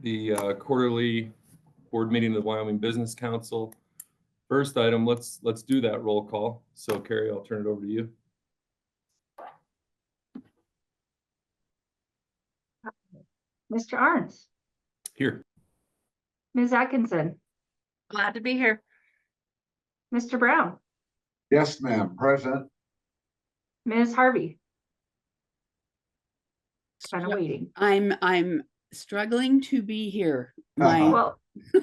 the quarterly board meeting of the Wyoming Business Council. First item, let's do that roll call. So Carrie, I'll turn it over to you. Mr. Arns. Here. Ms. Atkinson. Glad to be here. Mr. Brown. Yes, ma'am. Present. Ms. Harvey. Kind of waiting. I'm struggling to be here. Well,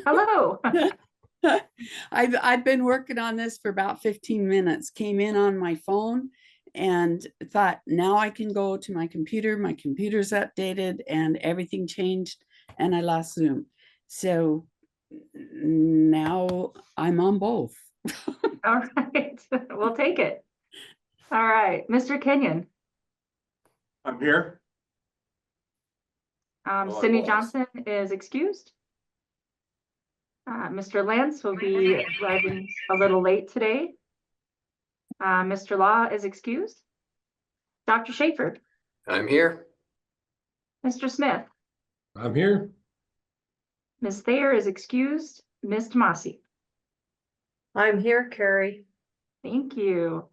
hello. I've been working on this for about 15 minutes. Came in on my phone and thought now I can go to my computer. My computer's updated and everything changed and I lost Zoom. So now I'm on both. All right, we'll take it. All right, Mr. Kenyon. I'm here. Cindy Johnson is excused. Mr. Lance will be arriving a little late today. Mr. Law is excused. Dr. Schaefer. I'm here. Mr. Smith. I'm here. Ms. Thayer is excused. Ms. Tomasi. I'm here, Carrie. Thank you.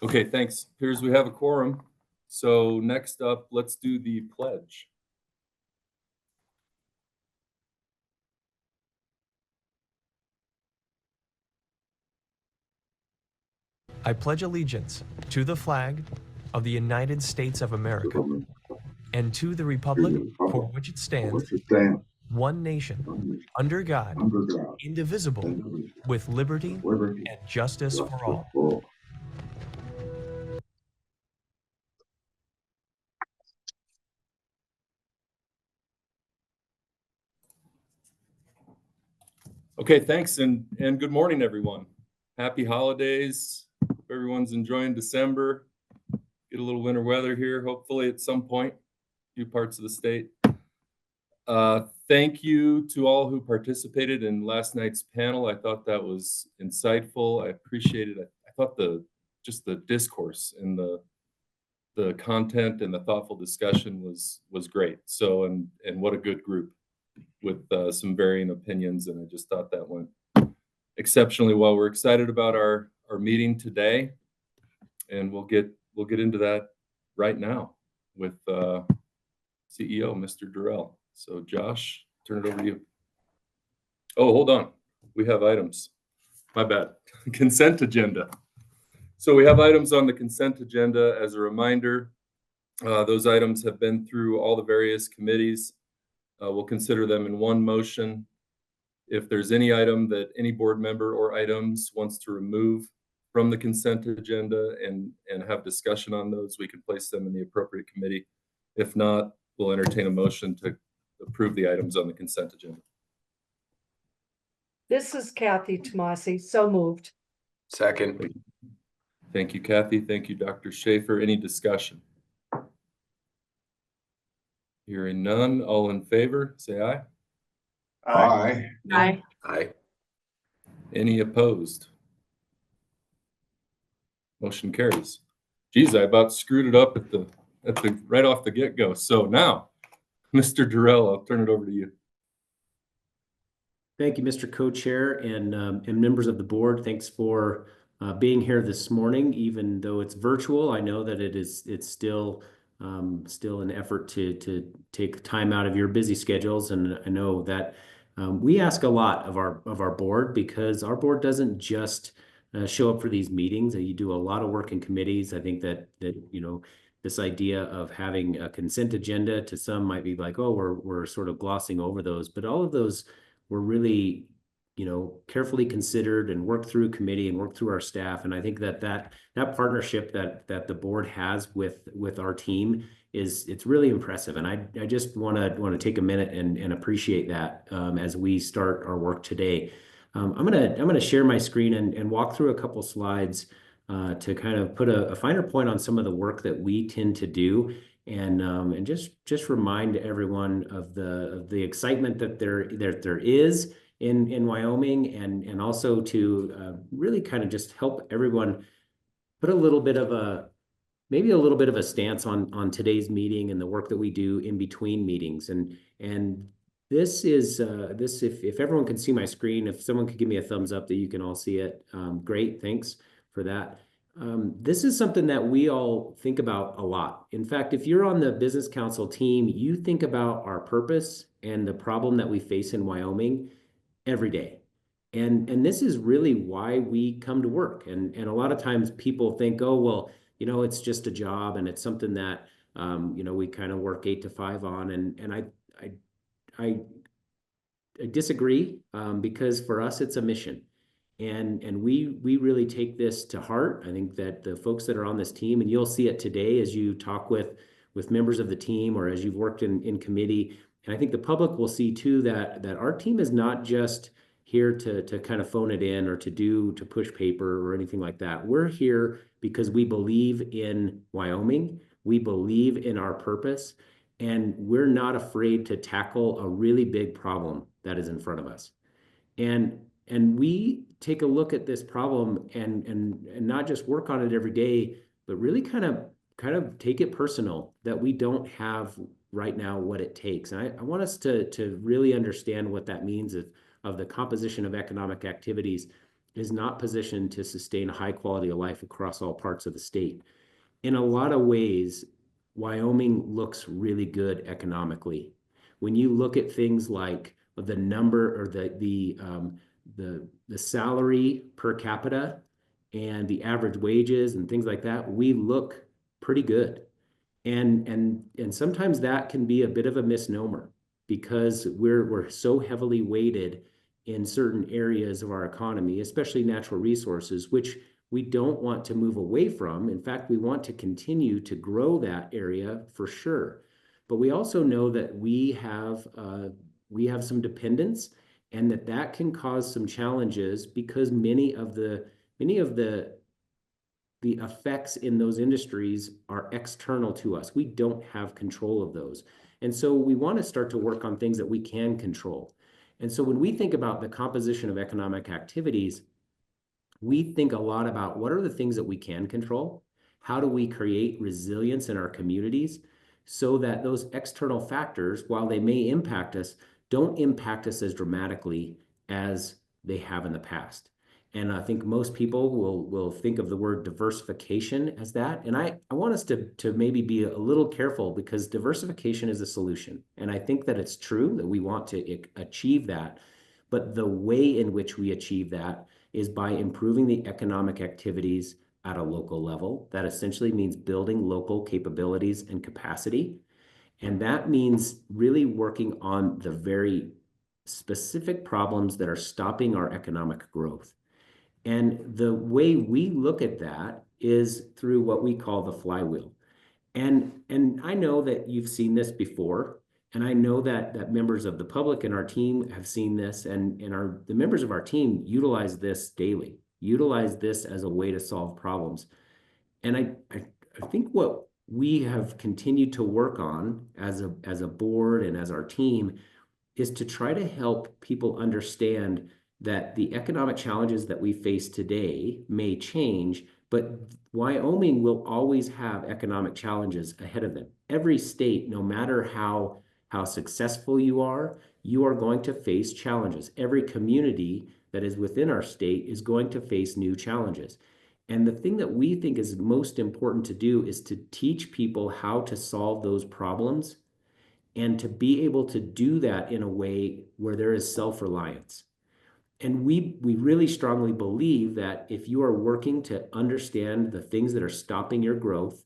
Okay, thanks. Appears we have a quorum. So next up, let's do the pledge. I pledge allegiance to the flag of the United States of America and to the republic for which it stands, one nation, under God, indivisible, with liberty and justice for all. Okay, thanks and good morning, everyone. Happy holidays. Hope everyone's enjoying December. Get a little winter weather here, hopefully at some point, a few parts of the state. Thank you to all who participated in last night's panel. I thought that was insightful. I appreciated it. I thought just the discourse and the content and the thoughtful discussion was great. So, and what a good group with some varying opinions. And I just thought that went exceptionally well. We're excited about our meeting today, and we'll get into that right now with CEO Mr. Durrell. So Josh, turn it over to you. Oh, hold on. We have items. My bad. Consent agenda. So we have items on the consent agenda. As a reminder, those items have been through all the various committees. We'll consider them in one motion. If there's any item that any board member or items wants to remove from the consent agenda and have discussion on those, we can place them in the appropriate committee. If not, we'll entertain a motion to approve the items on the consent agenda. This is Kathy Tomasi, so moved. Second. Thank you, Kathy. Thank you, Dr. Schaefer. Any discussion? Hearing none, all in favor, say aye. Aye. Aye. Aye. Any opposed? Motion carries. Geez, I about screwed it up at the right off the get-go. So now, Mr. Durrell, I'll turn it over to you. Thank you, Mr. Co-Chair and members of the board. Thanks for being here this morning, even though it's virtual. I know that it's still an effort to take time out of your busy schedules, and I know that we ask a lot of our board, because our board doesn't just show up for these meetings. You do a lot of work in committees. I think that this idea of having a consent agenda, to some might be like, oh, we're sort of glossing over those, but all of those were really carefully considered and worked through committee and worked through our staff. And I think that partnership that the board has with our team it's really impressive. And I just want to take a minute and appreciate that as we start our work today. I'm gonna share my screen and walk through a couple slides to kind of put a finer point on some of the work that we tend to do, and just remind everyone of the excitement that there is in Wyoming, and also to really kind of just help everyone put a little bit of maybe a little bit of a stance on today's meeting and the work that we do in between meetings. And this is if everyone can see my screen, if someone could give me a thumbs up that you can all see it, great, thanks for that. This is something that we all think about a lot. In fact, if you're on the business council team, you think about our purpose and the problem that we face in Wyoming every day. And this is really why we come to work. And a lot of times people think, oh, well, you know, it's just a job and it's something that, you know, we kind of work 8 to 5 on. And I disagree, because for us, it's a mission. And we really take this to heart. I think that the folks that are on this team, and you'll see it today as you talk with members of the team or as you've worked in committee, and I think the public will see too that our team is not just here to kind of phone it in or to push paper or anything like that. We're here because we believe in Wyoming, we believe in our purpose, and we're not afraid to tackle a really big problem that is in front of us. And we take a look at this problem and not just work on it every day, but really kind of take it personal that we don't have right now what it takes. And I want us to really understand what that means of the composition of economic activities is not positioned to sustain a high quality of life across all parts of the state. In a lot of ways, Wyoming looks really good economically. When you look at things like the number or the salary per capita and the average wages and things like that, we look pretty good. And sometimes that can be a bit of a misnomer because we're so heavily weighted in certain areas of our economy, especially natural resources, which we don't want to move away from. In fact, we want to continue to grow that area for sure. But we also know that we have some dependence, and that can cause some challenges because many of the effects in those industries are external to us. We don't have control of those. And so we want to start to work on things that we can control. And so when we think about the composition of economic activities, we think a lot about what are the things that we can control? How do we create resilience in our communities so that those external factors, while they may impact us, don't impact us as dramatically as they have in the past? And I think most people will think of the word diversification as that. And I want us to maybe be a little careful because diversification is a solution. And I think that it's true that we want to achieve that. But the way in which we achieve that is by improving the economic activities at a local level. That essentially means building local capabilities and capacity. And that means really working on the very specific problems that are stopping our economic growth. And the way we look at that is through what we call the flywheel. And I know that you've seen this before, and I know that members of the public and our team have seen this, and the members of our team utilize this daily, utilize this as a way to solve problems. And I think what we have continued to work on as a board and as our team is to try to help people understand that the economic challenges that we face today may change, but Wyoming will always have economic challenges ahead of them. Every state, no matter how successful you are going to face challenges. Every community that is within our state is going to face new challenges. And the thing that we think is most important to do is to teach people how to solve those problems and to be able to do that in a way where there is self-reliance. And we really strongly believe that if you are working to understand the things that are stopping your growth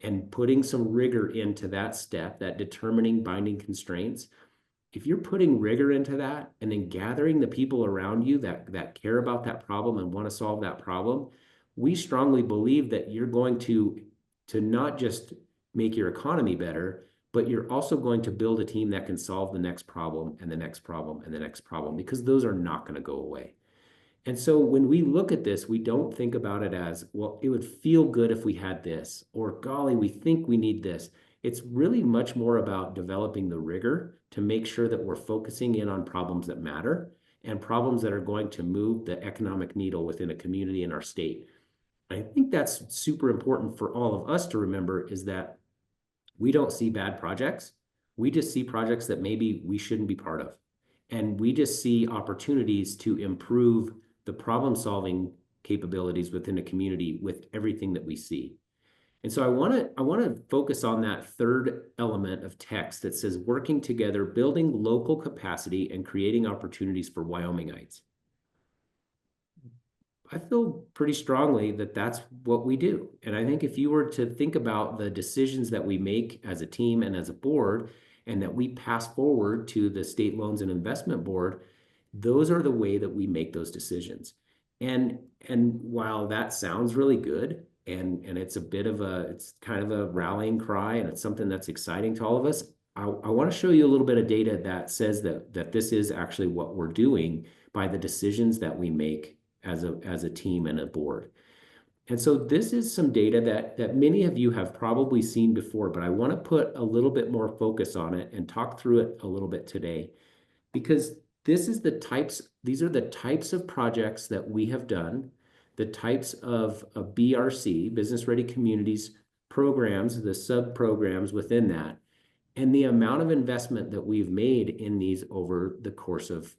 and putting some rigor into that step, that determining binding constraints, if you're putting rigor into that and then gathering the people around you that care about that problem and want to solve that problem, we strongly believe that you're going to not just make your economy better, but you're also going to build a team that can solve the next problem and the next problem and the next problem, because those are not going to go away. And so when we look at this, we don't think about it as, well, it would feel good if we had this, or golly, we think we need this. It's really much more about developing the rigor to make sure that we're focusing in on problems that matter and problems that are going to move the economic needle within a community in our state. I think that's super important for all of us to remember, is that we don't see bad projects. We just see projects that maybe we shouldn't be part of. And we just see opportunities to improve the problem-solving capabilities within a community with everything that we see. And so I want to focus on that third element of text that says working together, building local capacity, and creating opportunities for Wyomingites. I feel pretty strongly that that's what we do. And I think if you were to think about the decisions that we make as a team and as a board, and that we pass forward to the State Loans and Investment Board, those are the way that we make those decisions. And while that sounds really good, and it's a bit of it's kind of a rallying cry, and it's something that's exciting to all of us, I want to show you a little bit of data that says that this is actually what we're doing by the decisions that we make as a team and a board. And so this is some data that many of you have probably seen before, but I want to put a little bit more focus on it and talk through it a little bit today, because these are the types of projects that we have done, the types of BRC, Business Ready Communities programs, the sub-programs within that, and the amount of investment that we've made in these over the course of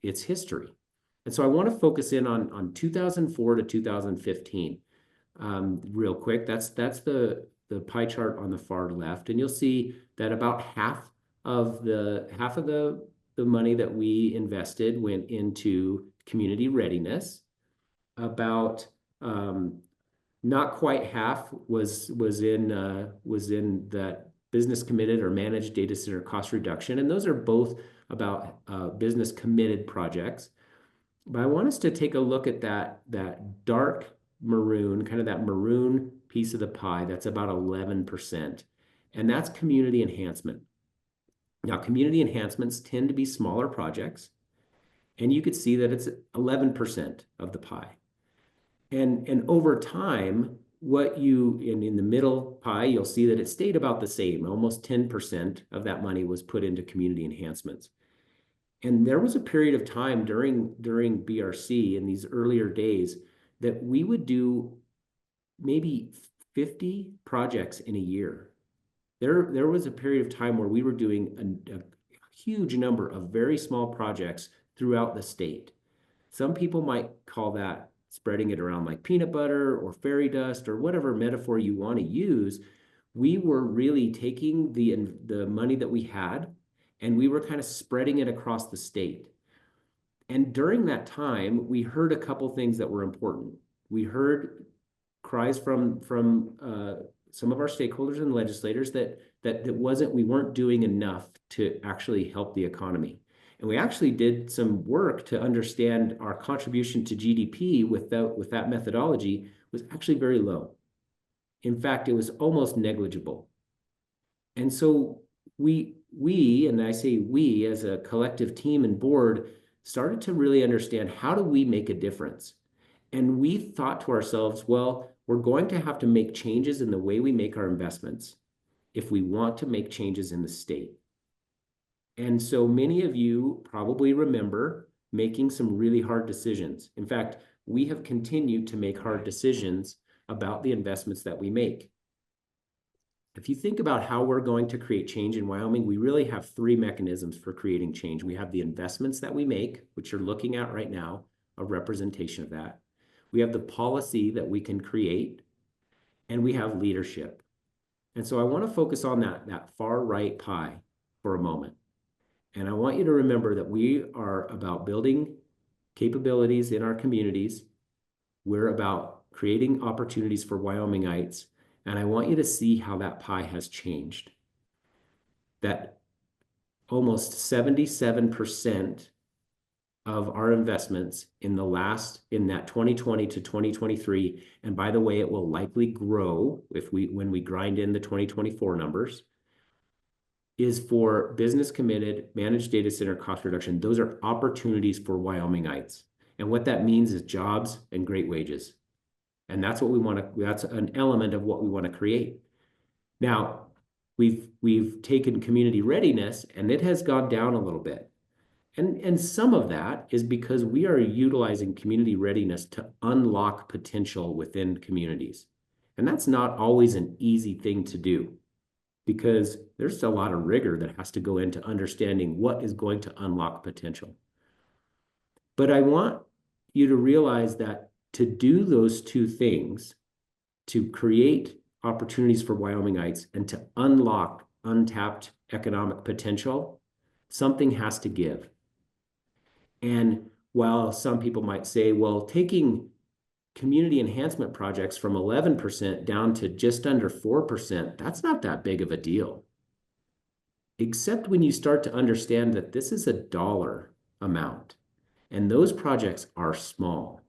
its history. And so I want to focus in on 2004 to 2015 real quick. That's the pie chart on the far left, and you'll see that about half of the money that we invested went into community readiness. About not quite half was in that business committed or managed data center cost reduction, and those are both about business committed projects. But I want us to take a look at that dark maroon, kind of that maroon piece of the pie. That's about 11%. And that's community enhancement. Now, community enhancements tend to be smaller projects. And you could see that it's 11% of the pie. And over time, in the middle pie, you'll see that it stayed about the same. Almost 10% of that money was put into community enhancements. And there was a period of time during BRC in these earlier days that we would do maybe 50 projects in a year. There was a period of time where we were doing a huge number of very small projects throughout the state. Some people might call that spreading it around like peanut butter or fairy dust or whatever metaphor you want to use. We were really taking the money that we had, and we were kind of spreading it across the state. And during that time, we heard a couple things that were important. We heard cries from some of our stakeholders and legislators that we weren't doing enough to actually help the economy. And we actually did some work to understand our contribution to GDP with that methodology was actually very low. In fact, it was almost negligible. And so we, and I say we as a collective team and board, started to really understand, how do we make a difference? And we thought to ourselves, well, we're going to have to make changes in the way we make our investments if we want to make changes in the state. And so many of you probably remember making some really hard decisions. In fact, we have continued to make hard decisions about the investments that we make. If you think about how we're going to create change in Wyoming, we really have three mechanisms for creating change. We have the investments that we make, which you're looking at right now, a representation of that. We have the policy that we can create, and we have leadership. And so I want to focus on that far right pie for a moment. And I want you to remember that we are about building capabilities in our communities. We're about creating opportunities for Wyomingites. And I want you to see how that pie has changed. That almost 77% of our investments in that 2020 to 2023, and by the way, it will likely grow when we grind in the 2024 numbers, is for business committed, managed data center cost reduction. Those are opportunities for Wyomingites. And what that means is jobs and great wages. And that's what we want to, that's an element of what we want to create. Now, we've taken community readiness, and it has gone down a little bit. And some of that is because we are utilizing community readiness to unlock potential within communities. And that's not always an easy thing to do, because there's a lot of rigor that has to go into understanding what is going to unlock potential. But I want you to realize that to do those two things, to create opportunities for Wyomingites and to unlock untapped economic potential, something has to give. And while some people might say, well, taking community enhancement projects from 11% down to just under 4%, that's not that big of a deal. Except when you start to understand that this is a dollar amount, and those projects are small.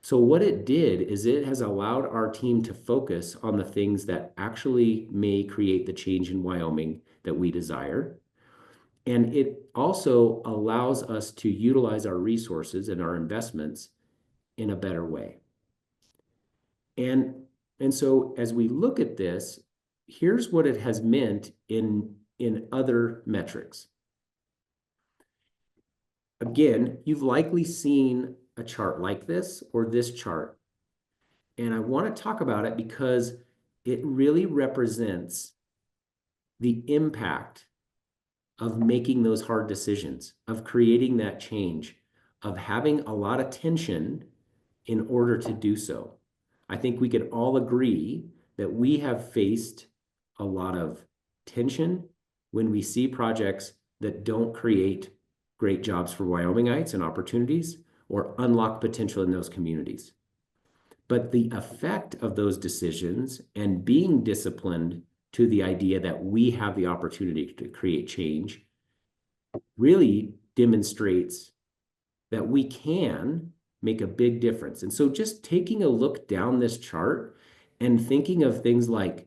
So what it did is it has allowed our team to focus on the things that actually may create the change in Wyoming that we desire. And it also allows us to utilize our resources and our investments in a better way. And so as we look at this, here's what it has meant in other metrics. Again, you've likely seen a chart like this or this chart. And I want to talk about it because it really represents the impact of making those hard decisions, of creating that change, of having a lot of tension in order to do so. I think we could all agree that we have faced a lot of tension when we see projects that don't create great jobs for Wyomingites and opportunities or unlock potential in those communities. But the effect of those decisions and being disciplined to the idea that we have the opportunity to create change really demonstrates that we can make a big difference. And so just taking a look down this chart and thinking of things like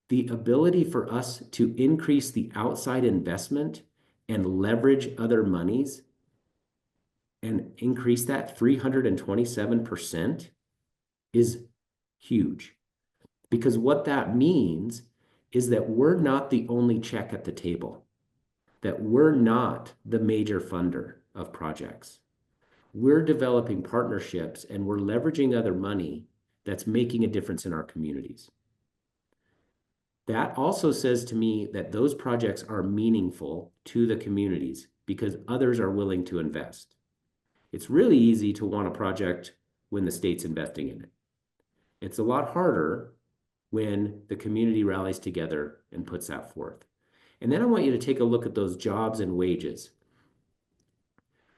the ability for us to increase the outside investment and leverage other monies and increase that 327% is huge. Because what that means is that we're not the only check at the table, that we're not the major funder of projects. We're developing partnerships and we're leveraging other money that's making a difference in our communities. That also says to me that those projects are meaningful to the communities because others are willing to invest. It's really easy to want a project when the state's investing in it. It's a lot harder when the community rallies together and puts that forth. And then I want you to take a look at those jobs and wages.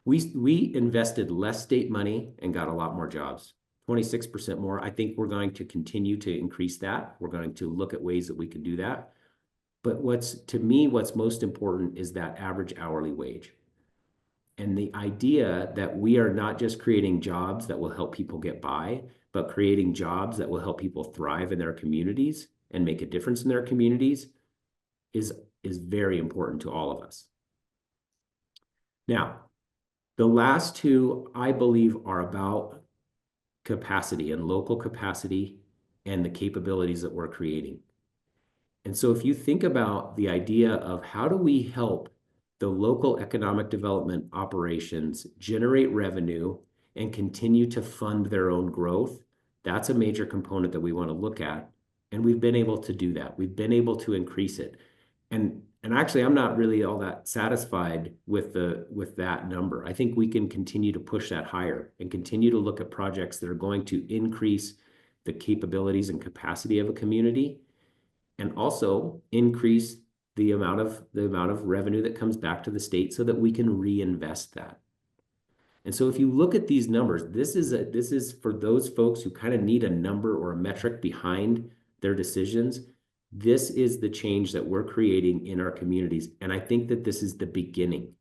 We invested less state money and got a lot more jobs, 26% more. I think we're going to continue to increase that. We're going to look at ways that we can do that. But to me, what's most important is that average hourly wage. And the idea that we are not just creating jobs that will help people get by, but creating jobs that will help people thrive in their communities and make a difference in their communities is very important to all of us. Now, the last two, I believe, are about capacity and local capacity and the capabilities that we're creating. And so if you think about the idea of how do we help the local economic development operations generate revenue and continue to fund their own growth, that's a major component that we want to look at. And we've been able to do that. We've been able to increase it. And actually, I'm not really all that satisfied with that number. I think we can continue to push that higher and continue to look at projects that are going to increase the capabilities and capacity of a community and also increase the amount of revenue that comes back to the state so that we can reinvest that. And so if you look at these numbers, this is for those folks who kind of need a number or a metric behind their decisions. This is the change that we're creating in our communities. And I think that this is the beginning.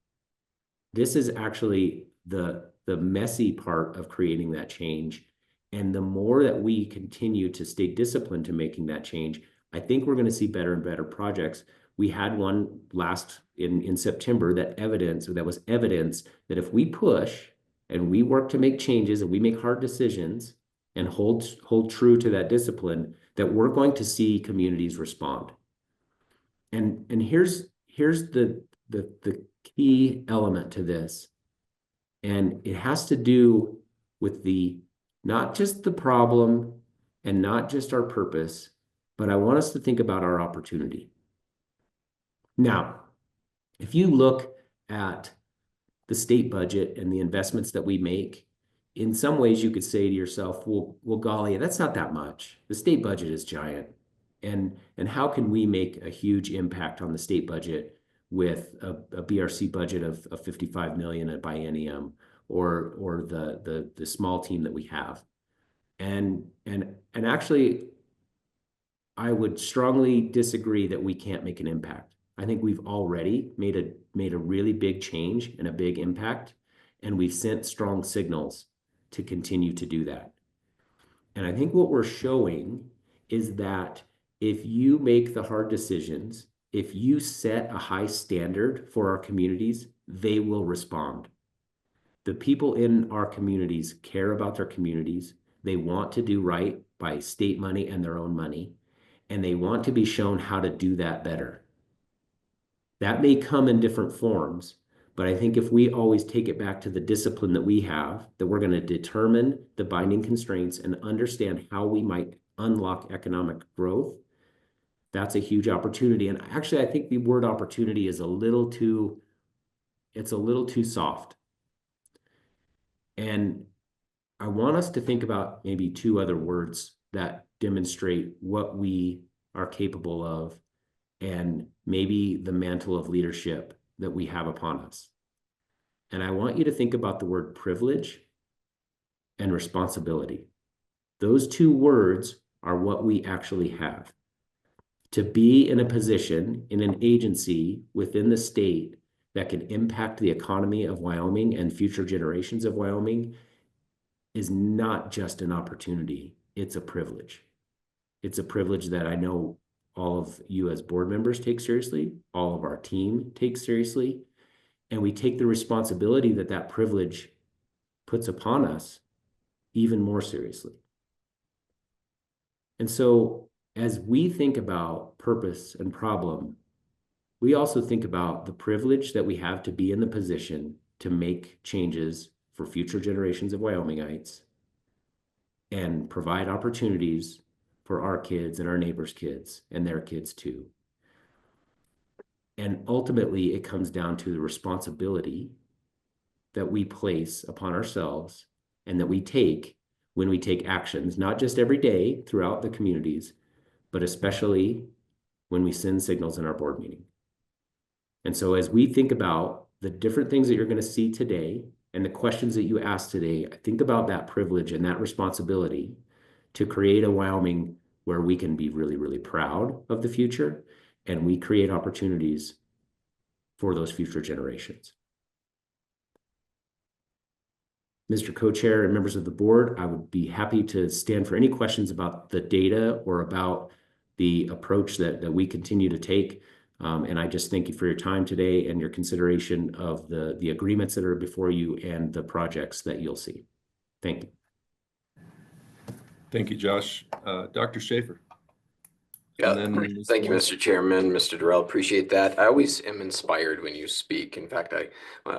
This is actually the messy part of creating that change. And the more that we continue to stay disciplined to making that change, I think we're going to see better and better projects. We had one last in September that was evidence that if we push and we work to make changes and we make hard decisions and hold true to that discipline, that we're going to see communities respond. And here's the key element to this. And it has to do with not just the problem and not just our purpose, but I want us to think about our opportunity. Now, if you look at the state budget and the investments that we make, in some ways you could say to yourself, well, golly, that's not that much. The state budget is giant. And how can we make a huge impact on the state budget with a BRC budget of 55 million at biennium, or the small team that we have? And actually, I would strongly disagree that we can't make an impact. I think we've already made a really big change and a big impact, and we've sent strong signals to continue to do that. And I think what we're showing is that if you make the hard decisions, if you set a high standard for our communities, they will respond. The people in our communities care about their communities. They want to do right by state money and their own money, and they want to be shown how to do that better. That may come in different forms, but I think if we always take it back to the discipline that we have, that we're going to determine the binding constraints and understand how we might unlock economic growth, that's a huge opportunity. And actually, I think the word opportunity is a little too soft. And I want us to think about maybe two other words that demonstrate what we are capable of and maybe the mantle of leadership that we have upon us. And I want you to think about the word privilege and responsibility. Those two words are what we actually have. To be in a position, in an agency within the state that can impact the economy of Wyoming and future generations of Wyoming is not just an opportunity, it's a privilege. It's a privilege that I know all of you as board members take seriously, all of our team takes seriously, and we take the responsibility that that privilege puts upon us even more seriously. And so as we think about purpose and problem, we also think about the privilege that we have to be in the position to make changes for future generations of Wyomingites and provide opportunities for our kids and our neighbors' kids and their kids too. And ultimately, it comes down to the responsibility that we place upon ourselves and that we take when we take actions, not just every day throughout the communities, but especially when we send signals in our board meeting. And so as we think about the different things that you're going to see today and the questions that you asked today, think about that privilege and that responsibility to create a Wyoming where we can be really, really proud of the future and we create opportunities for those future generations. Mr. Co-Chair and members of the board, I would be happy to stand for any questions about the data or about the approach that we continue to take. And I just thank you for your time today and your consideration of the agreements that are before you and the projects that you'll see. Thank you. Thank you, Josh. Dr. Schaefer. Yeah, And then thank you, Moore. Mr. Chairman, Mr. Durrell. Appreciate that. I always am inspired when you speak. In fact,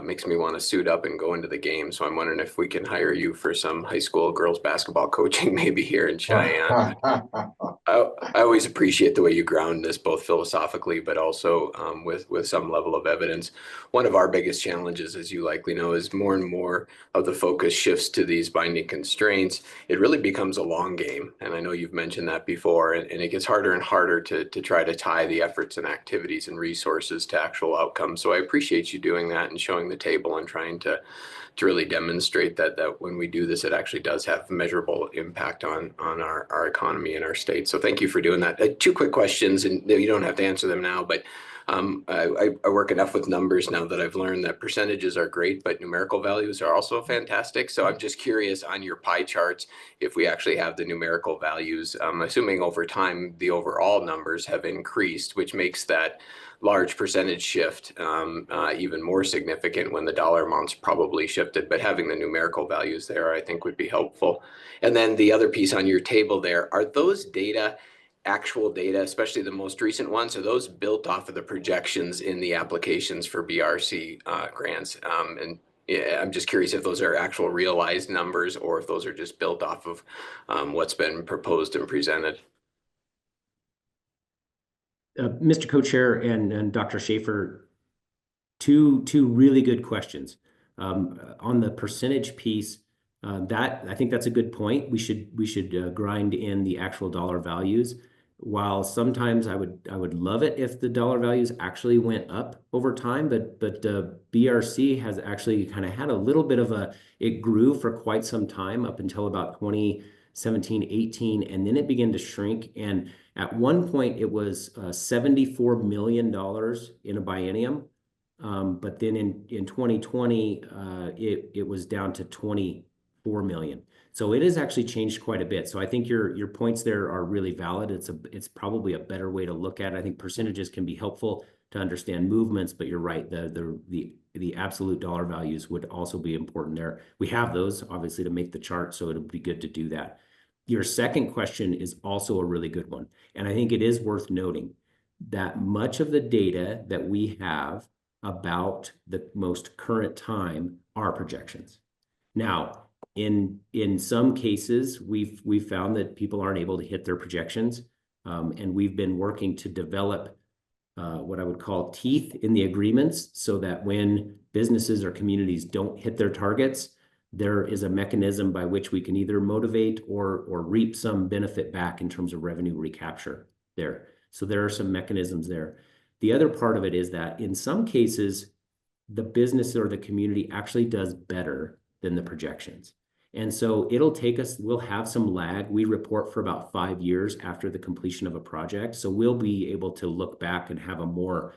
makes me want to suit up and go into the game. So I'm wondering if we can hire you for some high school girls basketball coaching, maybe here in Cheyenne. I always appreciate the way you ground this, both philosophically, but also with some level of evidence. One of our biggest challenges, as you likely know, is more and more of the focus shifts to these binding constraints. It really becomes a long game. And I know you've mentioned that before, and it gets harder and harder to try to tie the efforts and activities and resources to actual outcomes. So I appreciate you doing that and showing the table and trying to really demonstrate that when we do this, it actually does have measurable impact on our economy and our state. So thank you for doing that. Two quick questions, and you don't have to answer them now, but I work enough with numbers now that I've learned that percentages are great, but numerical values are also fantastic. So I'm just curious on your pie charts, if we actually have the numerical values, assuming over time, the overall numbers have increased, which makes that large percentage shift even more significant when the dollar amounts probably shifted, but having the numerical values there, I think would be helpful. And then the other piece on your table there, are those data actual data, especially the most recent ones? Are those built off of the projections in the applications for BRC grants? And yeah, I'm just curious if those are actual realized numbers or if those are just built off of what's been proposed and presented. Mr. Co-Chair and Dr. Schaefer, two really good questions. On the percentage piece, that I think that's a good point. We should grind in the actual dollar values. While sometimes I would love it if the dollar values actually went up over time, but BRC has actually kind of had a little bit of it grew for quite some time up until about 2017, 18, and then it began to shrink. And at one point it was $74 million in a biennium. But then in 2020, it was down to 24 million. So it has actually changed quite a bit. So I think your points there are really valid. It's probably a better way to look at it. I think percentages can be helpful to understand movements, but you're right. The absolute dollar values would also be important there. We have those obviously to make the chart, so it'll be good to do that. Your second question is also a really good one. And I think it is worth noting that much of the data that we have about the most current time are projections. Now, in some cases, we've found that people aren't able to hit their projections, and we've been working to develop what I would call teeth in the agreements, so that when businesses or communities don't hit their targets, there is a mechanism by which we can either motivate or reap some benefit back in terms of revenue recapture there. So there are some mechanisms there. The other part of it is that in some cases, the business or the community actually does better than the projections. And so it'll take us, we'll have some lag. We report for about 5 years after the completion of a project. So we'll be able to look back and have a more,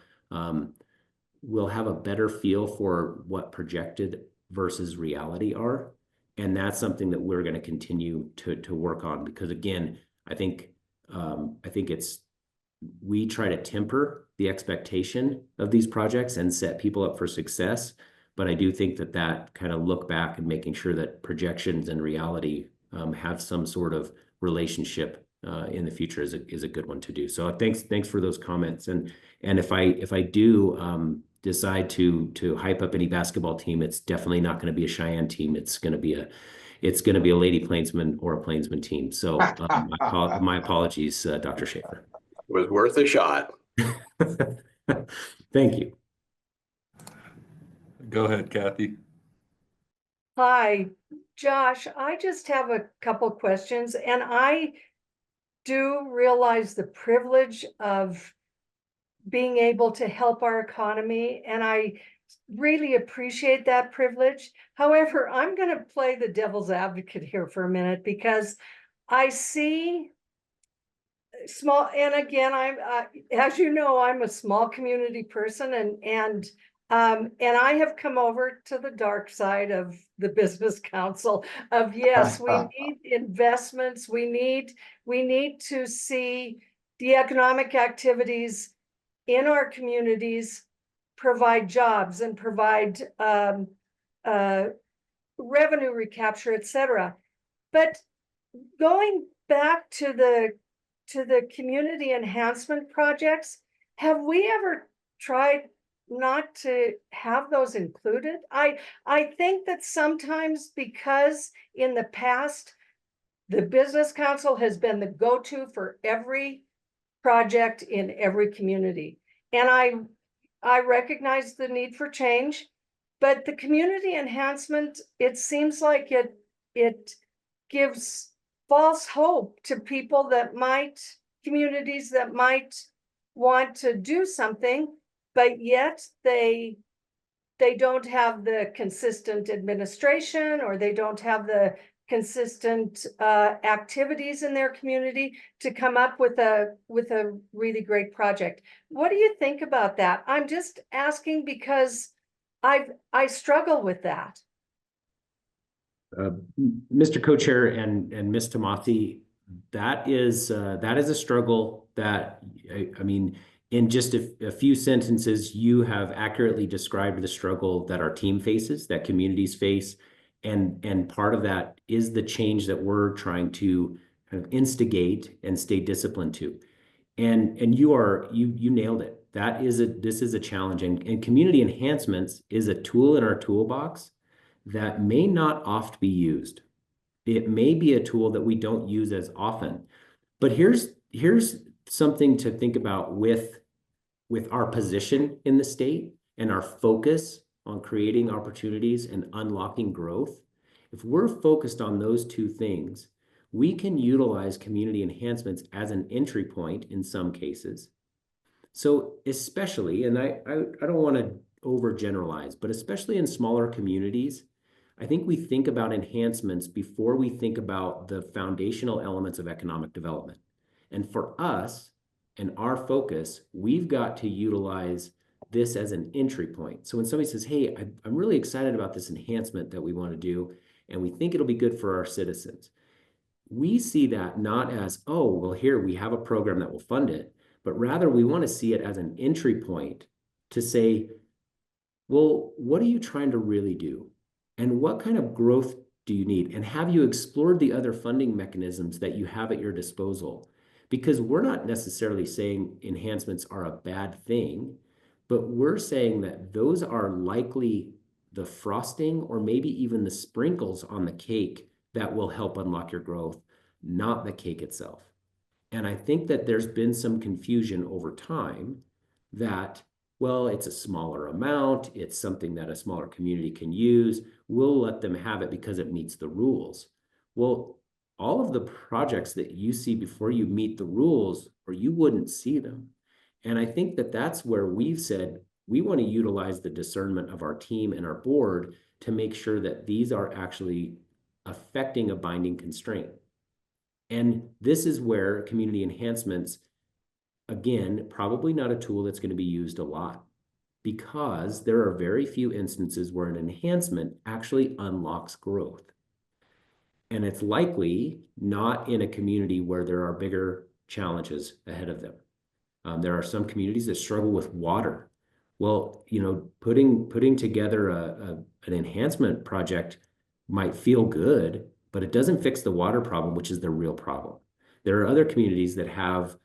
we'll have a better feel for what projected versus reality are. And that's something that we're going to continue to work on, because again, I think we try to temper the expectation of these projects and set people up for success. But I do think that kind of look back and making sure that projections and reality have some sort of relationship in the future is a good one to do. So thanks for those comments. And if I do decide to hype up any basketball team, it's definitely not going to be a Cheyenne team. It's going to be a Lady Plainsman or a Plainsman team. So my apologies, Dr. Schaefer. It was worth a shot. Thank you. Go ahead, Kathy. Hi, Josh, I just have a couple questions, and I do realize the privilege of being able to help our economy, and I really appreciate that privilege. However, I'm going to play the devil's advocate here for a minute, because I see small, and again, I'm as you know, I'm a small community person, and I have come over to the dark side of the business council of, yes, we need investments. We need to see the economic activities in our communities provide jobs and provide revenue recapture, et cetera. But going back to the community enhancement projects, have we ever tried not to have those included? I think that sometimes, because in the past, the business council has been the go-to for every project in every community. And I recognize the need for change, but the community enhancement, it seems like it gives false hope to people communities that might want to do something, but yet they don't have the consistent administration, or they don't have the consistent activities in their community to come up with a really great project. What do you think about that? I'm just asking because I struggle with that. Mr. Co-Chair and Ms. Tomasi, that is a struggle that, I mean, in just a few sentences, you have accurately described the struggle that our team faces, that communities face. And part of that is the change that we're trying to kind of instigate and stay disciplined to. And you nailed it. This is a challenge, and community enhancements is a tool in our toolbox that may not oft be used. It may be a tool that we don't use as often. But here's something to think about with our position in the state and our focus on creating opportunities and unlocking growth. If we're focused on those two things, we can utilize community enhancements as an entry point in some cases. So especially, and I don't want to overgeneralize, but especially in smaller communities, I think we think about enhancements before we think about the foundational elements of economic development. And for us and our focus, we've got to utilize this as an entry point. So when somebody says, hey, I'm really excited about this enhancement that we want to do, and we think it'll be good for our citizens, we see that not as, oh, well, here we have a program that will fund it, but rather we want to see it as an entry point to say, well, what are you trying to really do? And what kind of growth do you need? And have you explored the other funding mechanisms that you have at your disposal? Because we're not necessarily saying enhancements are a bad thing, but we're saying that those are likely the frosting or maybe even the sprinkles on the cake that will help unlock your growth, not the cake itself. And I think that there's been some confusion over time that, well, it's a smaller amount, it's something that a smaller community can use, we'll let them have it because it meets the rules. Well, all of the projects that you see before you meet the rules, or you wouldn't see them. And I think that that's where we've said we want to utilize the discernment of our team and our board to make sure that these are actually affecting a binding constraint. And this is where community enhancements, again, probably not a tool that's going to be used a lot, because there are very few instances where an enhancement actually unlocks growth. And it's likely not in a community where there are bigger challenges ahead of them. There are some communities that struggle with water. Well, putting together an enhancement project might feel good, but it doesn't fix the water problem, which is the real problem. There are other communities that have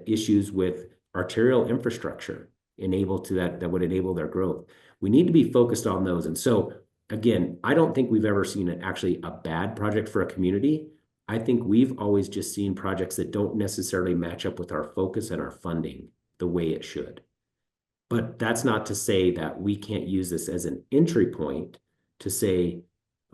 issues with arterial infrastructure that would enable their growth. We need to be focused on those. And so, again, I don't think we've ever seen actually a bad project for a community. I think we've always just seen projects that don't necessarily match up with our focus and our funding the way it should. But that's not to say that we can't use this as an entry point to say,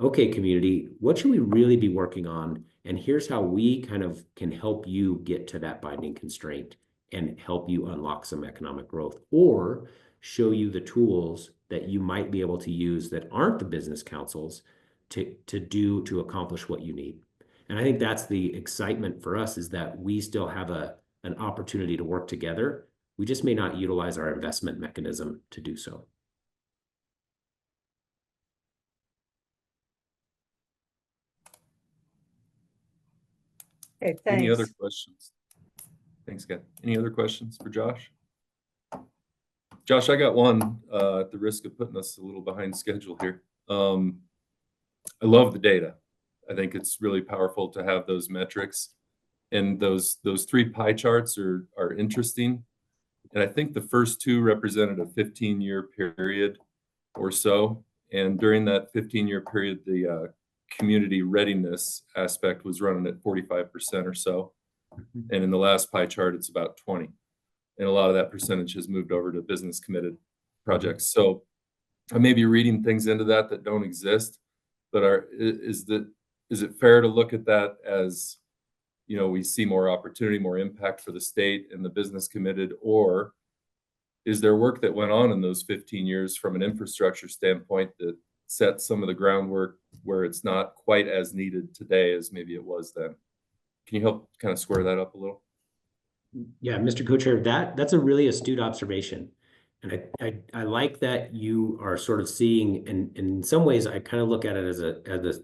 okay, community, what should we really be working on? And here's how we kind of can help you get to that binding constraint and help you unlock some economic growth, or show you the tools that you might be able to use that aren't the business councils to accomplish what you need. And I think that's the excitement for us, is that we still have an opportunity to work together. We just may not utilize our investment mechanism to do so. Okay, Any other thanks. questions? Thanks, Ken. Any other questions for Josh? Josh, I got one, at the risk of putting us a little behind schedule here. I love the data. I think it's really powerful to have those metrics, and those three pie charts are interesting. And I think the first two represented a 15-year period or so. And during that 15-year period, the community readiness aspect was running at 45% or so. And in the last pie chart, it's about 20. And a lot of that percentage has moved over to business committed projects. So I may be reading things into that don't exist, but is it fair to look at that as, we see more opportunity, more impact for the state and the business committed, or is there work that went on in those 15 years from an infrastructure standpoint that set some of the groundwork where it's not quite as needed today as maybe it was then? Can you help kind of square that up a little? Yeah, Mr. Co-Chair, that's a really astute observation. And I like that you are sort of seeing, and in some ways I kind of look at it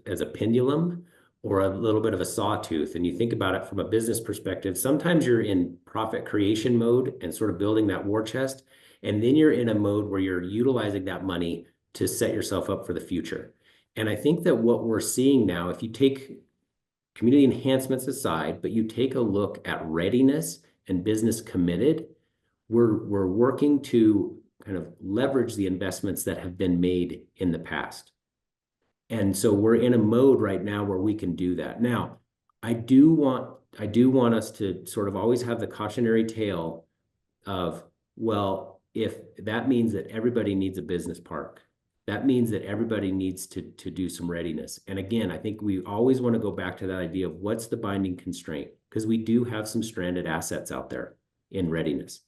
as a pendulum or a little bit of a sawtooth. And you think about it from a business perspective, sometimes you're in profit creation mode and sort of building that war chest. And then you're in a mode where you're utilizing that money to set yourself up for the future. And I think that what we're seeing now, if you take community enhancements aside, but you take a look at readiness and business committed, we're working to kind of leverage the investments that have been made in the past. And so we're in a mode right now where we can do that. Now, I do want us to sort of always have the cautionary tale of, well, if that means that everybody needs a business park, that means that everybody needs to do some readiness. And again, I think we always want to go back to that idea of what's the binding constraint, because we do have some stranded assets out there in readiness.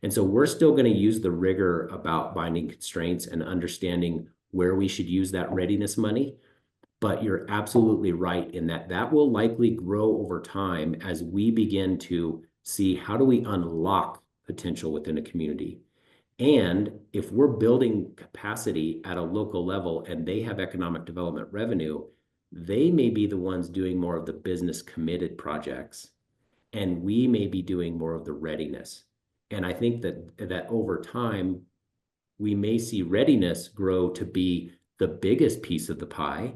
And so we're still going to use the rigor about binding constraints and understanding where we should use that readiness money. But you're absolutely right in that that will likely grow over time as we begin to see how do we unlock potential within a community. And if we're building capacity at a local level and they have economic development revenue, they may be the ones doing more of the business committed projects, and we may be doing more of the readiness. And I think that over time, we may see readiness grow to be the biggest piece of the pie,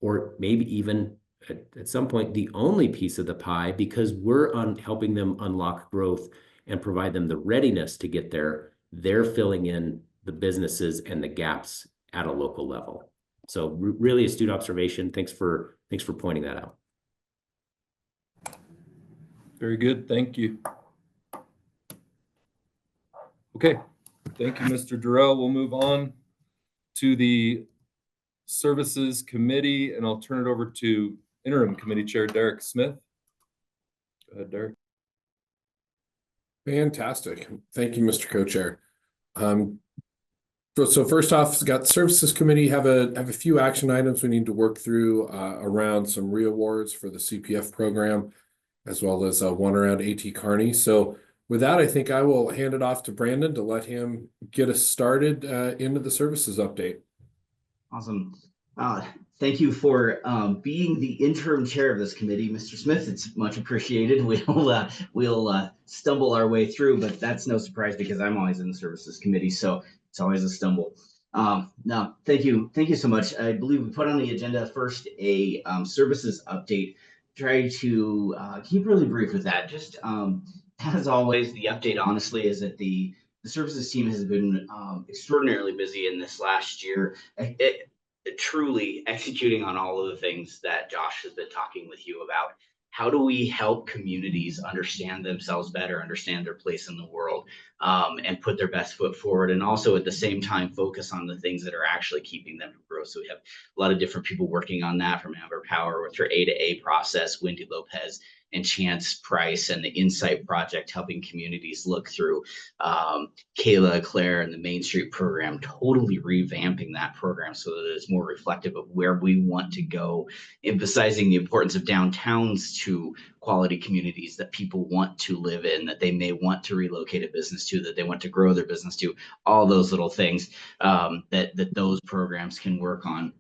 or maybe even at some point the only piece of the pie, because we're helping them unlock growth and provide them the readiness to get there. They're filling in the businesses and the gaps at a local level. So really astute observation. Thanks for pointing that out. Very good. Thank you. Okay. Thank you, Mr. Durrell. We'll move on to the Services Committee, and I'll turn it over to Interim Committee Chair Derek Smith. Go ahead, Derek. Fantastic. Thank you, Mr. Co-Chair. So first off, got the Services Committee, have a few action items we need to work through around some reawards for the CPF program, as well as one around AT Kearney. So with that, I think I will hand it off to Brandon to let him get us started into the services update. Awesome. Thank you for being the interim chair of this committee, Mr. Smith. It's much appreciated. We'll stumble our way through, but that's no surprise because I'm always in the services committee, so it's always a stumble. No, thank you so much. I believe we put on the agenda first a services update. Try to keep really brief with that. Just as always, the update honestly is that the services team has been extraordinarily busy in this last year. Truly executing on all of the things that Josh has been talking with you about. How do we help communities understand themselves better, understand their place in the world, and put their best foot forward, and also at the same time focus on the things that are actually keeping them to grow. So we have a lot of different people working on that, from Amber Power with her A2A process, Wendy Lopez and Chance Price and the Insight Project, helping communities look through, Kayla, Claire, and the Main Street program, totally revamping that program so that it's more reflective of where we want to go, emphasizing the importance of downtowns to quality communities that people want to live in, that they may want to relocate a business to, that they want to grow their business to, all those little things that those programs can work on.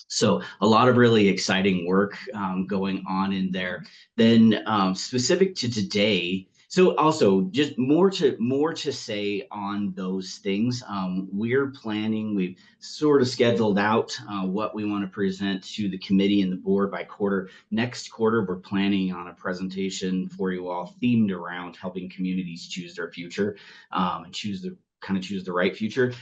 So a lot of really exciting work going on in there. Then specific to today, so also just more to say on those things. We're planning, we've sort of scheduled out what we want to present to the committee and the board by quarter. Next quarter, we're planning on a presentation for you all themed around helping communities choose their future and choose the right future.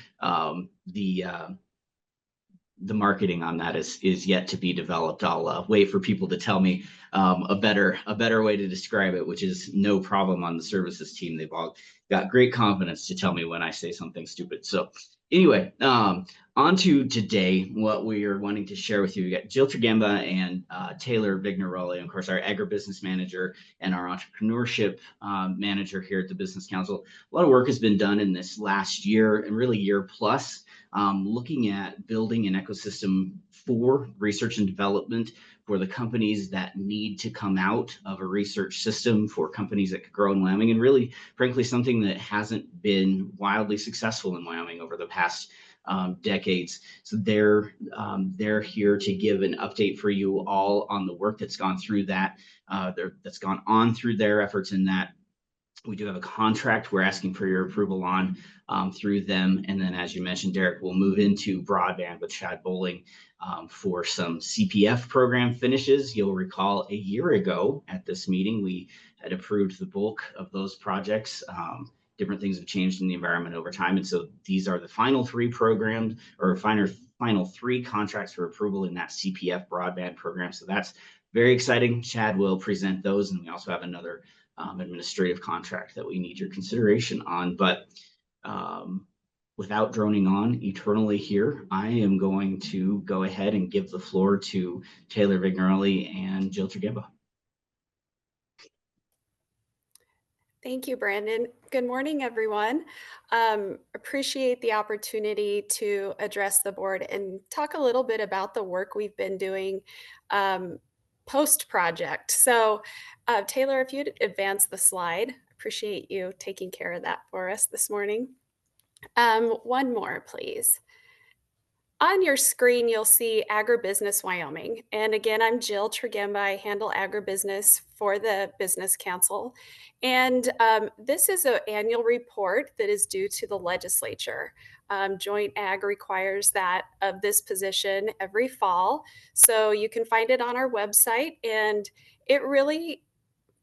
The marketing on that is yet to be developed. I'll wait for people to tell me a better way to describe it, which is no problem on the services team. They've all got great confidence to tell me when I say something stupid. So anyway, on to today, what we are wanting to share with you. We got Jill Tragamba and Taylor Vignaroli, and of course, our agribusiness manager and our entrepreneurship manager here at the Business Council. A lot of work has been done in this last year and really year plus, looking at building an ecosystem for research and development for the companies that need to come out of a research system, for companies that could grow in Wyoming, and really, frankly, something that hasn't been wildly successful in Wyoming over the past decades. So they're here to give an update for you all on the work that's gone through that, that's gone on through their efforts in that. We do have a contract we're asking for your approval on through them. And then, as you mentioned, Derek, we'll move into broadband with Chad Bowling for some CPF program finishes. You'll recall a year ago at this meeting, we had approved the bulk of those projects. Different things have changed in the environment over time. And so these are the final three programs, or final three contracts for approval in that CPF broadband program. So that's very exciting. Chad will present those. And we also have another administrative contract that we need your consideration on. But without droning on eternally here, I am going to go ahead and give the floor to Taylor Vignarelli and Jill Tregemba. Thank you, Brandon. Good morning, everyone. Appreciate the opportunity to address the board and talk a little bit about the work we've been doing post-project. So Taylor, if you'd advance the slide, appreciate you taking care of that for us this morning. One more, please. On your screen, you'll see Agribusiness Wyoming. And again, I'm Jill Tregemba. I handle agribusiness for the Business Council. And this is an annual report that is due to the legislature. Joint Ag requires that of this position every fall. So you can find it on our website, and it really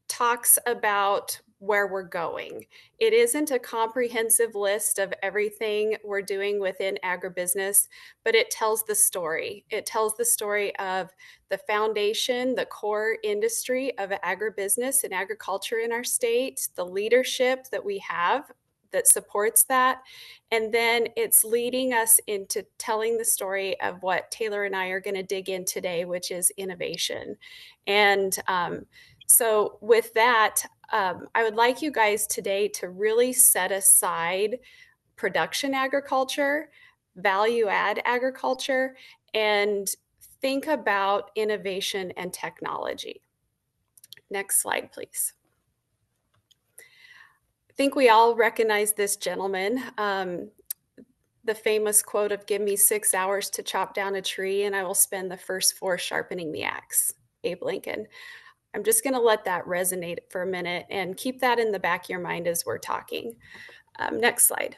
talks about where we're going. It isn't a comprehensive list of everything we're doing within agribusiness, but it tells the story. It tells the story of the foundation, the core industry of agribusiness and agriculture in our state, the leadership that we have that supports that. And then it's leading us into telling the story of what Taylor and I are going to dig in today, which is innovation. And so with that, I would like you guys today to really set aside production agriculture, value add agriculture, and think about innovation and technology. Next slide, please. I think we all recognize this gentleman, the famous quote of "Give me 6 hours to chop down a tree and I will spend the first 4 sharpening the axe," Abe Lincoln. I'm just going to let that resonate for a minute and keep that in the back of your mind as we're talking. Next slide.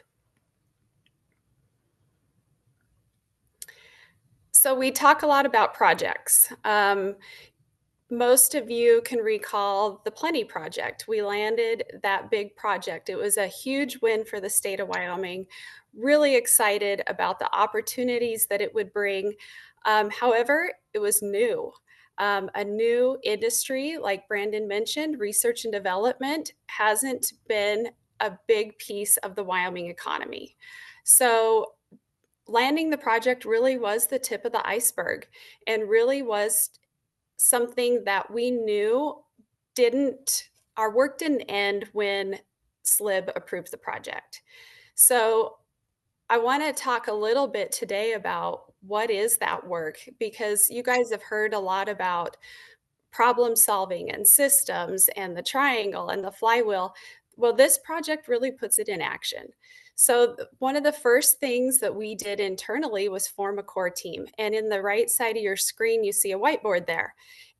So we talk a lot about projects. Most of you can recall the Plenty Project. We landed that big project. It was a huge win for the state of Wyoming. Really excited about the opportunities that it would bring. However, it was new. A new industry, like Brandon mentioned, research and development hasn't been a big piece of the Wyoming economy. So landing the project really was the tip of the iceberg and really was something that we knew our work didn't end when SLIB approved the project. So I want to talk a little bit today about what is that work, because you guys have heard a lot about problem solving and systems and the triangle and the flywheel. Well, this project really puts it in action. So one of the first things that we did internally was form a core team. And in the right side of your screen, you see a whiteboard there.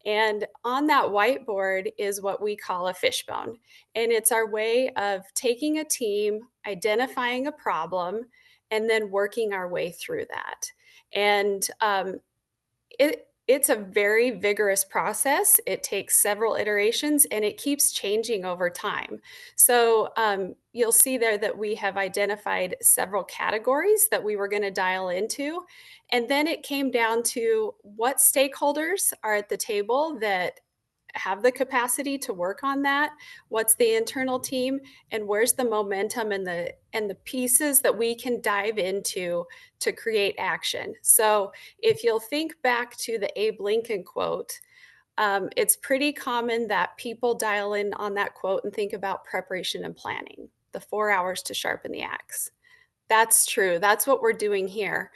And on that whiteboard is what we call a fishbone. And it's our way of taking a team, identifying a problem, and then working our way through that. And it's a very vigorous process. It takes several iterations and it keeps changing over time. So you'll see there that we have identified several categories that we were going to dial into. And then it came down to what stakeholders are at the table that have the capacity to work on that, what's the internal team, and where's the momentum and the pieces that we can dive into to create action. So if you'll think back to the Abe Lincoln quote, it's pretty common that people dial in on that quote and think about preparation and planning, the 4 hours to sharpen the axe. That's true. That's what we're doing here.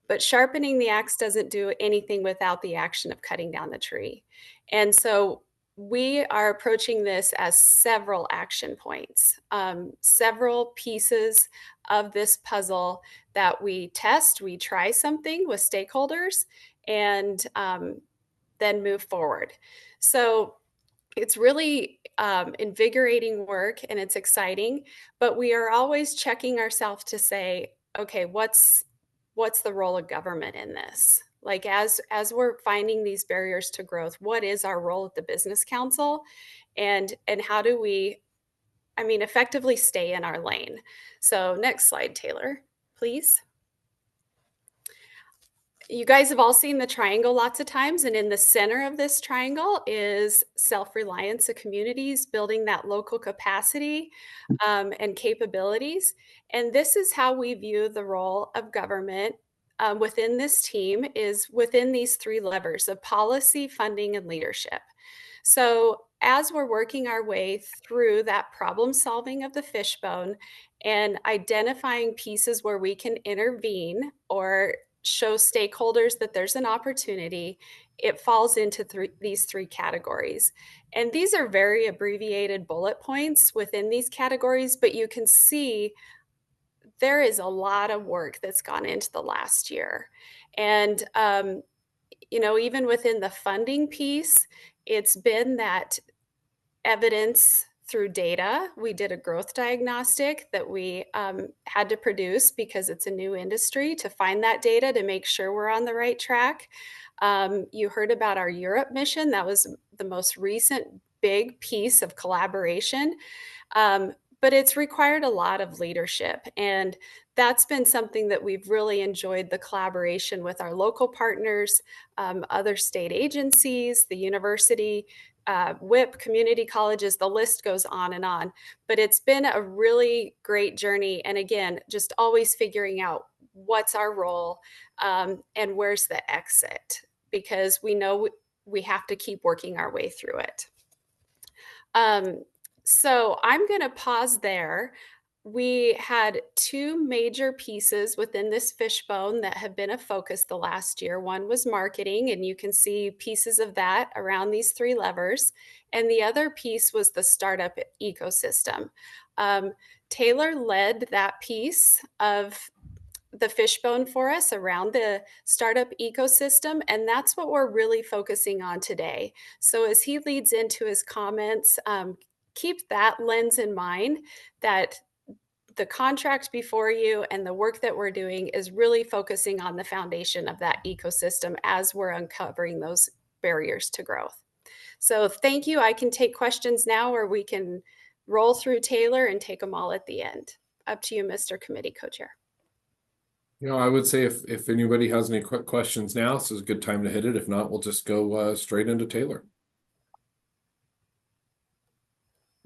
But sharpening the axe doesn't do anything without the action of cutting down the tree. And so we are approaching this as several action points, several pieces of this puzzle that we test, we try something with stakeholders, and then move forward. So it's really invigorating work and it's exciting, but we are always checking ourselves to say, okay, what's the role of government in this? Like as we're finding these barriers to growth, what is our role at the Business Council, and how do we, I mean, effectively stay in our lane? So next slide, Taylor, please. You guys have all seen the triangle lots of times, and in the center of this triangle is self-reliance of communities, building that local capacity and capabilities. And this is how we view the role of government within this team, is within these three levers of policy, funding, and leadership. So as we're working our way through that problem solving of the fishbone and identifying pieces where we can intervene or show stakeholders that there's an opportunity, it falls into these three categories. And these are very abbreviated bullet points within these categories, but you can see there is a lot of work that's gone into the last year. And, you know, even within the funding piece, it's been that evidence through data. We did a growth diagnostic that we had to produce because it's a new industry, to find that data to make sure we're on the right track. You heard about our Europe mission. That was the most recent big piece of collaboration. But it's required a lot of leadership. And that's been something that we've really enjoyed, the collaboration with our local partners, other state agencies, the university, WIP, community colleges, the list goes on and on. But it's been a really great journey. And again, just always figuring out what's our role and where's the exit, because we know we have to keep working our way through it. So I'm going to pause there. We had two major pieces within this fishbone that have been a focus the last year. One was marketing, and you can see pieces of that around these three levers. And the other piece was the startup ecosystem. Taylor led that piece of the fishbone for us around the startup ecosystem, and that's what we're really focusing on today. So as he leads into his comments, keep that lens in mind, that the contract before you and the work that we're doing is really focusing on the foundation of that ecosystem as we're uncovering those barriers to growth. So thank you. I can take questions now, or we can roll through Taylor and take them all at the end. Up to you, Mr. Committee Co-Chair. You know, I would say if anybody has any quick questions now, this is a good time to hit it. If not, we'll just go straight into Taylor.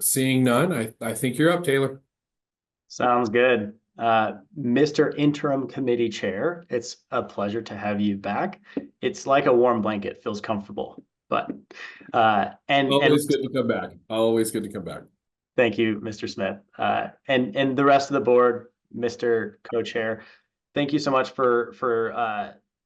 Seeing none, I think you're up, Taylor. Sounds good. Mr. Interim Committee Chair, it's a pleasure to have you back. It's like a warm blanket, feels comfortable. But always good to come back. Always good to come back. Thank you, Mr. Smith. And the rest of the board, Mr. Co-Chair, thank you so much for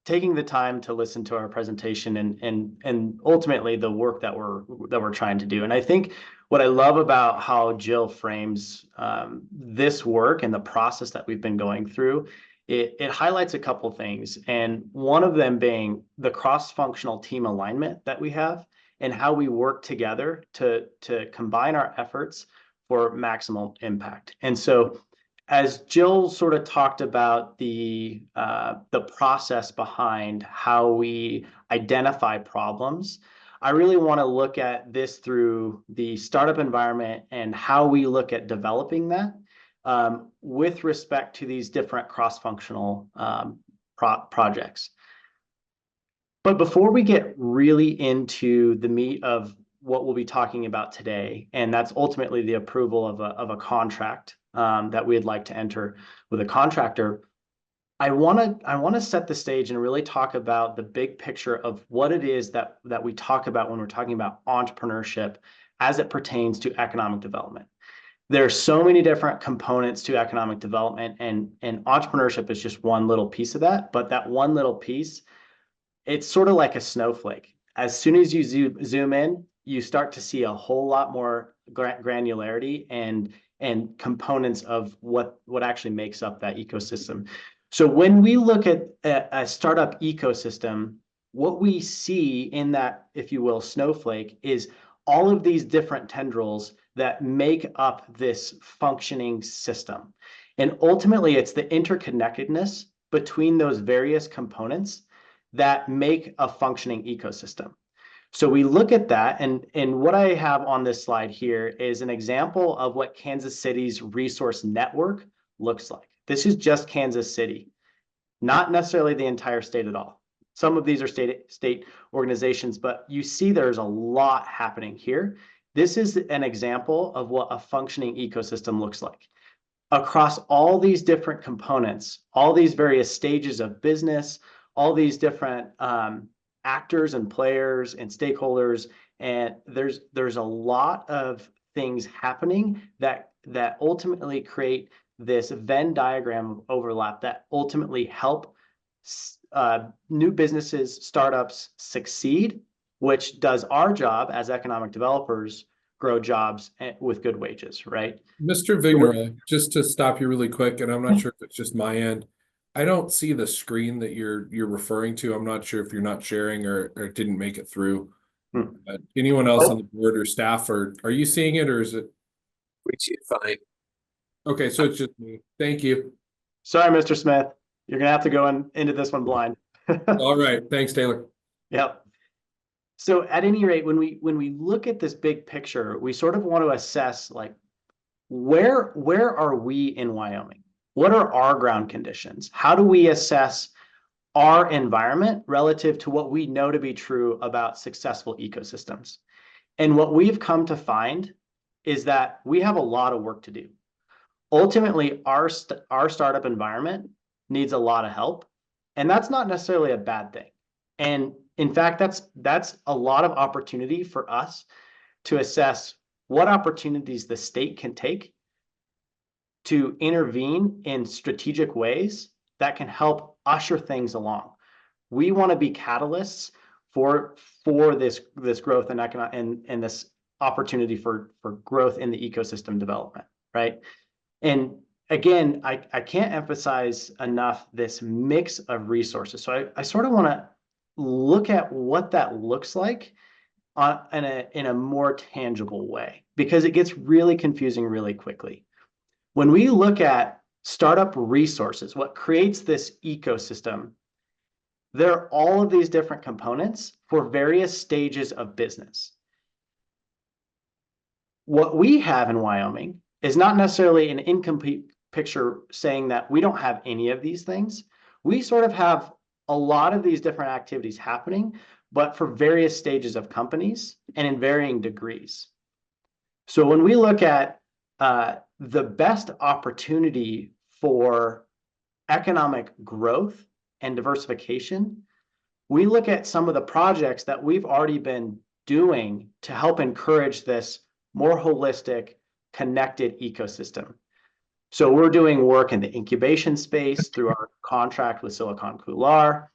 taking the time to listen to our presentation and ultimately the work that we're trying to do. And I think what I love about how Jill frames this work and the process that we've been going through, it highlights a couple things. And one of them being the cross-functional team alignment that we have and how we work together to combine our efforts for maximum impact. And so as Jill sort of talked about the process behind how we identify problems, I really want to look at this through the startup environment and how we look at developing that with respect to these different cross-functional projects. But before we get really into the meat of what we'll be talking about today, and that's ultimately the approval of a contract that we'd like to enter with a contractor, I want to set the stage and really talk about the big picture of what it is that we talk about when we're talking about entrepreneurship as it pertains to economic development. There are so many different components to economic development, and entrepreneurship is just one little piece of that. But that one little piece, it's sort of like a snowflake. As soon as you zoom in, you start to see a whole lot more granularity and components of what actually makes up that ecosystem. So when we look at a startup ecosystem, what we see in that, if you will, snowflake is all of these different tendrils that make up this functioning system. And ultimately, it's the interconnectedness between those various components that make a functioning ecosystem. So we look at that, and what I have on this slide here is an example of what Kansas City's resource network looks like. This is just Kansas City, not necessarily the entire state at all. Some of these are state organizations, but you see there's a lot happening here. This is an example of what a functioning ecosystem looks like. Across all these different components, all these various stages of business, all these different actors and players and stakeholders, and there's a lot of things happening that ultimately create this Venn diagram of overlap that ultimately help new businesses, startups succeed, which does our job as economic developers grow jobs with good wages, right? Mr. Vigneroy, just to stop you really quick, and I'm not sure if it's just my end. I don't see the screen that you're referring to. I'm not sure if you're not sharing or it didn't make it through. Anyone else on the board or staff, or are you seeing it, or is it? We see it fine. Okay, so it's just me. Thank you. Sorry, Mr. Smith. You're gonna have to go into this one blind. All right, thanks, Taylor. Yep. So at any rate, when we look at this big picture, we sort of want to assess like where are we in Wyoming? What are our ground conditions? How do we assess our environment relative to what we know to be true about successful ecosystems? And what we've come to find is that we have a lot of work to do. Ultimately, our startup environment needs a lot of help, and that's not necessarily a bad thing. And in fact, that's a lot of opportunity for us to assess what opportunities the state can take to intervene in strategic ways that can help usher things along. We want to be catalysts for this growth and this opportunity for growth in the ecosystem development, right? And again, I can't emphasize enough this mix of resources. So I sort of want to look at what that looks like in a more tangible way, because it gets really confusing really quickly. When we look at startup resources, what creates this ecosystem, there are all of these different components for various stages of business. What we have in Wyoming is not necessarily an incomplete picture saying that we don't have any of these things. We sort of have a lot of these different activities happening, but for various stages of companies and in varying degrees. So when we look at the best opportunity for economic growth and diversification, we look at some of the projects that we've already been doing to help encourage this more holistic, connected ecosystem. So we're doing work in the incubation space through our contract with Silicon Coular.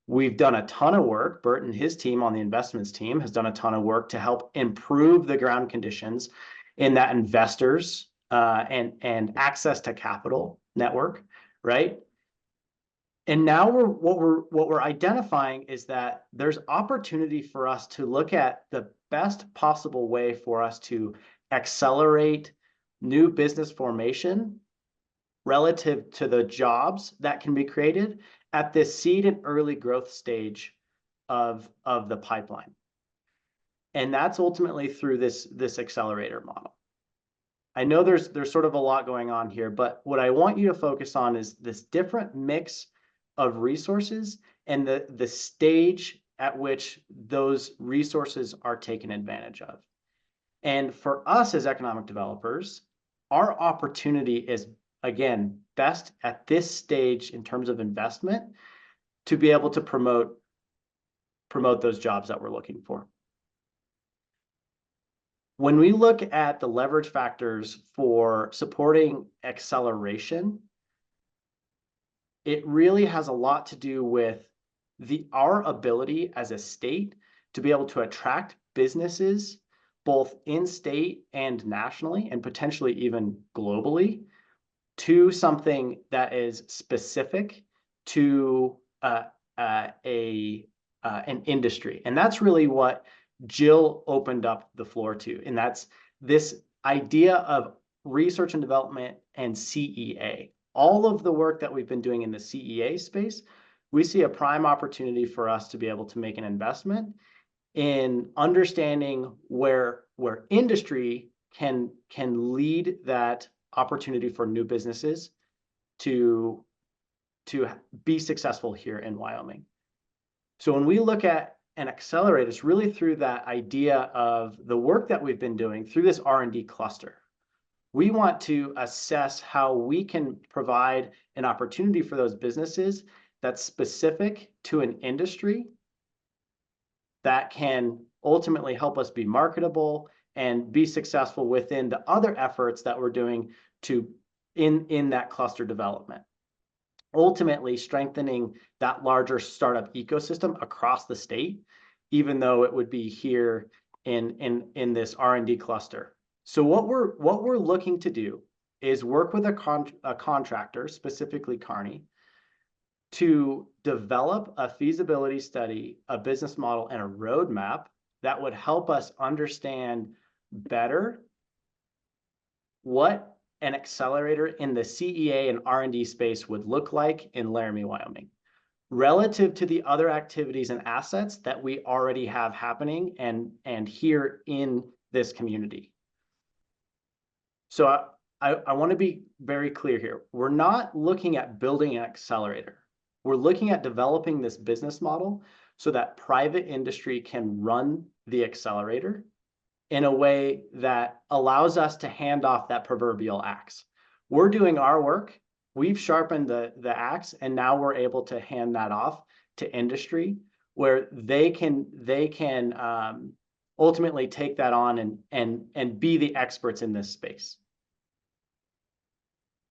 We've done a ton of work. Bert and his team on the investments team has done a ton of work to help improve the ground conditions in that investors and access to capital network, right? And now what we're identifying is that there's opportunity for us to look at the best possible way for us to accelerate new business formation relative to the jobs that can be created at this seed and early growth stage of the pipeline. And that's ultimately through this accelerator model. I know there's sort of a lot going on here, but what I want you to focus on is this different mix of resources and the stage at which those resources are taken advantage of. And for us as economic developers, our opportunity is, again, best at this stage in terms of investment to be able to promote those jobs that we're looking for. When we look at the leverage factors for supporting acceleration, it really has a lot to do with our ability as a state to be able to attract businesses both in state and nationally, and potentially even globally, to something that is specific to an industry. And that's really what Jill opened up the floor to, and that's this idea of research and development and CEA. All of the work that we've been doing in the CEA space, we see a prime opportunity for us to be able to make an investment in understanding where industry can lead that opportunity for new businesses to be successful here in Wyoming. So when we look at an accelerator, it's really through that idea of the work that we've been doing through this R&D cluster. We want to assess how we can provide an opportunity for those businesses that's specific to an industry that can ultimately help us be marketable and be successful within the other efforts that we're doing in that cluster development. Ultimately strengthening that larger startup ecosystem across the state, even though it would be here in this R&D cluster. So what we're looking to do is work with a contractor, specifically Kearney, to develop a feasibility study, a business model, and a roadmap that would help us understand better what an accelerator in the CEA and R&D space would look like in Laramie, Wyoming, relative to the other activities and assets that we already have happening and here in this community. So I want to be very clear here. We're not looking at building an accelerator. We're looking at developing this business model so that private industry can run the accelerator in a way that allows us to hand off that proverbial axe. We're doing our work. We've sharpened the axe, and now we're able to hand that off to industry where they can ultimately take that on and be the experts in this space.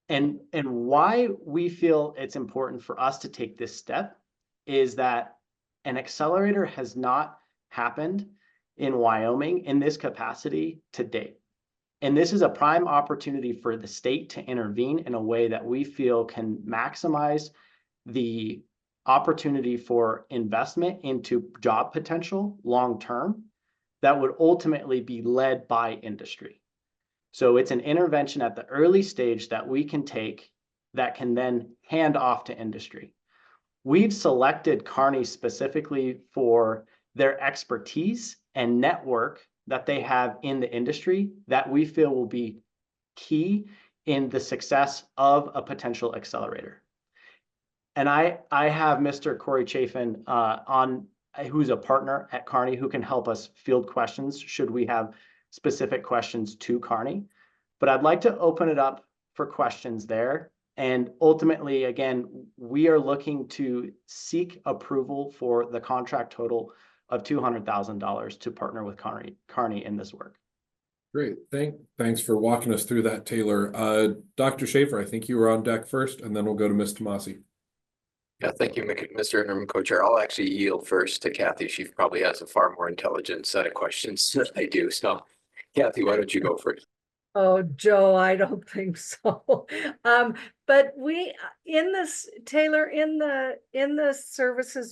And why we feel it's important for us to take this step is that an accelerator has not happened in Wyoming in this capacity to date. And this is a prime opportunity for the state to intervene in a way that we feel can maximize the opportunity for investment into job potential long-term that would ultimately be led by industry. So it's an intervention at the early stage that we can take that can then hand off to industry. We've selected Kearney specifically for their expertise and network that they have in the industry that we feel will be key in the success of a potential accelerator. And I have Mr. Corey Chafin who's a partner at Kearney who can help us field questions should we have specific questions to Kearney. But I'd like to open it up for questions there. And ultimately, again, we are looking to seek approval for the contract total of $200,000 to partner with Kearney in this work. Great. Thanks for walking us through that, Taylor. Dr. Schaefer, I think you were on deck first, and then we'll go to Ms. Tomasi. Yeah, thank you, Mr. Interim Co-Chair. I'll actually yield first to Kathy. She probably has a far more intelligent set of questions than I do. So, Kathy, why don't you go first? Oh, Joe, I don't think so. But we, in this, Taylor, in the services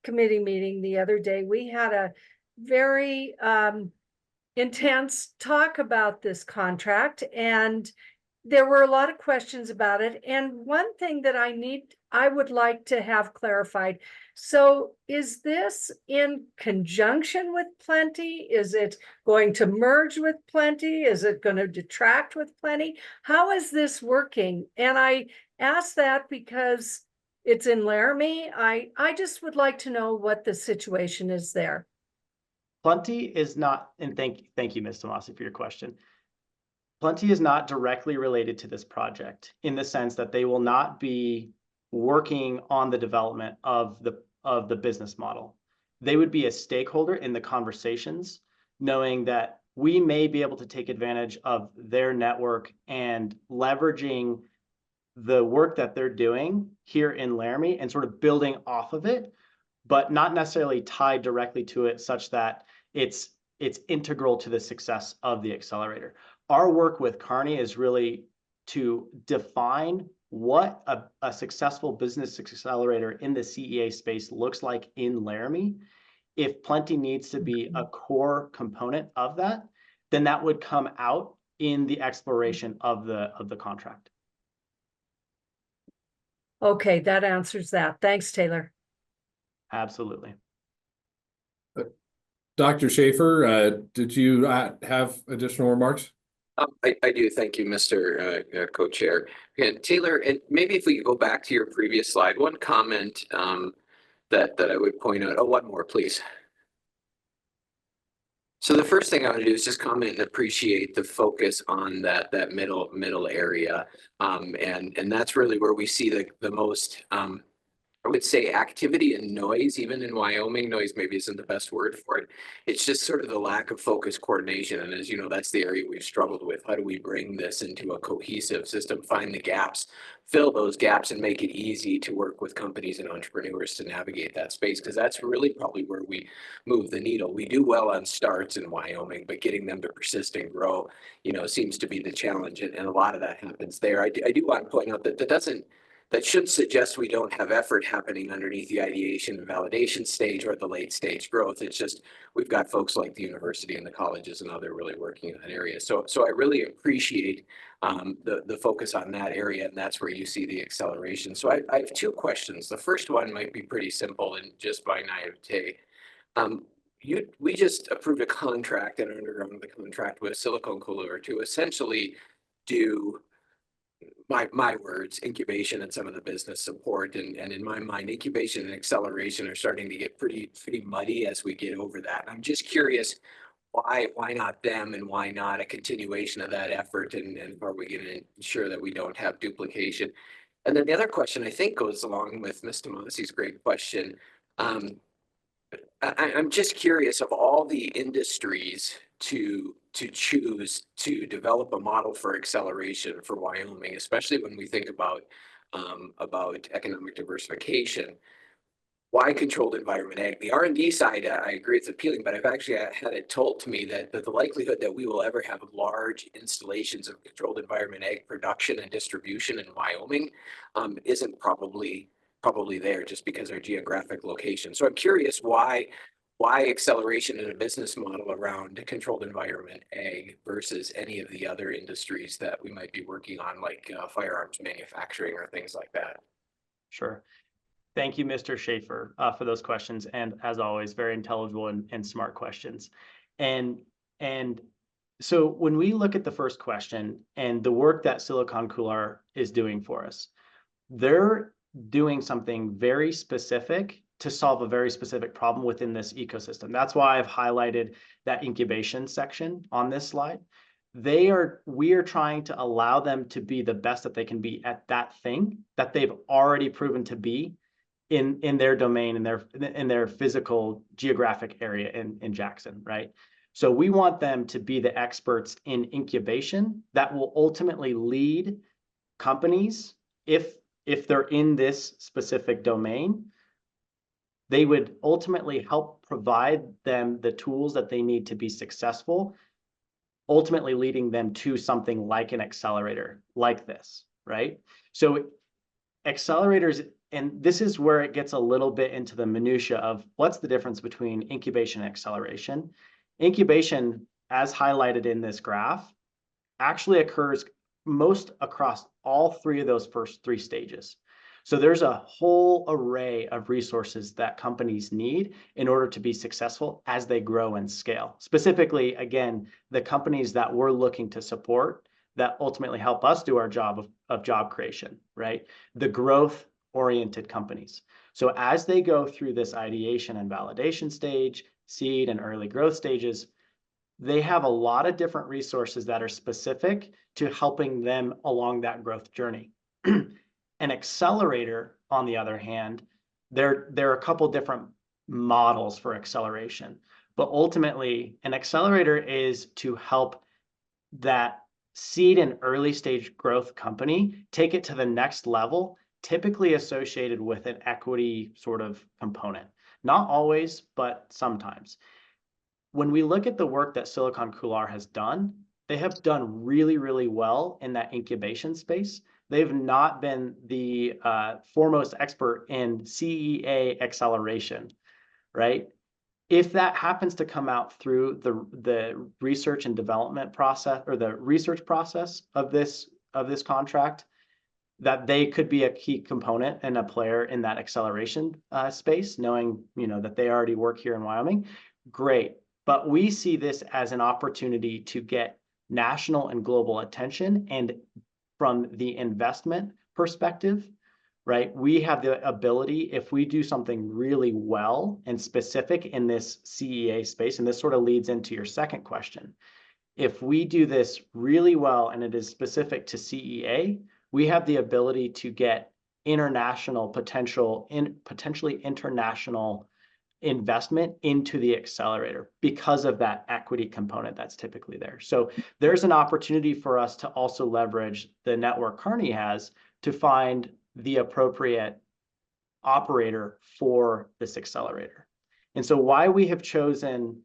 committee meeting the other day, we had a very intense talk about this contract, and there were a lot of questions about it. And one thing that I would like to have clarified. So is this in conjunction with Plenty? Is it going to merge with Plenty? Is it going to detract with Plenty? How is this working? And I ask that because it's in Laramie. I just would like to know what the situation is there. Plenty is not, and thank you, Ms. Tomasi, for your question. Plenty is not directly related to this project in the sense that they will not be working on the development of the business model. They would be a stakeholder in the conversations, knowing that we may be able to take advantage of their network and leveraging the work that they're doing here in Laramie and sort of building off of it, but not necessarily tied directly to it such that it's integral to the success of the accelerator. Our work with Kearney is really to define what a successful business accelerator in the CEA space looks like in Laramie if Plenty needs to be a core component of that, then that would come out in the exploration of the contract. Okay, that answers that. Thanks, Taylor. Absolutely. Dr. Schaefer, did you have additional remarks? I do. Thank you, Mr. Co-Chair. And Taylor, and maybe if we could go back to your previous slide, one comment that I would point out. Oh, one more, please. So the first thing I want to do is just comment and appreciate the focus on that middle area. And that's really where we see the most I would say activity and noise, even in Wyoming. Noise maybe isn't the best word for it. It's just sort of the lack of focus coordination. And as you know, that's the area we've struggled with. How do we bring this into a cohesive system, find the gaps, fill those gaps, and make it easy to work with companies and entrepreneurs to navigate that space? Because that's really probably where we move the needle. We do well on starts in Wyoming, but getting them to persist and grow, seems to be the challenge. And a lot of that happens there. I do want to point out that that shouldn't suggest we don't have effort happening underneath the ideation and validation stage or the late stage growth. It's just we've got folks like the university and the colleges and others really working in that area. So I really appreciate the focus on that area, and that's where you see the acceleration. So I have two questions. The first one might be pretty simple and just by naivete. We just approved a contract and undergone the contract with Silicon Couloir to essentially do my words, incubation and some of the business support. And in my mind, incubation and acceleration are starting to get pretty muddy as we get over that. I'm just curious, why not them and why not a continuation of that effort? And are we going to ensure that we don't have duplication? And then the other question I think goes along with Mr. Mossie's great question. I'm just curious, of all the industries to choose to develop a model for acceleration for Wyoming, especially when we think about economic diversification, why controlled environment ag? The R&D side, I agree it's appealing, but I've actually had it told to me that the likelihood that we will ever have large installations of controlled environment ag production and distribution in Wyoming isn't probably there, just because our geographic location. So I'm curious why acceleration in a business model around controlled environment ag versus any of the other industries that we might be working on, like firearms manufacturing or things like that. Sure. Thank you, Mr. Schaefer, for those questions. And as always, very intelligible and smart questions. And so when we look at the first question and the work that Silicon Couloir is doing for us, they're doing something very specific to solve a very specific problem within this ecosystem. That's why I've highlighted that incubation section on this slide. We are trying to allow them to be the best that they can be at that thing that they've already proven to be in their domain, in their physical geographic area in Jackson, right? So we want them to be the experts in incubation that will ultimately lead companies. If they're in this specific domain, they would ultimately help provide them the tools that they need to be successful, ultimately leading them to something like an accelerator like this, right? So accelerators, and this is where it gets a little bit into the minutia of what's the difference between incubation and acceleration. Incubation, as highlighted in this graph, actually occurs most across all three of those first three stages. So there's a whole array of resources that companies need in order to be successful as they grow and scale. Specifically, again, the companies that we're looking to support that ultimately help us do our job of job creation, right? The growth-oriented companies. So as they go through this ideation and validation stage, seed and early growth stages, they have a lot of different resources that are specific to helping them along that growth journey. An accelerator, on the other hand, there are a couple different models for acceleration, but ultimately an accelerator is to help that seed and early stage growth company take it to the next level, typically associated with an equity sort of component. Not always, but sometimes. When we look at the work that Silicon Couloir has done, they have done really, really well in that incubation space. They've not been the foremost expert in CEA acceleration, right? If that happens to come out through the research and development process or the research process of this contract, that they could be a key component and a player in that acceleration space, knowing that they already work here in Wyoming, great. But we see this as an opportunity to get national and global attention, and from the investment perspective, right? We have the ability, if we do something really well and specific in this CEA space, and this sort of leads into your second question. If we do this really well and it is specific to CEA, we have the ability to get international potentially international investment into the accelerator because of that equity component that's typically there. So there's an opportunity for us to also leverage the network Kearney has to find the appropriate operator for this accelerator. And so why we have chosen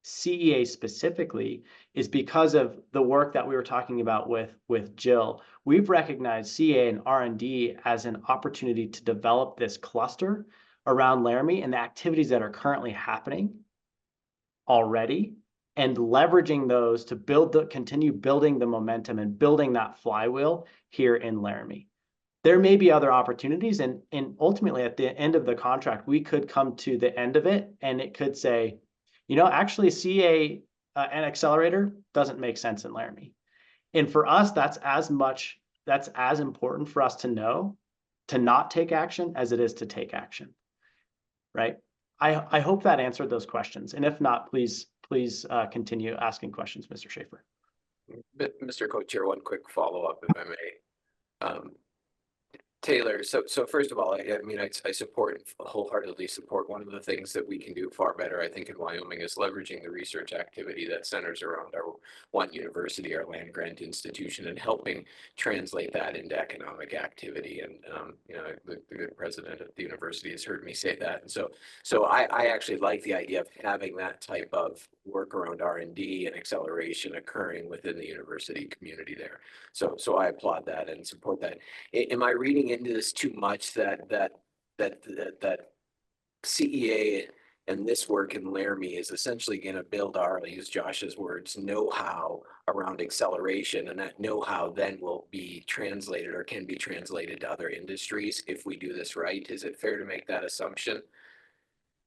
CEA specifically is because of the work that we were talking about with Jill. We've recognized CEA and R&D as an opportunity to develop this cluster around Laramie and the activities that are currently happening already, and leveraging those to continue building the momentum and building that flywheel here in Laramie. There may be other opportunities, and ultimately at the end of the contract, we could come to the end of it and it could say, actually CEA an accelerator doesn't make sense in Laramie. And for us, that's as important for us to know to not take action as it is to take action, right? I hope that answered those questions. And if not, please continue asking questions, Mr. Schaefer. Mr. Co-Chair, one quick follow-up, if I may. Taylor, so first of all, I wholeheartedly support one of the things that we can do far better, I think, in Wyoming is leveraging the research activity that centers around our one university, our land grant institution, and helping translate that into economic activity. And, the good president of the university has heard me say that. And so I actually like the idea of having that type of work around R&D and acceleration occurring within the university community there. So I applaud that and support that. Am I reading into this too much that CEA and this work in Laramie is essentially going to build our, I'll use Josh's words, know-how around acceleration, and that know-how then will be translated or can be translated to other industries if we do this right? Is it fair to make that assumption?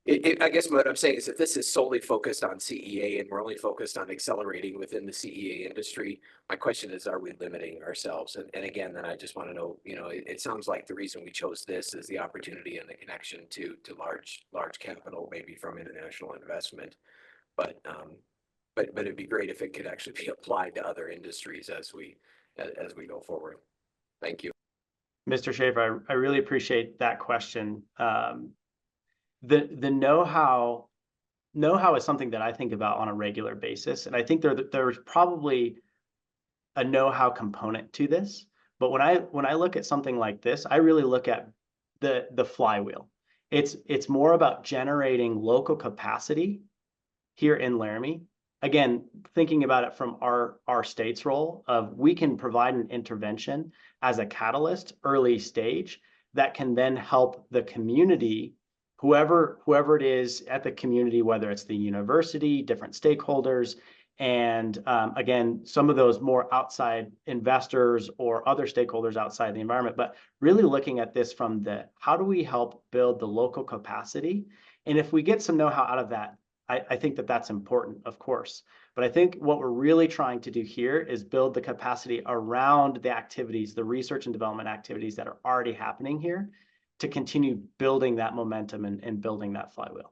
I guess what I'm saying is if this is solely focused on CEA and we're only focused on accelerating within the CEA industry, my question is, are we limiting ourselves? And again, then I just want to know, it sounds like the reason we chose this is the opportunity and the connection to large capital, maybe from international investment. But it'd be great if it could actually be applied to other industries as we go forward. Thank you. Mr. Schaefer, I really appreciate that question. The know-how is something that I think about on a regular basis. And I think there's probably a know-how component to this. But when I look at something like this, I really look at the flywheel. It's more about generating local capacity here in Laramie. Again, thinking about it from our state's role of we can provide an intervention as a catalyst early stage that can then help the community, whoever it is at the community, whether it's the university, different stakeholders, and again, some of those more outside investors or other stakeholders outside the environment, but really looking at this from how do we help build the local capacity? And if we get some know-how out of that, I think that's important, of course. But I think what we're really trying to do here is build the capacity around the activities, the research and development activities that are already happening here, to continue building that momentum and building that flywheel.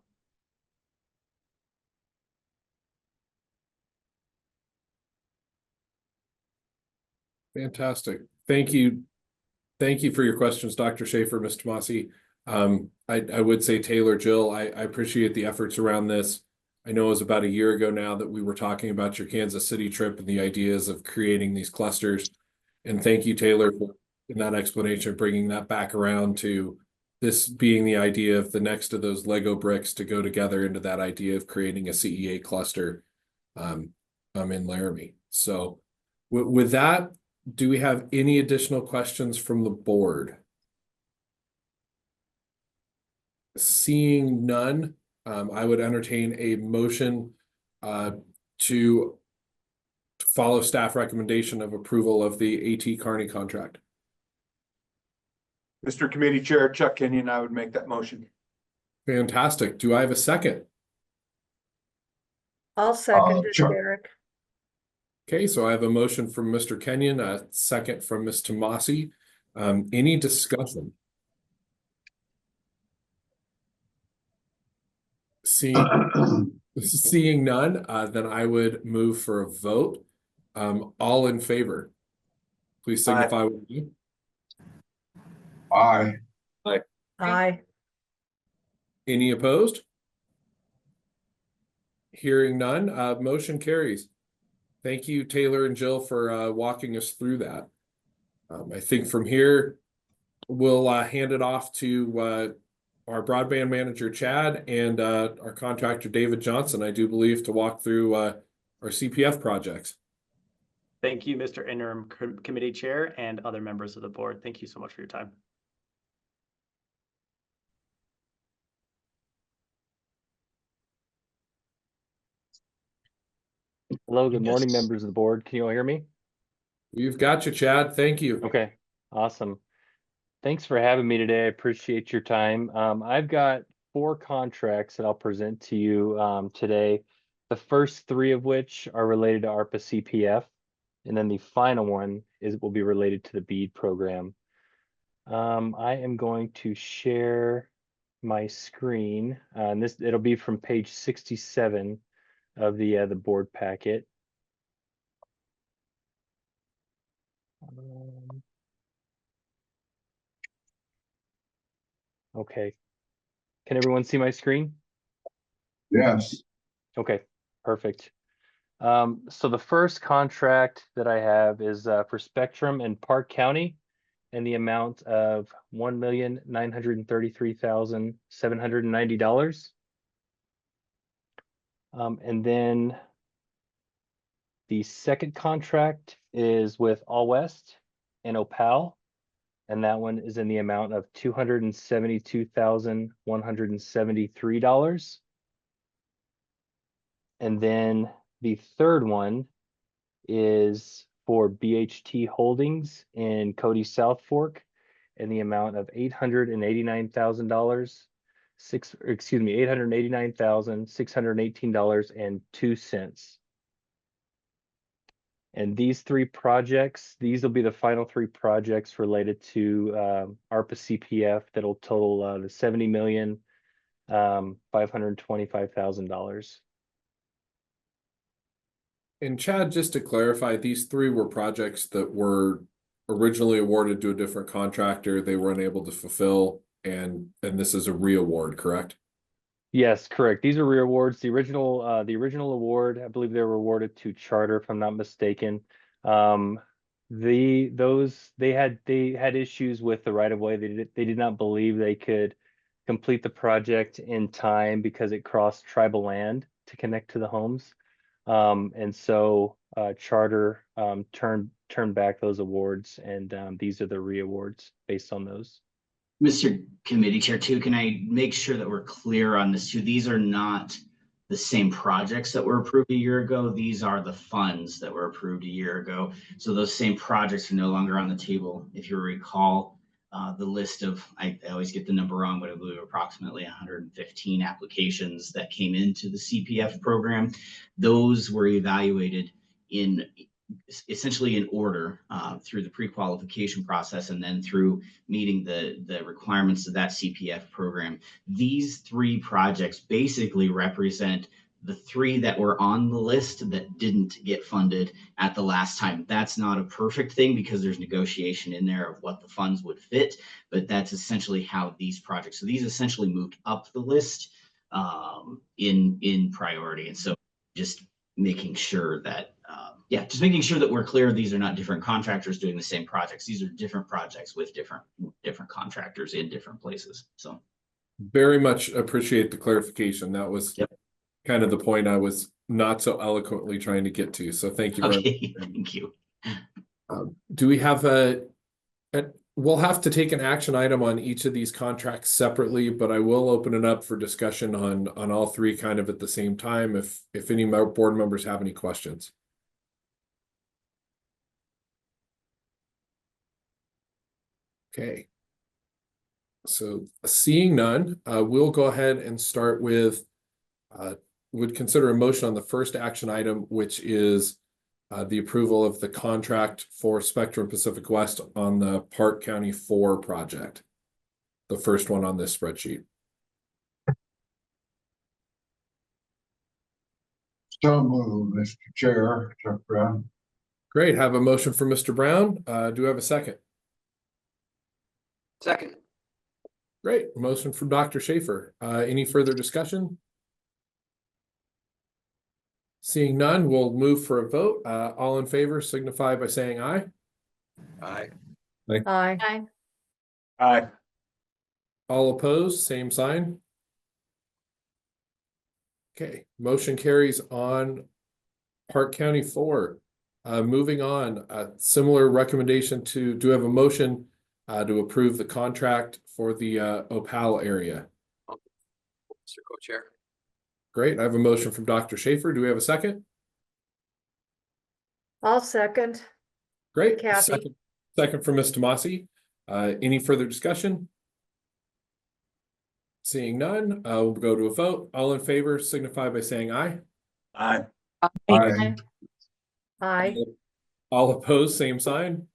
Fantastic. Thank you. Thank you for your questions, Dr. Schaefer, Mr. Tomasi. I would say, Taylor, Jill, I appreciate the efforts around this. I know it was about a year ago now that we were talking about your Kansas City trip and the ideas of creating these clusters. And thank you, Taylor, for in that explanation, bringing that back around to this being the idea of the next of those Lego bricks to go together into that idea of creating a CEA cluster in Laramie. So with that, do we have any additional questions from the board? Seeing none, I would entertain a motion to follow staff recommendation of approval of the AT Kearney contract. Mr. Committee Chair Chuck Kenyon, I would make that motion. Fantastic. Do I have a second? I'll second it, Sure. Derek. Okay, so I have a motion from Mr. Kenyon, a second from Ms. Tomasi. Any discussion? Seeing none, then I would move for a vote. All in favor, please signify with me. Aye. Aye. Any opposed? Hearing none, motion carries. Thank you, Taylor and Jill, for walking us through that. I think from here, we'll hand it off to our broadband manager, Chad, and our contractor, David Johnson, I do believe, to walk through our CPF projects. Thank you, Mr. Interim Committee Chair and other members of the board. Thank you so much for your time. Hello, good morning, members of the board. Can you all hear me? We've got you, Chad. Thank you. Okay, awesome. Thanks for having me today. I appreciate your time. I've got 4 contracts that I'll present to you today. The first 3 of which are related to ARPA CPF, and then the final one will be related to the BEAD program. I am going to share my screen, and it'll be from page 67 of the board packet. Okay, can everyone see my screen? Yes. Okay, perfect. So the first contract that I have is for Spectrum in Park County, and the amount of $1,933,790. And then the second contract is with All West and Opal, and that one is in the amount of $272,173. And then the third one is for BHT Holdings in Cody South Fork in the amount of $889,000. $889,618.02. And these 3 projects, these will be the final 3 projects related to ARPA CPF that'll total the $70,525,000. And Chad, just to clarify, these 3 were projects that were originally awarded to a different contractor. They were unable to fulfill, and this is a reaward, correct? Yes, correct. These are reawards. The original award, I believe they were awarded to Charter, if I'm not mistaken. They had issues with the right of way. They did not believe they could complete the project in time because it crossed tribal land to connect to the homes. And so Charter turned back those awards, and these are the reawards based on those. Mr. Committee Chair, too, can I make sure that we're clear on this too? These are not the same projects that were approved a year ago. These are the funds that were approved a year ago. So those same projects are no longer on the table. If you recall, the list of, I always get the number wrong, but I believe approximately 115 applications that came into the CPF program. Those were evaluated essentially in order through the pre-qualification process and then through meeting the requirements of that CPF program. These 3 projects basically represent the 3 that were on the list that didn't get funded at the last time. That's not a perfect thing because there's negotiation in there of what the funds would fit, but that's essentially how these projects, so these essentially moved up the list in priority. And so just making sure that just making sure that we're clear, these are not different contractors doing the same projects. These are different projects with different contractors in different places. So very much appreciate the clarification. That was kind of the point I was not so eloquently trying to get to. So thank you very much. Thank you. Do we have we'll have to take an action item on each of these contracts separately, but I will open it up for discussion on all three kind of at the same time if any board members have any questions. Okay. So seeing none, we'll go ahead and start with, would consider a motion on the first action item, which is the approval of the contract for Spectrum Pacific West on the Park County 4 project. The first one on this spreadsheet. So moved, Mr. Chair, Chuck Brown. Great. Have a motion for Mr. Brown. Do we have a second? Second. Great. Motion from Dr. Schaefer. Any further discussion? Seeing none, we'll move for a vote. All in favor signify by saying aye. Aye. Aye. Aye. All opposed, same sign. Okay, motion carries on Park County 4. Moving on, similar recommendation to, do we have a motion to approve the contract for the Opal area? Mr. Co-Chair. Great, I have a motion from Dr. Schaefer. Do we have a second? I'll second. Great. Kathy. Second from Ms. Tomasi. Any further discussion? Seeing none, we'll go to a vote. All in favor signify by saying aye. Aye. Aye. Aye. All opposed, same sign.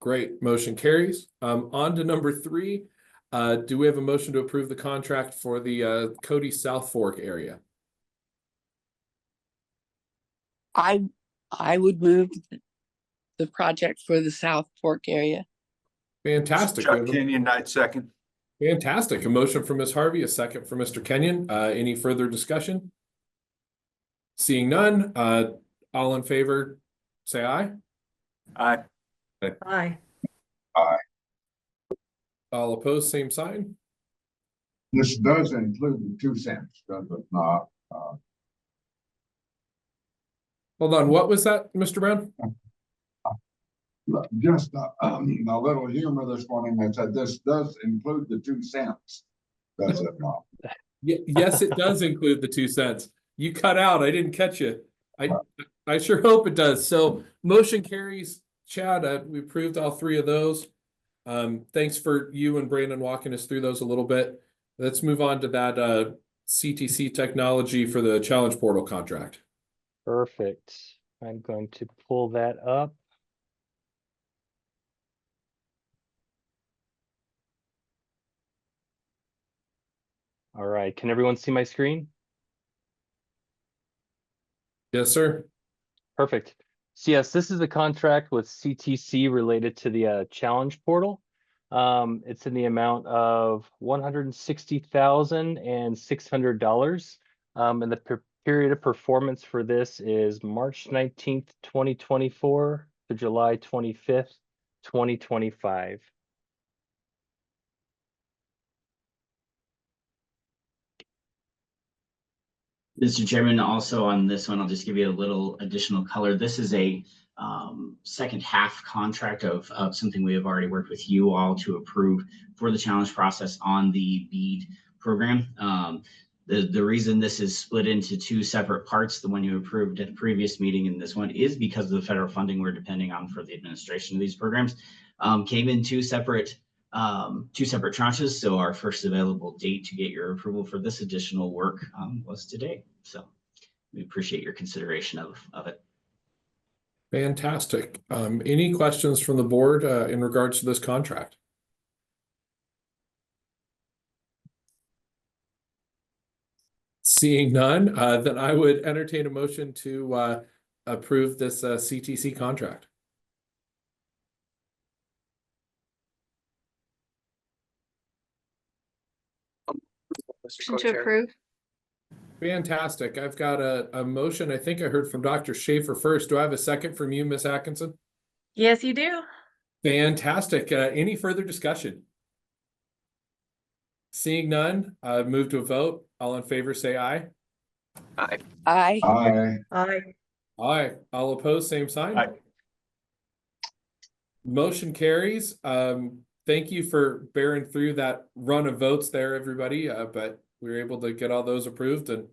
Great, motion carries. On to number 3. Do we have a motion to approve the contract for the Cody South Fork area? I would move the project for the South Fork area. Fantastic. Chuck Kenyon, night second. Fantastic. A motion from Ms. Harvey, a second from Mr. Kenyon. Any further discussion? Seeing none, all in favor, say aye. Aye. Aye. Aye. All opposed, same sign. This does include the 2 cents, does it not? Hold on, what was that, Mr. Brown? Just a little humor this morning. I said, this does include the 2 cents. Does it not? Yes, it does include the 2 cents. You cut out. I didn't catch you. I sure hope it does. So motion carries. Chad, we approved all 3 of those. Thanks for you and Brandon walking us through those a little bit. Let's move on to that CTC technology for the Challenge Portal contract. Perfect. I'm going to pull that up. All right, can everyone see my screen? Yes, sir. Perfect. So yes, this is a contract with CTC related to the challenge portal. It's in the amount of $160,600. And the period of performance for this is March 19th, 2024 to July 25th, 2025. Mr. Chairman, also on this one, I'll just give you a little additional color. This is a second half contract of something we have already worked with you all to approve for the challenge process on the BEAD program. The reason this is split into 2 separate parts, the one you approved at the previous meeting and this one, is because of the federal funding we're depending on for the administration of these programs. Came in two separate tranches. So our first available date to get your approval for this additional work was today. So we appreciate your consideration of it. Fantastic. Any questions from the board in regards to this contract? Seeing none, then I would entertain a motion to approve this CTC contract. Motion to approve. Fantastic. I've got a motion. I think I heard from Dr. Schaefer first. Do I have a second from you, Ms. Atkinson? Yes, you do. Fantastic. Any further discussion? Seeing none, move to a vote. All in favor, say aye. Aye. Aye. Aye. Aye. Aye. All opposed, same sign. Aye. Motion carries. Thank you for bearing through that run of votes there, everybody. But we were able to get all those approved and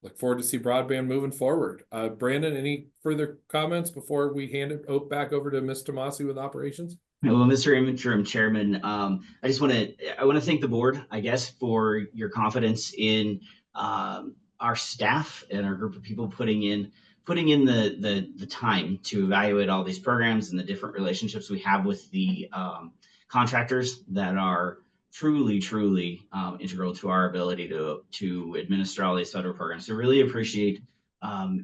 look forward to see broadband moving forward. Brandon, any further comments before we hand it back over to Ms. Tomasi with operations? Well, Mr. Interim Chairman, I want to thank the board, I guess, for your confidence in our staff and our group of people putting in the time to evaluate all these programs and the different relationships we have with the contractors that are truly integral to our ability to administer all these federal programs. So really appreciate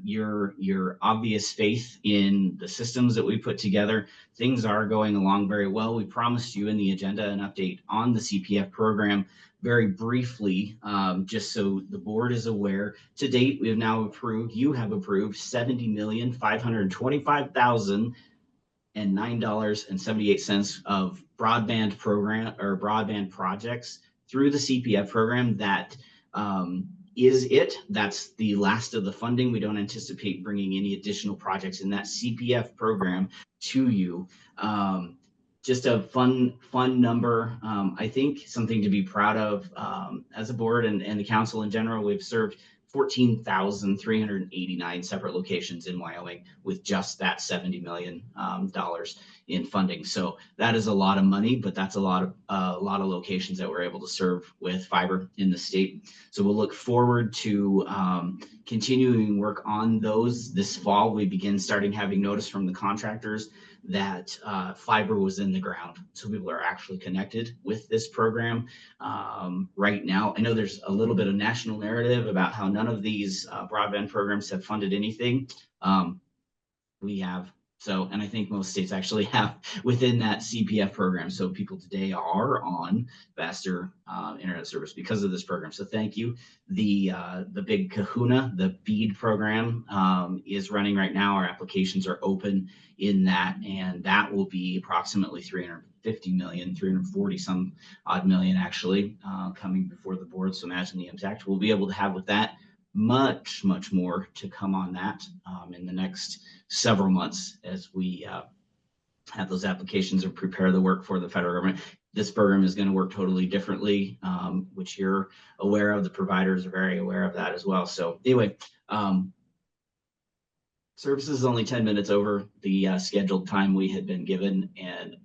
your obvious faith in the systems that we put together. Things are going along very well. We promised you in the agenda an update on the CPF program. Very briefly, just so the board is aware, to date, we have now approved, you have approved $70,525,009.78 of broadband program or broadband projects through the CPF program. That that's the last of the funding. We don't anticipate bringing any additional projects in that CPF program to you. Just a fun number. I think something to be proud of as a board and the council in general. We've served 14,389 separate locations in Wyoming with just that $70 million in funding. So that is a lot of money, but that's a lot of locations that we're able to serve with fiber in the state. So we'll look forward to continuing work on those this fall. We begin starting having notice from the contractors that fiber was in the ground. So people are actually connected with this program right now. I know there's a little bit of national narrative about how none of these broadband programs have funded anything. We have. So, and I think most states actually have within that CPF program. So people today are on faster internet service because of this program. So thank you. The big kahuna, the BEAD program is running right now. Our applications are open in that, and that will be approximately 350 million, 340 some odd million actually coming before the board. So imagine the impact we'll be able to have with that. Much more to come on that in the next several months as we have those applications and prepare the work for the federal government. This program is going to work totally differently, which you're aware of. The providers are very aware of that as well. So anyway, service is only 10 minutes over the scheduled time we had been given, and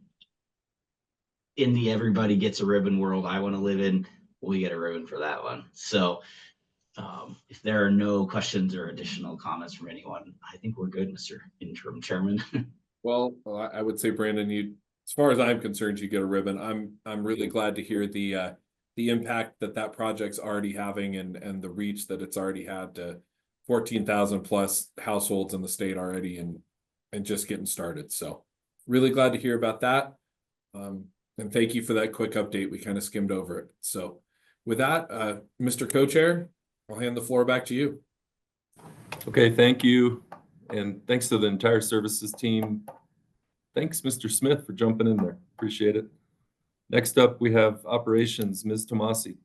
in the everybody gets a ribbon world I want to live in, we get a ribbon for that one. So if there are no questions or additional comments from anyone, I think we're good, Mr. Interim Chairman. Well, I would say, Brandon, as far as I'm concerned, you get a ribbon. I'm really glad to hear the impact that project's already having and the reach that it's already had to 14,000 plus households in the state already and just getting started. So really glad to hear about that. And thank you for that quick update. We kind of skimmed over it. So with that, Mr. Co-Chair, I'll hand the floor back to you. Okay, thank you. And thanks to the entire services team. Thanks, Mr. Smith, for jumping in there. Appreciate it. Next up, we have operations, Ms. Tomasi.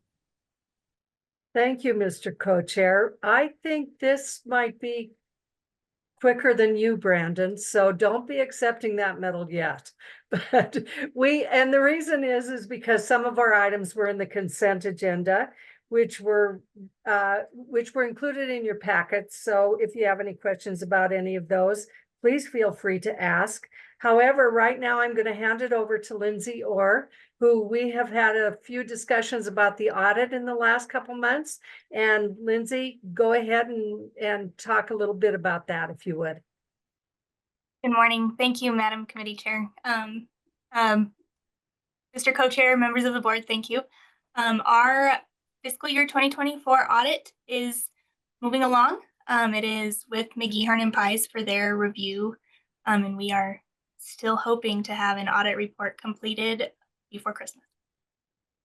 Thank you, Mr. Co-Chair. I think this might be quicker than you, Brandon, so don't be accepting that medal yet. But and the reason is because some of our items were in the consent agenda, which were included in your packets. So if you have any questions about any of those, please feel free to ask. However, right now I'm going to hand it over to Lindsay Orr, who we have had a few discussions about the audit in the last couple months. And Lindsay, go ahead and talk a little bit about that, if you would. Good morning. Thank you, Madam Committee Chair. Mr. Co-Chair, members of the board, thank you. Our fiscal year 2024 audit is moving along. It is with McGee, Harn & Pies for their review, and we are still hoping to have an audit report completed before Christmas.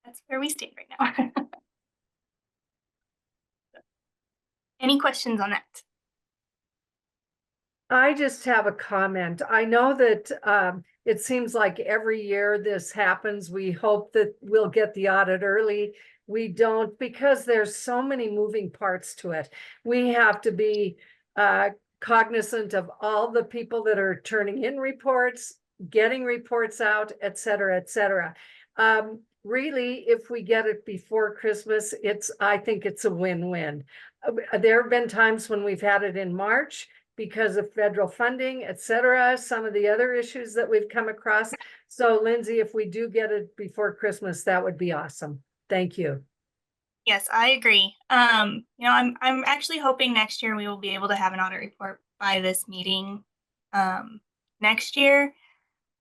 That's where we stand right now. Any questions on that? I just have a comment. I know that it seems like every year this happens. We hope that we'll get the audit early. We don't, because there's so many moving parts to it. We have to be cognizant of all the people that are turning in reports, getting reports out, et cetera, et cetera. Really, if we get it before Christmas, I think it's a win-win. There have been times when we've had it in March because of federal funding, et cetera, some of the other issues that we've come across. So Lindsay, if we do get it before Christmas, that would be awesome. Thank you. Yes, I agree. I'm actually hoping next year we will be able to have an audit report by this meeting. Next year,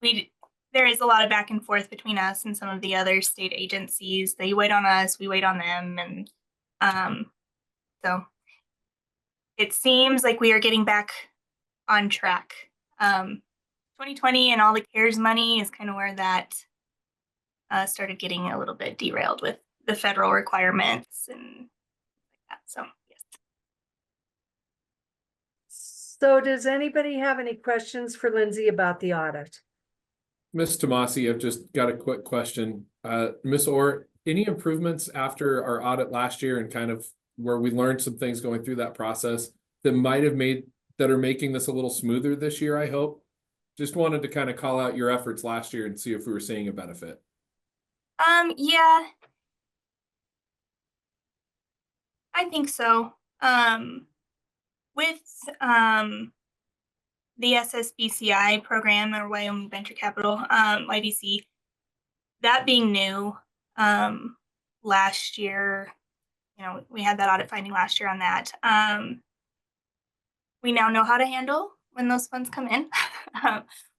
there is a lot of back and forth between us and some of the other state agencies. They wait on us, we wait on them, and so it seems like we are getting back on track. 2020 and all the CARES money is kind of where that started getting a little bit derailed with the federal requirements and like that. So yes. So does anybody have any questions for Lindsay about the audit? Ms. Tomasi, I've just got a quick question. Ms. Orr, any improvements after our audit last year and kind of where we learned some things going through that process that are making this a little smoother this year, I hope? Just wanted to kind of call out your efforts last year and see if we were seeing a benefit. Yeah, I think so. With the SSBCI program, or Wyoming Venture Capital, YVC, that being new, last year, we had that audit finding last year on that. We now know how to handle when those funds come in.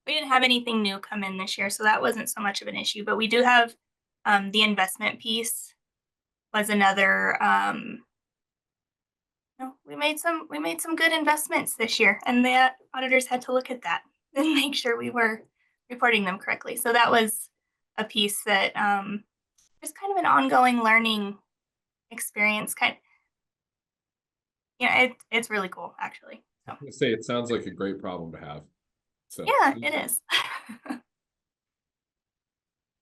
We didn't have anything new come in this year, so that wasn't so much of an issue, but we do have the investment piece was another, we made some good investments this year, and the auditors had to look at that and make sure we were reporting them correctly. So that was a piece that just kind of an ongoing learning experience. It's really cool, actually. So. I say it sounds like a great problem to have. So yeah, it is.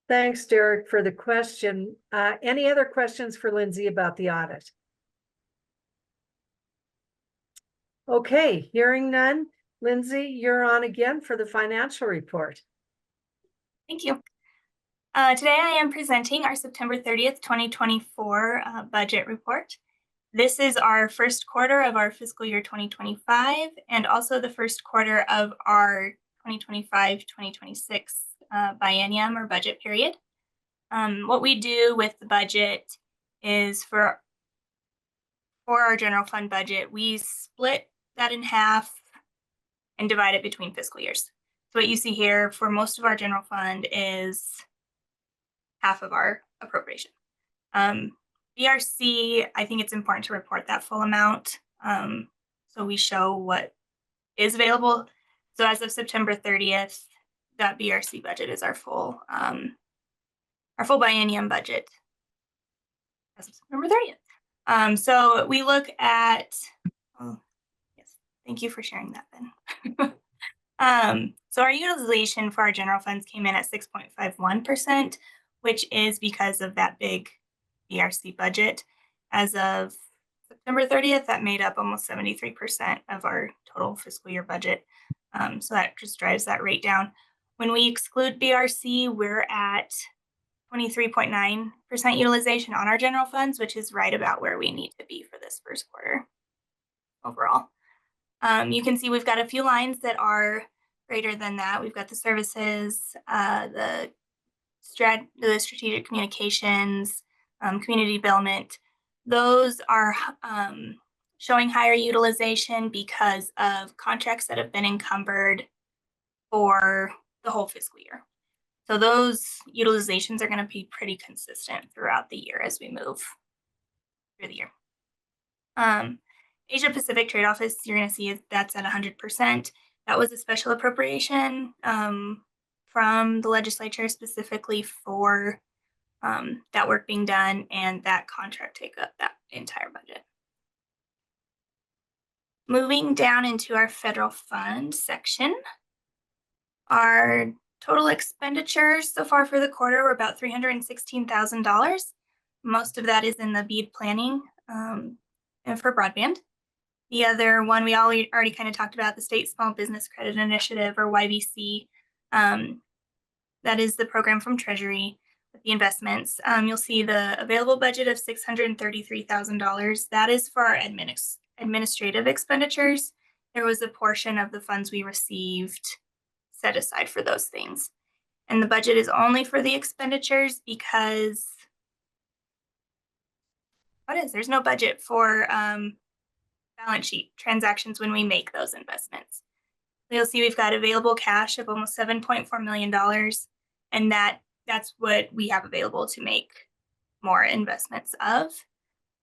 Thanks, Derek, for the question. Any other questions for Lindsay about the audit? Okay, hearing none. Lindsay, you're on again for the financial report. Thank you. Today I am presenting our September 30th, 2024 budget report. This is our first quarter of our fiscal year 2025 and also the first quarter of our 2025-2026 biennium or budget period. What we do with the budget is for our general fund budget, we split that in half and divide it between fiscal years. So what you see here for most of our general fund is half of our appropriation. BRC, I think it's important to report that full amount. So we show what is available. So as of September 30th, that BRC budget is our full biennium budget as of September 30th. So we look at, yes, thank you for sharing that, Ben. So our utilization for our general funds came in at 6.51%, which is because of that big BRC budget. As of September 30th, that made up almost 73% of our total fiscal year budget. So that just drives that rate down. When we exclude BRC, we're at 23.9% utilization on our general funds, which is right about where we need to be for this first quarter overall. You can see we've got a few lines that are greater than that. We've got the services, the strategic communications, community development. Those are showing higher utilization because of contracts that have been encumbered for the whole fiscal year. So those utilizations are going to be pretty consistent throughout the year as we move through the year. Asia Pacific Trade Office, you're going to see that's at 100%. That was a special appropriation from the legislature specifically for that work being done, and that contract take up that entire budget. Moving down into our federal fund section, our total expenditures so far for the quarter were about $316,000. Most of that is in the BEAD planning and for broadband. The other one we already kind of talked about, the State Small Business Credit Initiative or YBC. That is the program from Treasury with the investments. You'll see the available budget of $633,000. That is for our administrative expenditures. There was a portion of the funds we received set aside for those things. And the budget is only for the expenditures because there's no budget for balance sheet transactions when we make those investments. You'll see we've got available cash of almost $7.4 million, and that's what we have available to make more investments of.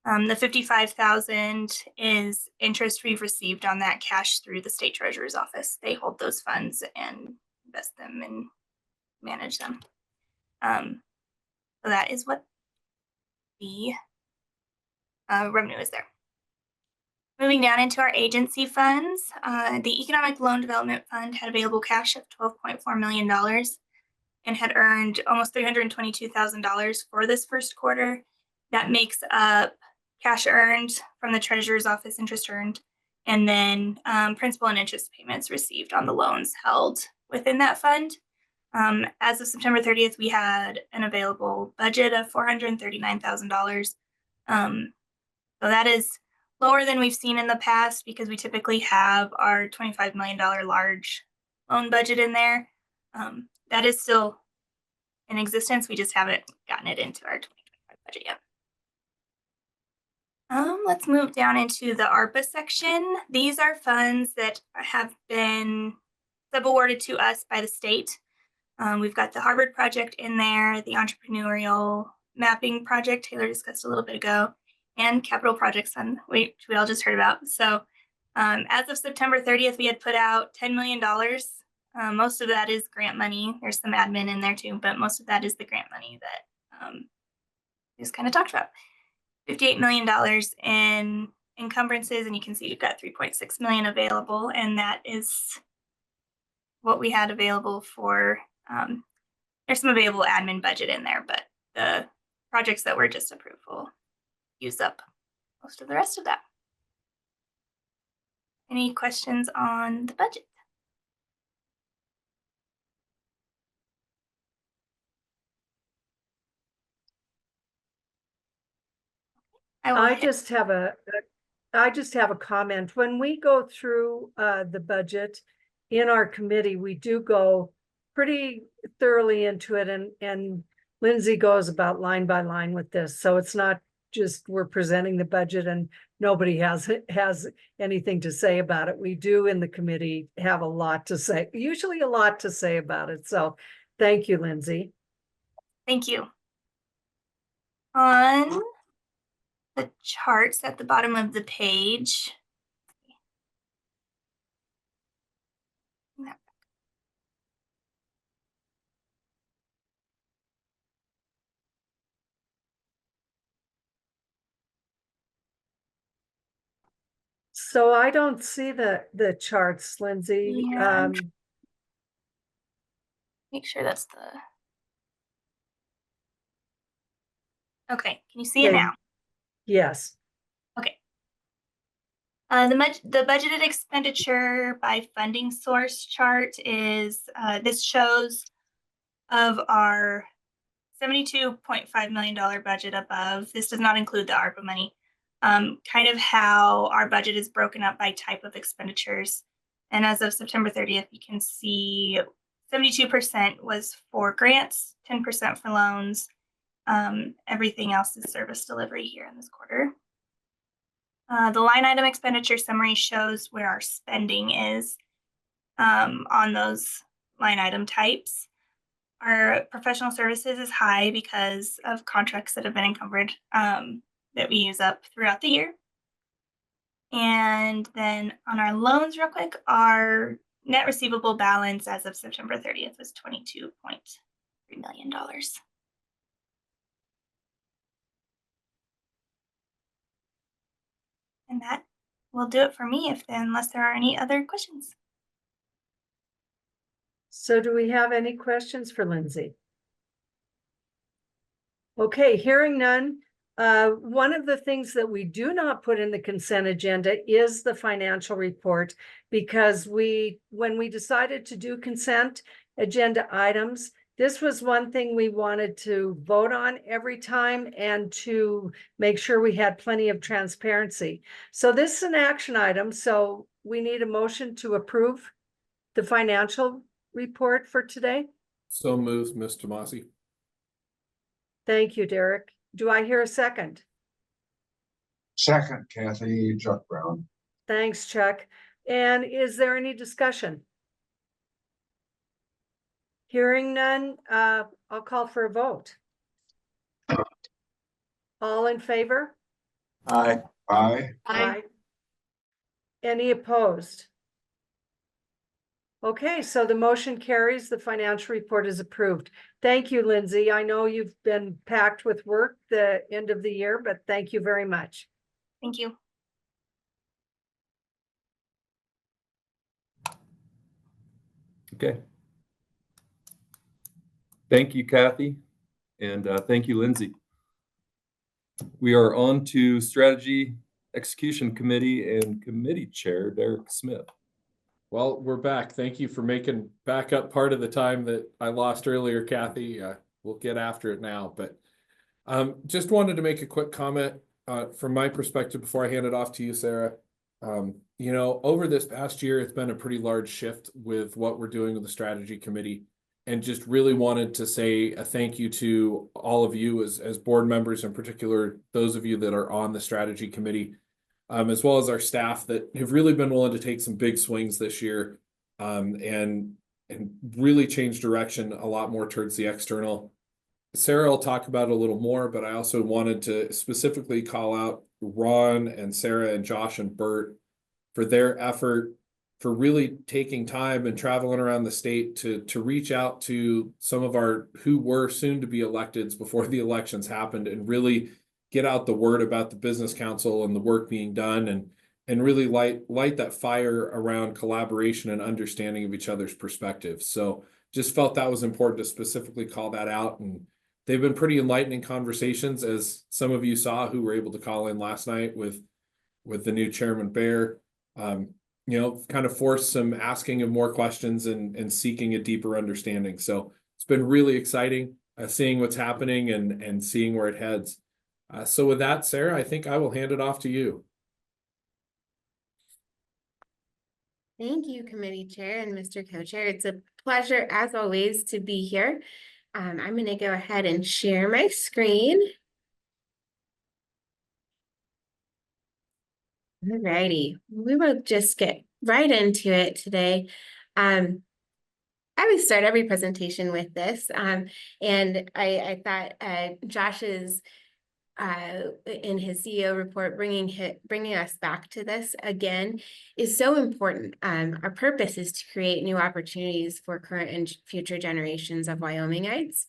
The $55,000 is interest we've received on that cash through the state treasurer's office. They hold those funds and invest them and manage them. So that is what the revenue is there. Moving down into our agency funds, the Economic Loan Development Fund had available cash of $12.4 million and had earned almost $322,000 for this first quarter. That makes up cash earned from the treasurer's office, interest earned, and then principal and interest payments received on the loans held within that fund. As of September 30th, we had an available budget of $439,000. So that is lower than we've seen in the past because we typically have our $25 million large loan budget in there. That is still in existence. We just haven't gotten it into our 2025 budget yet. Let's move down into the ARPA section. These are funds that have been subawarded to us by the state. We've got the Harvard project in there, the entrepreneurial mapping project Taylor discussed a little bit ago, and capital projects fund, which we all just heard about. So as of September 30th, we had put out $10 million. Most of that is grant money. There's some admin in there too, but most of that is the grant money that we just kind of talked about. $58 million in encumbrances, and you can see we've got $3.6 million available, and that is what we had available for. There's some available admin budget in there, but the projects that were just approved will use up most of the rest of that. Any questions on the budget? I just have a comment. When we go through the budget in our committee, we do go pretty thoroughly into it, and Lindsay goes about line by line with this. So it's not just we're presenting the budget and nobody has anything to say about it. We do in the committee have a lot to say, usually a lot to say about it. So thank you, Lindsay. Thank you. On the charts at the bottom of the page. So I don't see the charts, Lindsay. Yeah. Make sure that's the. Okay, can you see it now? Yes. Okay. The budgeted expenditure by funding source chart is, this shows of our $72.5 million budget above. This does not include the ARPA money. Kind of how our budget is broken up by type of expenditures. And as of September 30th, you can see 72% was for grants, 10% for loans. Everything else is service delivery here in this quarter. The line item expenditure summary shows where our spending is on those line item types. Our professional services is high because of contracts that have been encumbered that we use up throughout the year. And then on our loans real quick, our net receivable balance as of September 30th was $22.3 million. And that will do it for me unless there are any other questions. So do we have any questions for Lindsay? Okay, hearing none. One of the things that we do not put in the consent agenda is the financial report, because when we decided to do consent, agenda items. This was one thing we wanted to vote on every time and to make sure we had plenty of transparency. So this is an action item, so we need a motion to approve the financial report for today. So moves, Ms. Tomasi. Thank you, Derek. Do I hear a second? Second, Kathy, Chuck Brown. Thanks, Chuck. And is there any discussion? Hearing none, I'll call for a vote. All in favor? Aye. Aye. Aye. Any opposed? Okay, so the motion carries. The financial report is approved. Thank you, Lindsay. I know you've been packed with work the end of the year, but thank you very much. Thank you. Okay. Thank you, Kathy, and thank you, Lindsay. We are on to Strategy Execution Committee and Committee Chair Derek Smith. Well, we're back. Thank you for making back up part of the time that I lost earlier, Kathy. We'll get after it now, but just wanted to make a quick comment from my perspective before I hand it off to you, Sarah. You know, over this past year, it's been a pretty large shift with what we're doing with the strategy committee, and just really wanted to say a thank you to all of you as board members, in particular, those of you that are on the strategy committee, as well as our staff that have really been willing to take some big swings this year, and really change direction a lot more towards the external. Sarah will talk about it a little more, but I also wanted to specifically call out Ron and Sarah and Josh and Bert for their effort, for really taking time and traveling around the state to reach out to some of our who were soon to be electeds before the elections happened, and really get out the word about the business council and the work being done, and really light that fire around collaboration and understanding of each other's perspectives. So just felt that was important to specifically call that out. And they've been pretty enlightening conversations, as some of you saw who were able to call in last night with the new Chairman Bear. You know, kind of forced some asking of more questions and seeking a deeper understanding. So it's been really exciting seeing what's happening and seeing where it heads. So with that, Sarah, I think I will hand it off to you. Thank you, Committee Chair and Mr. Co-Chair. It's a pleasure, as always, to be here. I'm going to go ahead and share my screen. Alrighty, we will just get right into it today. I would start every presentation with this, and I thought Josh's in his CEO report, bringing us back to this again is so important. Our purpose is to create new opportunities for current and future generations of Wyomingites,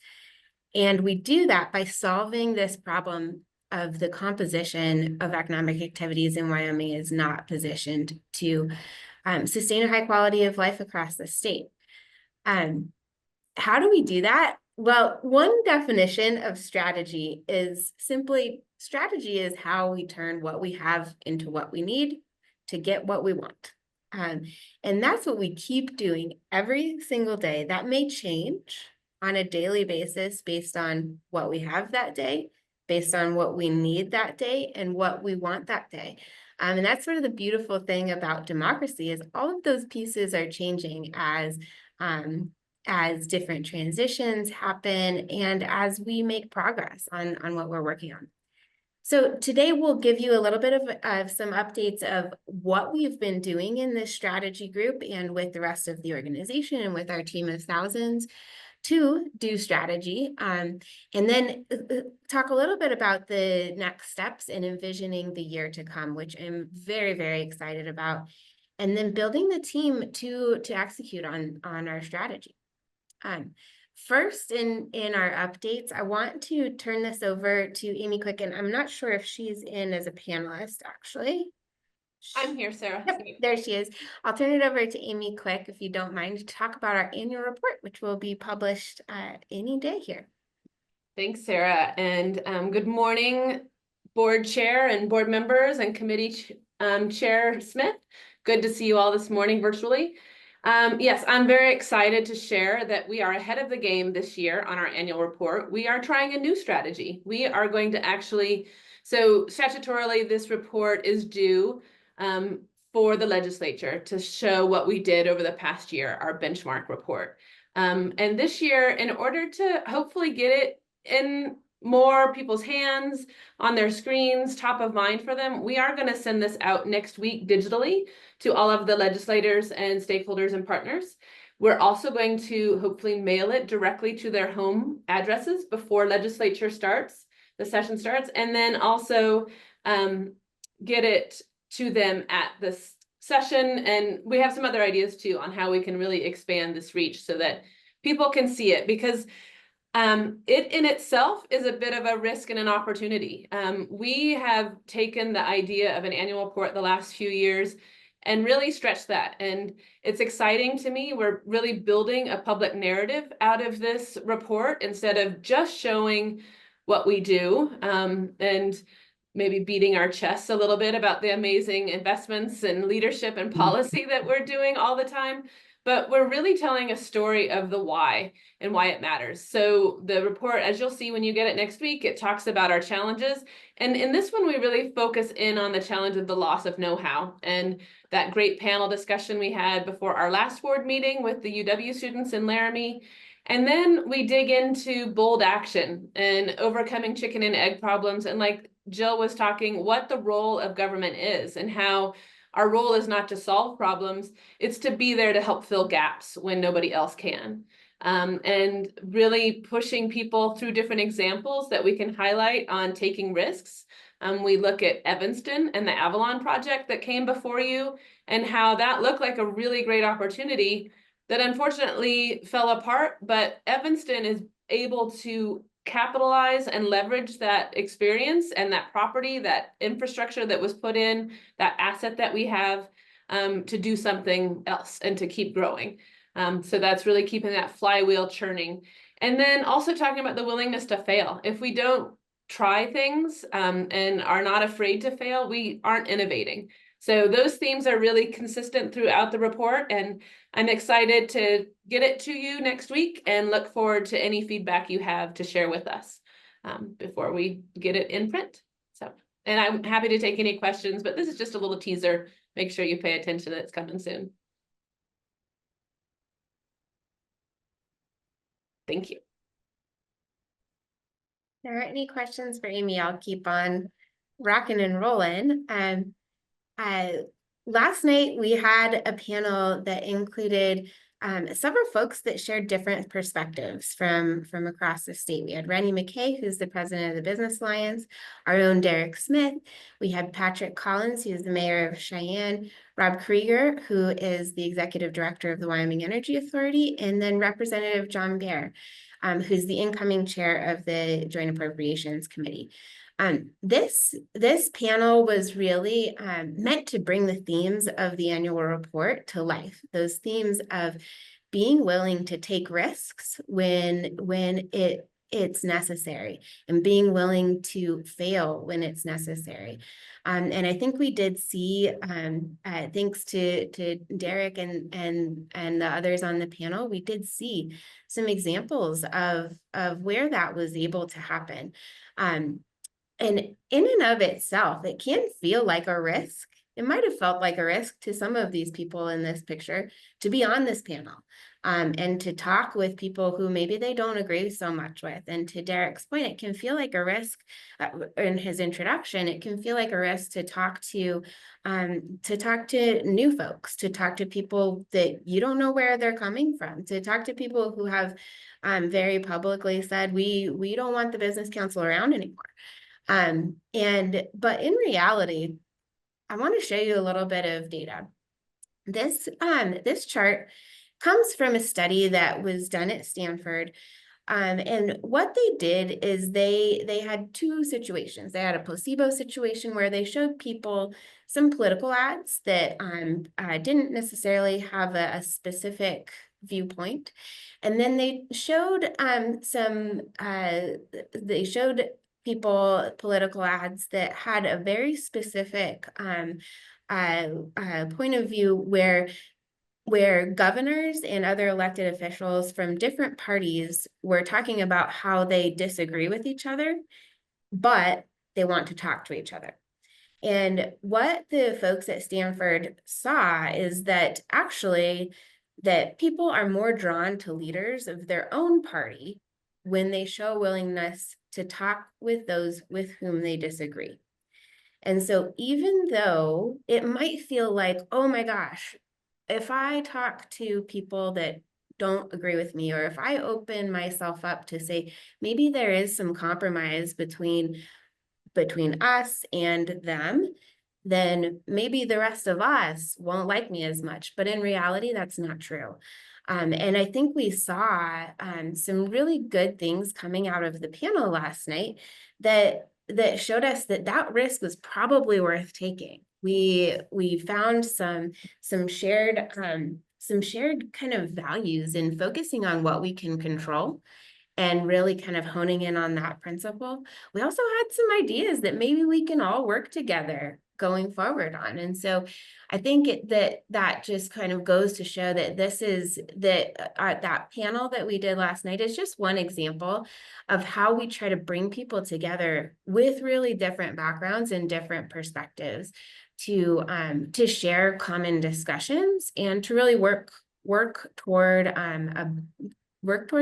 and we do that by solving this problem of the composition of economic activities in Wyoming is not positioned to sustain a high quality of life across the state. How do we do that? Well, one definition of strategy is simply strategy is how we turn what we have into what we need to get what we want. And that's what we keep doing every single day. That may change on a daily basis based on what we have that day, based on what we need that day and what we want that day. And that's sort of the beautiful thing about democracy is all of those pieces are changing as different transitions happen and as we make progress on what we're working on. So today we'll give you a little bit of some updates of what we've been doing in this strategy group and with the rest of the organization and with our team of thousands to do strategy, and then talk a little bit about the next steps in envisioning the year to come, which I'm very, very excited about, and then building the team to execute on our strategy. First in our updates, I want to turn this over to Amy Quick, and I'm not sure if she's in as a panelist, actually. I'm here, Sarah. Yep, there she is. I'll turn it over to Amy Quick, if you don't mind, to talk about our annual report, which will be published any day here. Thanks, Sarah, and good morning, board chair and board members and committee chair Smith. Good to see you all this morning virtually. Yes, I'm very excited to share that we are ahead of the game this year on our annual report. We are trying a new strategy. We are going to actually, so statutorily, this report is due for the legislature to show what we did over the past year, our benchmark report. And this year, in order to hopefully get it in more people's hands, on their screens, top of mind for them, we are going to send this out next week digitally to all of the legislators and stakeholders and partners. We're also going to hopefully mail it directly to their home addresses before legislature starts, the session starts, and then also get it to them at this session. And we have some other ideas too on how we can really expand this reach so that people can see it, because it in itself is a bit of a risk and an opportunity. We have taken the idea of an annual report the last few years and really stretched that. And it's exciting to me. We're really building a public narrative out of this report instead of just showing what we do and maybe beating our chests a little bit about the amazing investments and leadership and policy that we're doing all the time. But we're really telling a story of the why and why it matters. So the report, as you'll see when you get it next week, it talks about our challenges. And in this one, we really focus in on the challenge of the loss of know-how and that great panel discussion we had before our last board meeting with the UW students in Laramie. And then we dig into bold action and overcoming chicken and egg problems. And like Jill was talking, what the role of government is and how our role is not to solve problems, it's to be there to help fill gaps when nobody else can. And really pushing people through different examples that we can highlight on taking risks. We look at Evanston and the Avalon project that came before you and how that looked like a really great opportunity that unfortunately fell apart, but Evanston is able to capitalize and leverage that experience and that property, that infrastructure that was put in, that asset that we have to do something else and to keep growing. So that's really keeping that flywheel churning. And then also talking about the willingness to fail. If we don't try things and are not afraid to fail, we aren't innovating. So those themes are really consistent throughout the report, and I'm excited to get it to you next week and look forward to any feedback you have to share with us before we get it in print. So, and I'm happy to take any questions, but this is just a little teaser. Make sure you pay attention, it's coming soon. Thank you. If there aren't any questions for Amy, I'll keep on rocking and rolling. Last night we had a panel that included several folks that shared different perspectives from across the state. We had Rennie McKay, who's the president of the Business Alliance, our own Derek Smith. We had Patrick Collins, who's the mayor of Cheyenne, Rob Krieger, who is the executive director of the Wyoming Energy Authority, and then Representative John Bear, who's the incoming chair of the Joint Appropriations Committee. This panel was really meant to bring the themes of the annual report to life. Those themes of being willing to take risks when it's necessary and being willing to fail when it's necessary. And I think we did see, thanks to Derek and the others on the panel, we did see some examples of where that was able to happen. And in and of itself, it can feel like a risk. It might have felt like a risk to some of these people in this picture to be on this panel and to talk with people who maybe they don't agree so much with. And to Derek's point, it can feel like a risk in his introduction. It can feel like a risk to talk to new folks, to talk to people that you don't know where they're coming from, to talk to people who have very publicly said, we don't want the Business Council around anymore. But in reality, I want to show you a little bit of data. This chart comes from a study that was done at Stanford. And what they did is they had two situations. They had a placebo situation where they showed people some political ads that didn't necessarily have a specific viewpoint. And then they showed people political ads that had a very specific point of view where where governors and other elected officials from different parties were talking about how they disagree with each other, but they want to talk to each other. And what the folks at Stanford saw is that actually that people are more drawn to leaders of their own party when they show willingness to talk with those with whom they disagree. And so even though it might feel like, oh my gosh, if I talk to people that don't agree with me, or if I open myself up to say, maybe there is some compromise between us and them, then maybe the rest of us won't like me as much. But in reality, that's not true. And I think we saw some really good things coming out of the panel last night that showed us that that risk was probably worth taking. We found some shared kind of values in focusing on what we can control and really kind of honing in on that principle. We also had some ideas that maybe we can all work together going forward on. And so I think that just kind of goes to show that that panel that we did last night is just one example of how we try to bring people together with really different backgrounds and different perspectives to share common discussions and to really work toward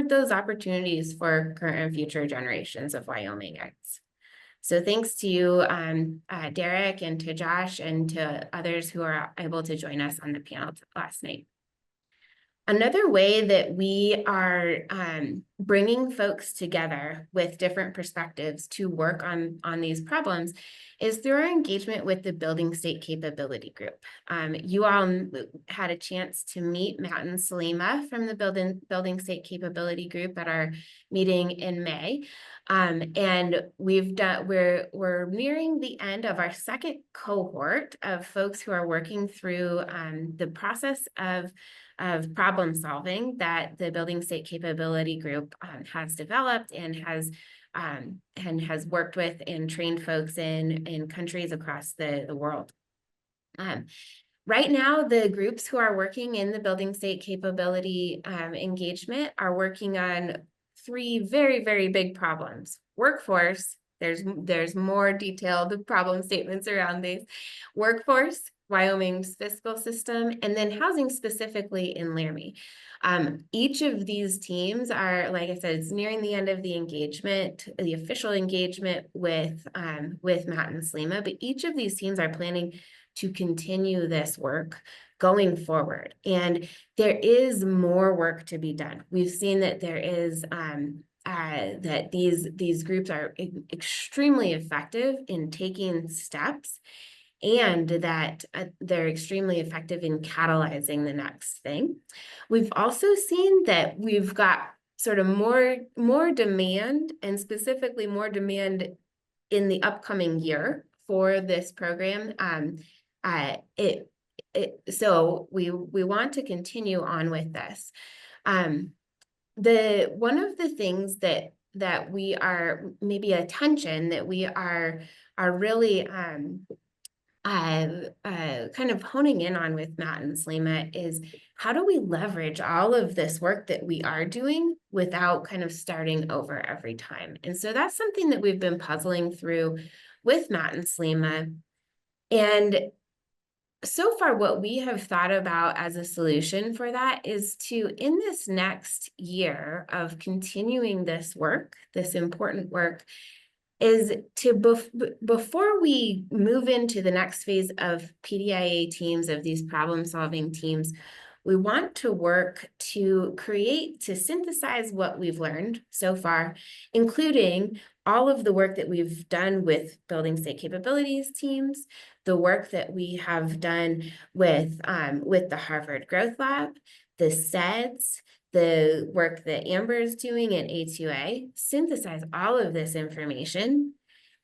those opportunities for current and future generations of Wyomingites. So thanks to you, Derek, and to Josh, and to others who are able to join us on the panel last night. Another way that we are bringing folks together with different perspectives to work on these problems is through our engagement with the Building State Capability Group. You all had a chance to meet Matt and Salima from the Building State Capability Group at our meeting in May. And we're nearing the end of our second cohort of folks who are working through the process of problem solving that the Building State Capability Group has developed and has worked with and trained folks in countries across the world. Right now, the groups who are working in the Building State Capability engagement are working on three very, very big problems. Workforce, there's more detailed problem statements around these. Workforce, Wyoming's fiscal system, and then housing specifically in Laramie. Each of these teams are, like I said, it's nearing the end of the engagement, the official engagement with Matt and Salima, but each of these teams are planning to continue this work going forward. And there is more work to be done. We've seen that there is that these groups are extremely effective in taking steps, and that they're extremely effective in catalyzing the next thing. We've also seen that we've got sort of more demand, and specifically more demand in the upcoming year for this program. So we want to continue on with this. One of the things that we are, maybe a tension that we are really kind of honing in on with Matt and Salima is how do we leverage all of this work that we are doing without kind of starting over every time? And so that's something that we've been puzzling through with Matt and Salima. And so far, what we have thought about as a solution for that is to, in this next year of continuing this work, this important work, is to, before we move into the next phase of PDIA teams, of these problem-solving teams, we want to work to synthesize what we've learned so far, including all of the work that we've done with Building State Capabilities teams, the work that we have done with the Harvard Growth Lab, the SEDS, the work that Amber is doing at A2A, synthesize all of this information,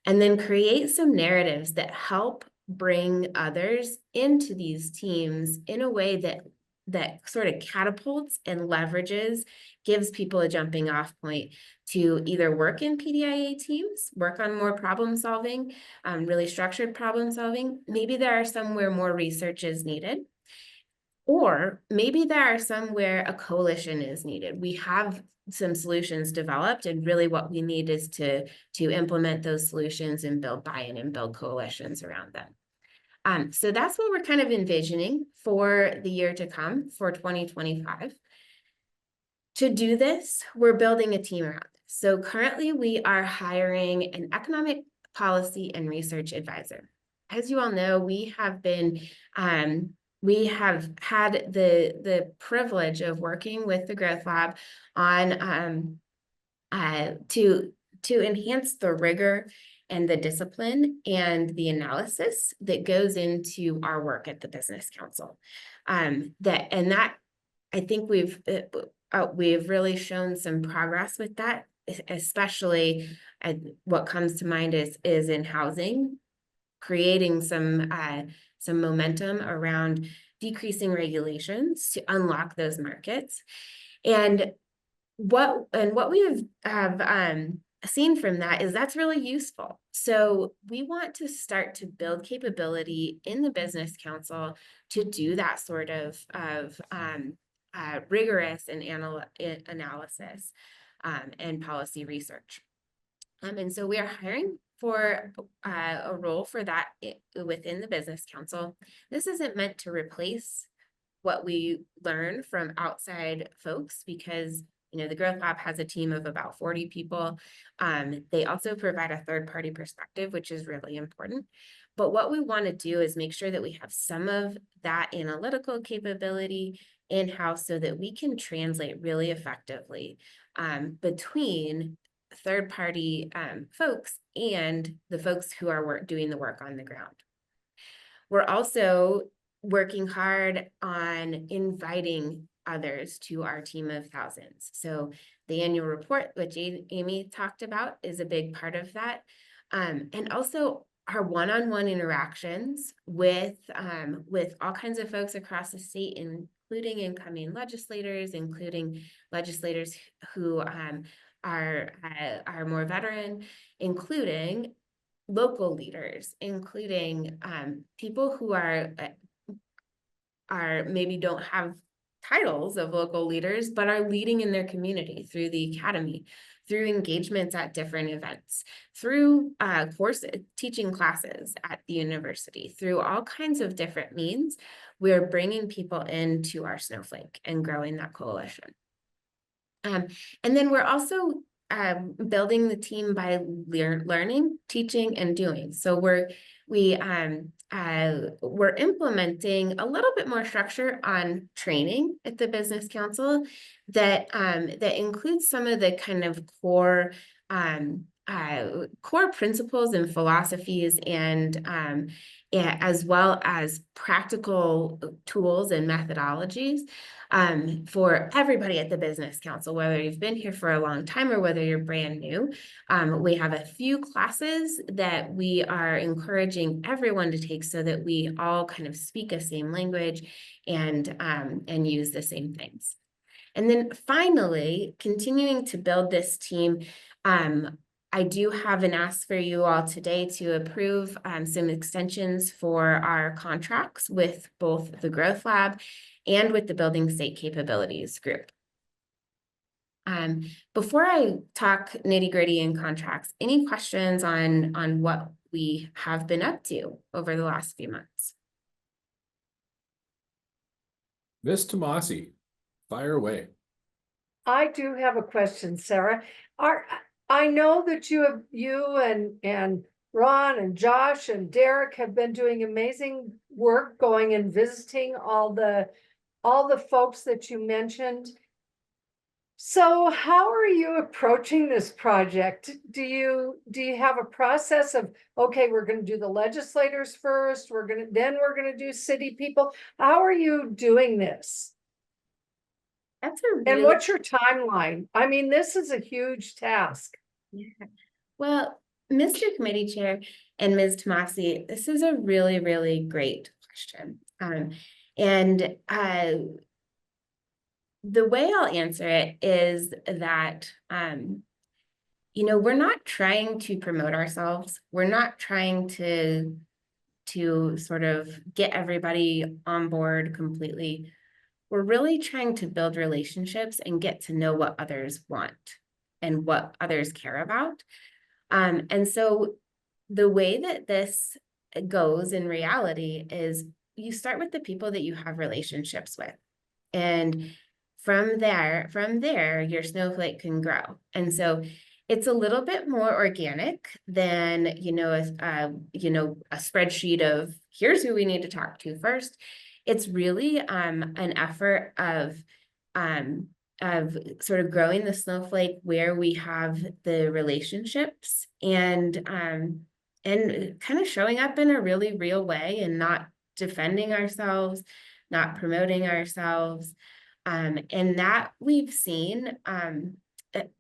and then create some narratives that help bring others into these teams in a way that sort of catapults and leverages, gives people a jumping off point to either work in PDIA teams, work on more problem solving, really structured problem solving. Maybe there are some where more research is needed. Or maybe there are some where a coalition is needed. We have some solutions developed, and really what we need is to implement those solutions and build buy-in and build coalitions around them. So that's what we're kind of envisioning for the year to come, for 2025. To do this, we're building a team around this. So currently we are hiring an economic policy and research advisor. As you all know, we have had the privilege of working with the Growth Lab on to enhance the rigor and the discipline and the analysis that goes into our work at the Business Council. That I think we've really shown some progress with that, especially what comes to mind is in housing, creating some momentum around decreasing regulations to unlock those markets. And what we have seen from that is that's really useful. So we want to start to build capability in the Business Council to do that sort of rigorous and analysis and policy research. And so we are hiring for a role for that within the Business Council. This isn't meant to replace what we learn from outside folks, because the Growth Lab has a team of about 40 people. They also provide a third-party perspective, which is really important. But what we want to do is make sure that we have some of that analytical capability in-house so that we can translate really effectively between third-party folks and the folks who are doing the work on the ground. We're also working hard on inviting others to our team of thousands. So the annual report, which Amy talked about, is a big part of that. And also our one-on-one interactions with all kinds of folks across the state, including incoming legislators, including legislators who are more veteran, including local leaders, including people who are maybe don't have titles of local leaders, but are leading in their community through the academy, through engagements at different events, through teaching classes at the university, through all kinds of different means. We're bringing people into our Snowflake and growing that coalition. And then we're also building the team by learning, teaching, and doing. So we're implementing a little bit more structure on training at the Business Council that includes some of the kind of core principles and philosophies, and as well as practical tools and methodologies for everybody at the Business Council, whether you've been here for a long time or whether you're brand new. We have a few classes that we are encouraging everyone to take so that we all kind of speak a same language and use the same things. And then finally, continuing to build this team, I do have an ask for you all today to approve some extensions for our contracts with both the Growth Lab and with the Building State Capabilities Group. Before I talk nitty-gritty in contracts, any questions on what we have been up to over the last few months? Ms. Tomasi, fire away. I do have a question, Sarah. I know that you and Ron and Josh and Derek have been doing amazing work going and visiting all the folks that you mentioned. So how are you approaching this project? Do you have a process of, okay, we're going to do the legislators first, then we're going to do city people? How are you doing this? And what's your timeline? I mean, this is a huge task. Yeah. Well, Mr. Committee Chair and Ms. Tomasi, this is a really, really great question. The way I'll answer it is that, we're not trying to promote ourselves. We're not trying to sort of get everybody on board completely. we're really trying to build relationships and get to know what others want and what others care about. And so the way that this goes in reality is you start with the people that you have relationships with. And from there, your snowflake can grow. And so it's a little bit more organic than, a spreadsheet of here's who we need to talk to first. It's really an effort of sort of growing the snowflake where we have the relationships and kind of showing up in a really real way and not defending ourselves, not promoting ourselves. And that we've seen it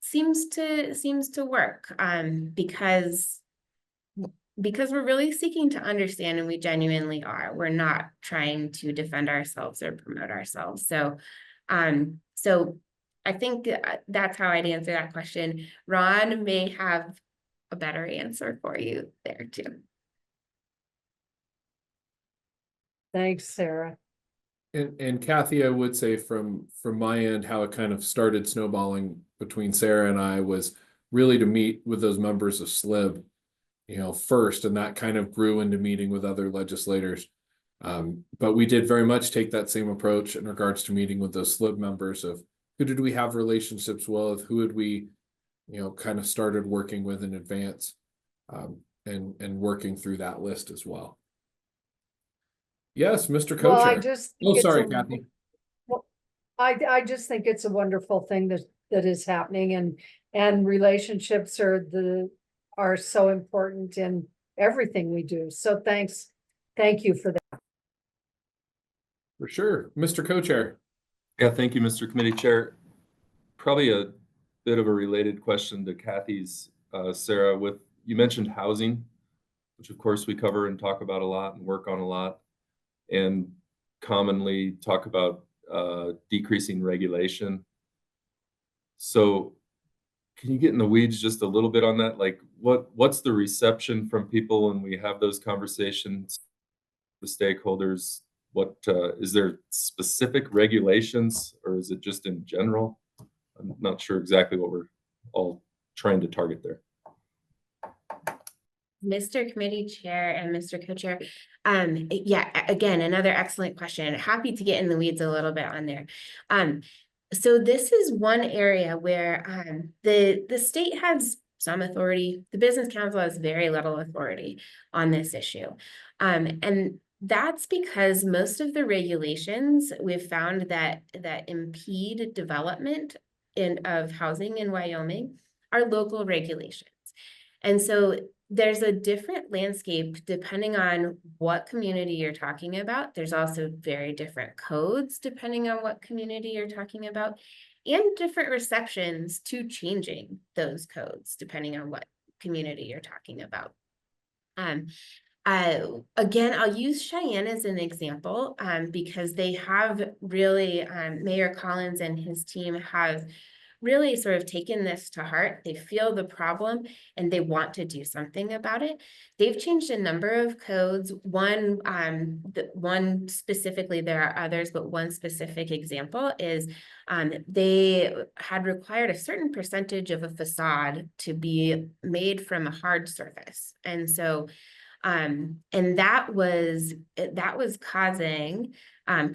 seems to work because we're really seeking to understand, and we genuinely are. We're not trying to defend ourselves or promote ourselves. So I think that's how I'd answer that question. Ron may have a better answer for you there too. Thanks, Sarah. And Kathy, I would say from my end, how it kind of started snowballing between Sarah and I was really to meet with those members of SLIB, first, and that kind of grew into meeting with other legislators. But we did very much take that same approach in regards to meeting with those SLIB members of who did we have relationships with, who had we, kind of started working with in advance, and working through that list as well. Yes, Mr. Well, I Co-Chair. just. Oh, think it's sorry, a- Kathy. Well, I just think it's a wonderful thing that is happening, and relationships are so important in everything we do. So thank you for that. For sure. Mr. Co-Chair. Yeah, thank you, Mr. Committee Chair. Probably a bit of a related question to Kathy's, Sarah, you mentioned housing, which of course we cover and talk about a lot and work on a lot, and commonly talk about decreasing regulation. So can you get in the weeds just a little bit on that? Like what's the reception from people when we have those conversations, the stakeholders? What is there specific regulations, or is it just in general? I'm not sure exactly what we're all trying to target there. Mr. Committee Chair and Mr. Co-Chair, yeah, again, another excellent question. Happy to get in the weeds a little bit on there. So this is one area where the state has some authority. The Business Council has very little authority on this issue. And that's because most of the regulations we've found that impede development of housing in Wyoming are local regulations. And so there's a different landscape depending on what community you're talking about. There's also very different codes depending on what community you're talking about, and different receptions to changing those codes depending on what community you're talking about. Again, I'll use Cheyenne as an example because they have really, Mayor Collins and his team have really sort of taken this to heart. They feel the problem and they want to do something about it. They've changed a number of codes. One specifically, there are others, but one specific example is they had required a certain percentage of a facade to be made from a hard surface. And so and that was causing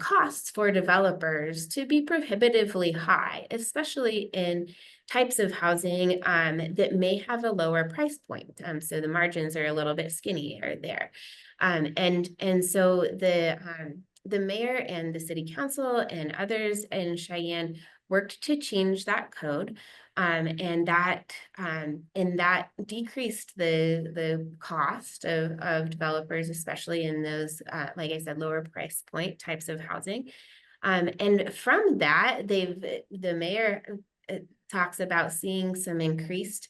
costs for developers to be prohibitively high, especially in types of housing that may have a lower price point. So the margins are a little bit skinnier there. And so the mayor and the city council and others in Cheyenne worked to change that code. And that decreased the cost of developers, especially in those, like I said, lower price point types of housing. And from that, the mayor talks about seeing some increased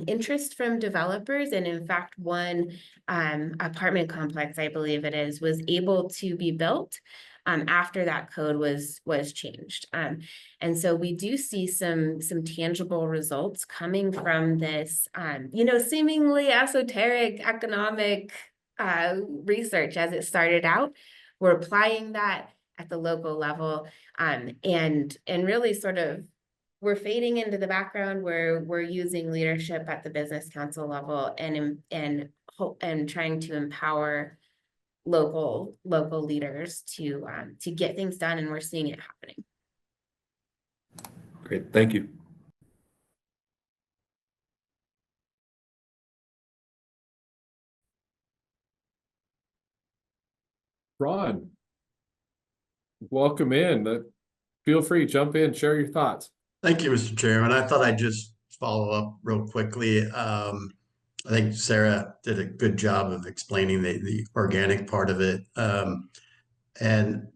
interest from developers. And in fact, one apartment complex, I believe it is, was able to be built after that code was changed. And so we do see some tangible results coming from this, seemingly esoteric economic research as it started out. We're applying that at the local level, and really sort of we're fading into the background where we're using leadership at the business council level and trying to empower local leaders to get things done, and we're seeing it happening. Great, thank you. Ron, welcome in. Feel free, jump in, share your thoughts. Thank you, Mr. Chairman. I thought I'd just follow up real quickly. I think Sarah did a good job of explaining the organic part of it. And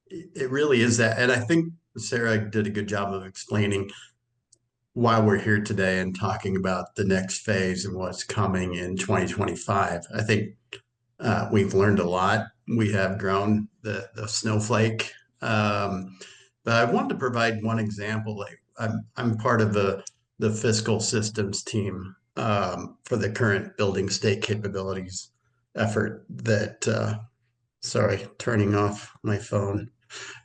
it really is that. And I think Sarah did a good job of explaining why we're here today and talking about the next phase and what's coming in 2025. I think we've learned a lot. We have grown the snowflake. But I wanted to provide one example. Like I'm part of the fiscal systems team for the current building state capabilities effort that, sorry, turning off my phone.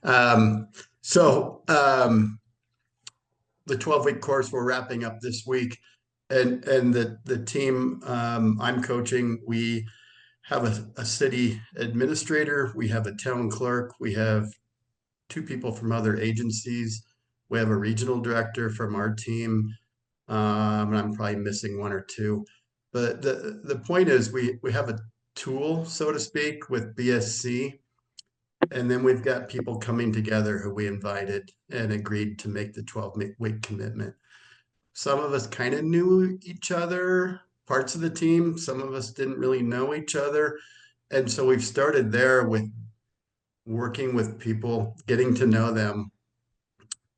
The 12-week course we're wrapping up this week, and the team I'm coaching, we have a city administrator, we have a town clerk, we have 2 people from other agencies, we have a regional director from our team, and I'm probably missing 1 or 2. But the point is we have a tool, so to speak, with BSC. And then we've got people coming together who we invited and agreed to make the 12-week commitment. Some of us kind of knew each other, parts of the team. Some of us didn't really know each other. And so we've started there with working with people, getting to know them,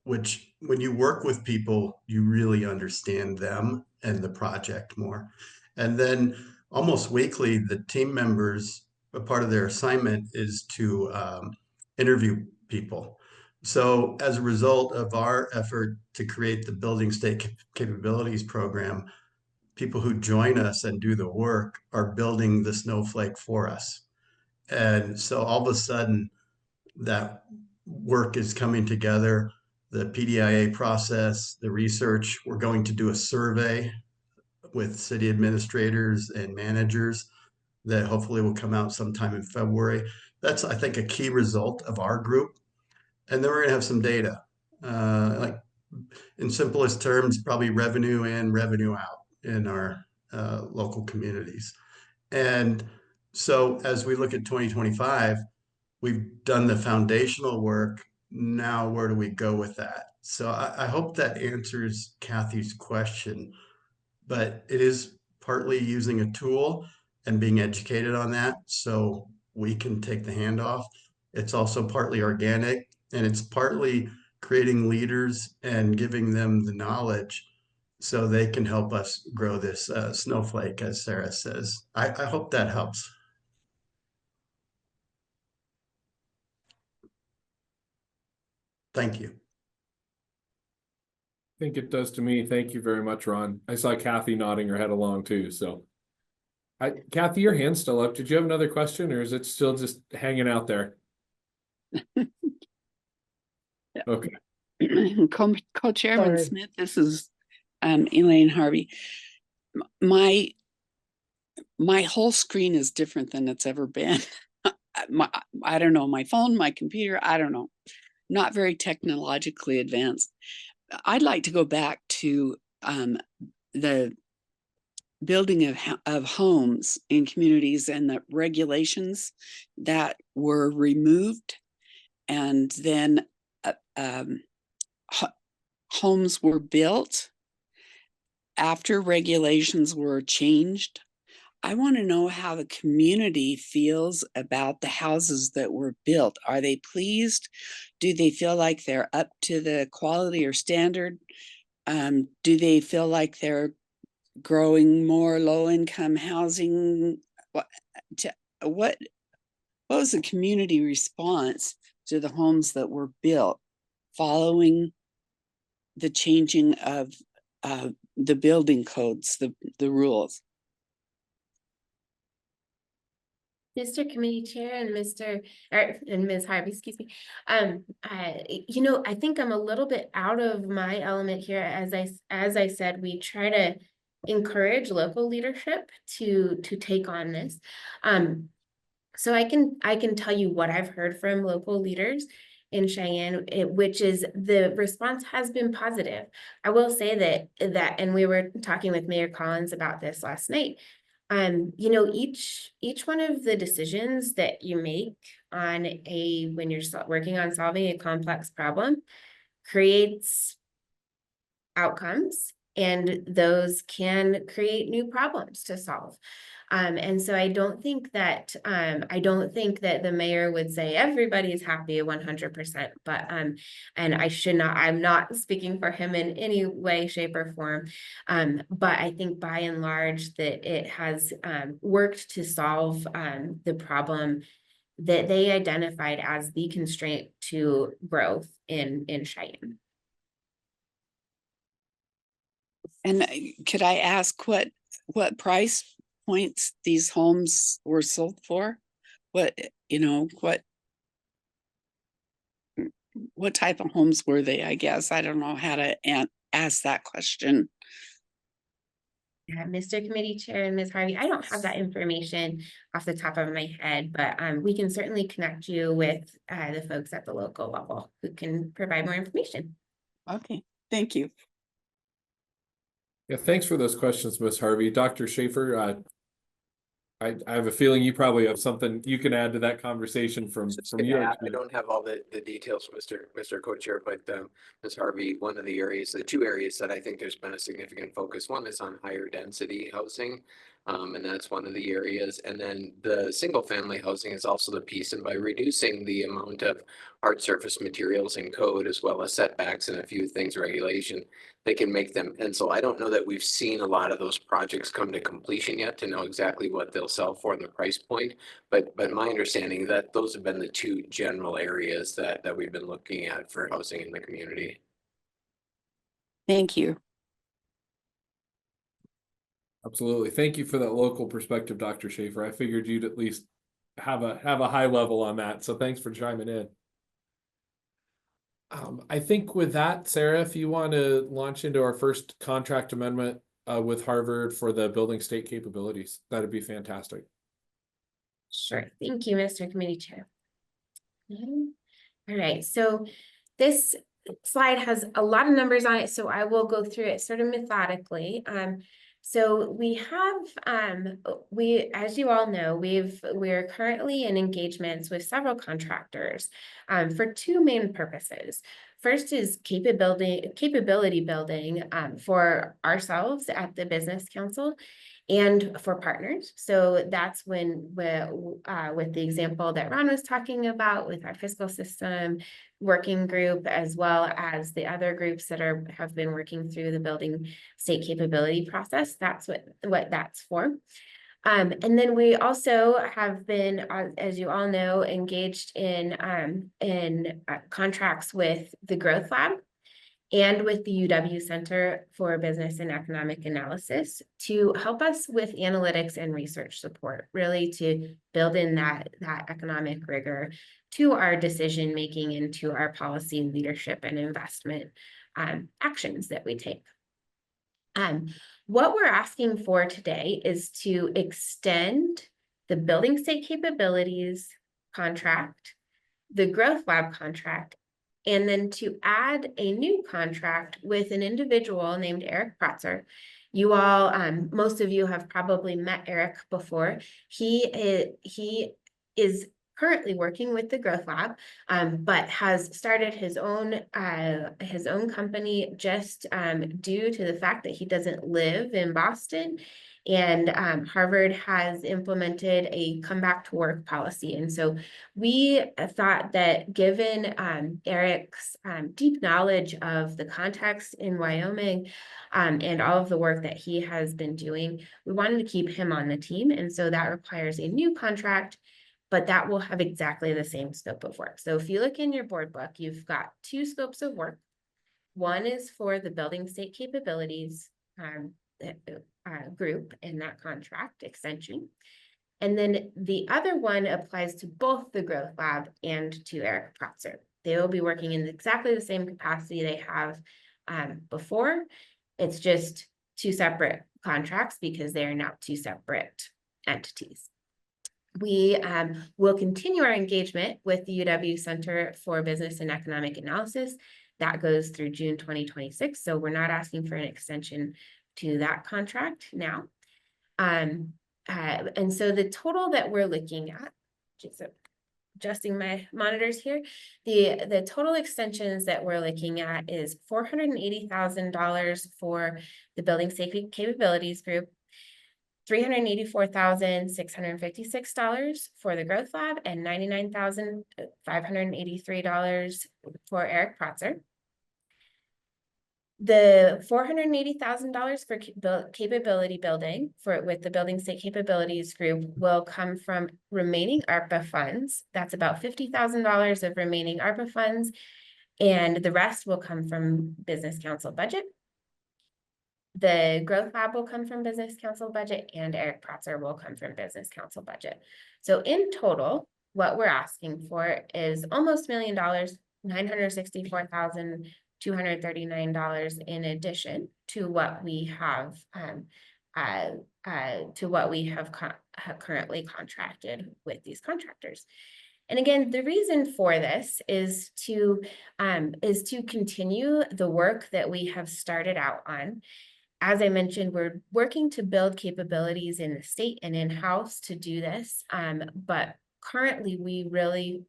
which when you work with people, you really understand them and the project more. And then almost weekly, the team members, a part of their assignment is to interview people. So as a result of our effort to create the Building State Capabilities Program, people who join us and do the work are building the snowflake for us. And so all of a sudden, that work is coming together, the PDIA process, the research. We're going to do a survey with city administrators and managers that hopefully will come out sometime in February. That's, I think, a key result of our group. And then we're gonna have some data, like in simplest terms, probably revenue in, revenue out in our local communities. And so as we look at 2025, we've done the foundational work. Now, where do we go with that? So I hope that answers Kathy's question, but it is partly using a tool and being educated on that so we can take the handoff. It's also partly organic, and it's partly creating leaders and giving them the knowledge so they can help us grow this snowflake, as Sarah says. I hope that helps. Thank you. I think it does to me. Thank you very much, Ron. I saw Kathy nodding her head along too. So, Kathy, your hand's still up. Did you have another question, or is it still just hanging out there? Okay. Co-Chairman Smith, this is Elaine Harvey. My whole screen is different than it's ever been. I don't know, my phone, my computer, I don't know. Not very technologically advanced. I'd like to go back to the building of homes in communities and the regulations that were removed, and then homes were built after regulations were changed. I want to know how the community feels about the houses that were built. Are they pleased? Do they feel like they're up to the quality or standard? Do they feel like they're growing more low-income housing? What was the community response to the homes that were built following the changing of the building codes, the rules? Mr. Committee Chair and Ms. Harvey, excuse me. I think I'm a little bit out of my element here. As I said, we try to encourage local leadership to take on this. So I can tell you what I've heard from local leaders in Cheyenne, which is the response has been positive. I will say that, and we were talking with Mayor Collins about this last night. Each one of the decisions that you make when you're working on solving a complex problem creates outcomes, and those can create new problems to solve. And so I don't think that the mayor would say everybody's happy 100%, but and I'm not speaking for him in any way, shape, or form. But I think by and large that it has worked to solve the problem that they identified as the constraint to growth in Cheyenne. And could I ask what price points these homes were sold for? What type of homes were they? I guess I don't know how to ask that question. Yeah, Mr. Committee Chair and Ms. Harvey, I don't have that information off the top of my head, but we can certainly connect you with the folks at the local level who can provide more information. Okay, thank you. Yeah, thanks for those questions, Ms. Harvey. Dr. Schaefer, I have a feeling you probably have something you can add to that conversation from your I don't have all the details, Mr. Co-Chair, but Ms. Harvey, one of the two areas that I think there's been a significant focus, one is on higher density housing. And that's one of the areas. And then the single family housing is also the piece. And by reducing the amount of hard surface materials in code, as well as setbacks and a few things, regulation, they can make them pencil. I don't know that we've seen a lot of those projects come to completion yet to know exactly what they'll sell for and the price point. But my understanding that those have been the two general areas that we've been looking at for housing in the community. Thank you. Absolutely. Thank you for that local perspective, Dr. Schaefer. I figured you'd at least have a high level on that. So thanks for chiming in. I think with that, Sarah, if you want to launch into our first contract amendment with Harvard for the building state capabilities, that'd be fantastic. Sure. Thank you, Mr. Committee Chair. All right. So this slide has a lot of numbers on it, so I will go through it sort of methodically. So we have, as you all know, we're currently in engagements with several contractors for two main purposes. First is capability building for ourselves at the Business Council and for partners. So that's with the example that Ron was talking about with our fiscal system working group, as well as the other groups that have been working through the building state capability process. That's what that's for. And then we also have been, as you all know, engaged in contracts with the Growth Lab and with the UW Center for Business and Economic Analysis to help us with analytics and research support, really to build in that economic rigor to our decision making and to our policy leadership and investment actions that we take. What we're asking for today is to extend the Building State Capabilities contract, the Growth Lab contract, and then to add a new contract with an individual named Eric Protzer. You all, most of you have probably met Eric before. He is currently working with the Growth Lab, but has started his own company just due to the fact that he doesn't live in Boston. And Harvard has implemented a come back to work policy. And so we thought that given Eric's deep knowledge of the context in Wyoming and all of the work that he has been doing, we wanted to keep him on the team. And so that requires a new contract, but that will have exactly the same scope of work. So if you look in your board book, you've got two scopes of work. One is for the building state capabilities group in that contract extension. And then the other one applies to both the Growth Lab and to Eric Protzer. They will be working in exactly the same capacity they have before. It's just two separate contracts because they are now two separate entities. We will continue our engagement with the UW Center for Business and Economic Analysis. That goes through June 2026. So we're not asking for an extension to that contract now. And so the total that we're looking at, just adjusting my monitors here, the total extensions that we're looking at is $480,000 for the Building Safety Capabilities Group, $384,656 for the Growth Lab, and $99,583 for Eric Protzer. The $480,000 for capability building with the Building State Capabilities Group will come from remaining ARPA funds. That's about $50,000 of remaining ARPA funds, and the rest will come from Business Council budget. The Growth Lab will come from Business Council budget, and Eric Protzer will come from Business Council budget. So in total, what we're asking for is almost $1 million, $964,239 in addition to what we have currently contracted with these contractors. And again, the reason for this is to continue the work that we have started out on. As I mentioned, we're working to build capabilities in the state and in-house to do this. But currently, we really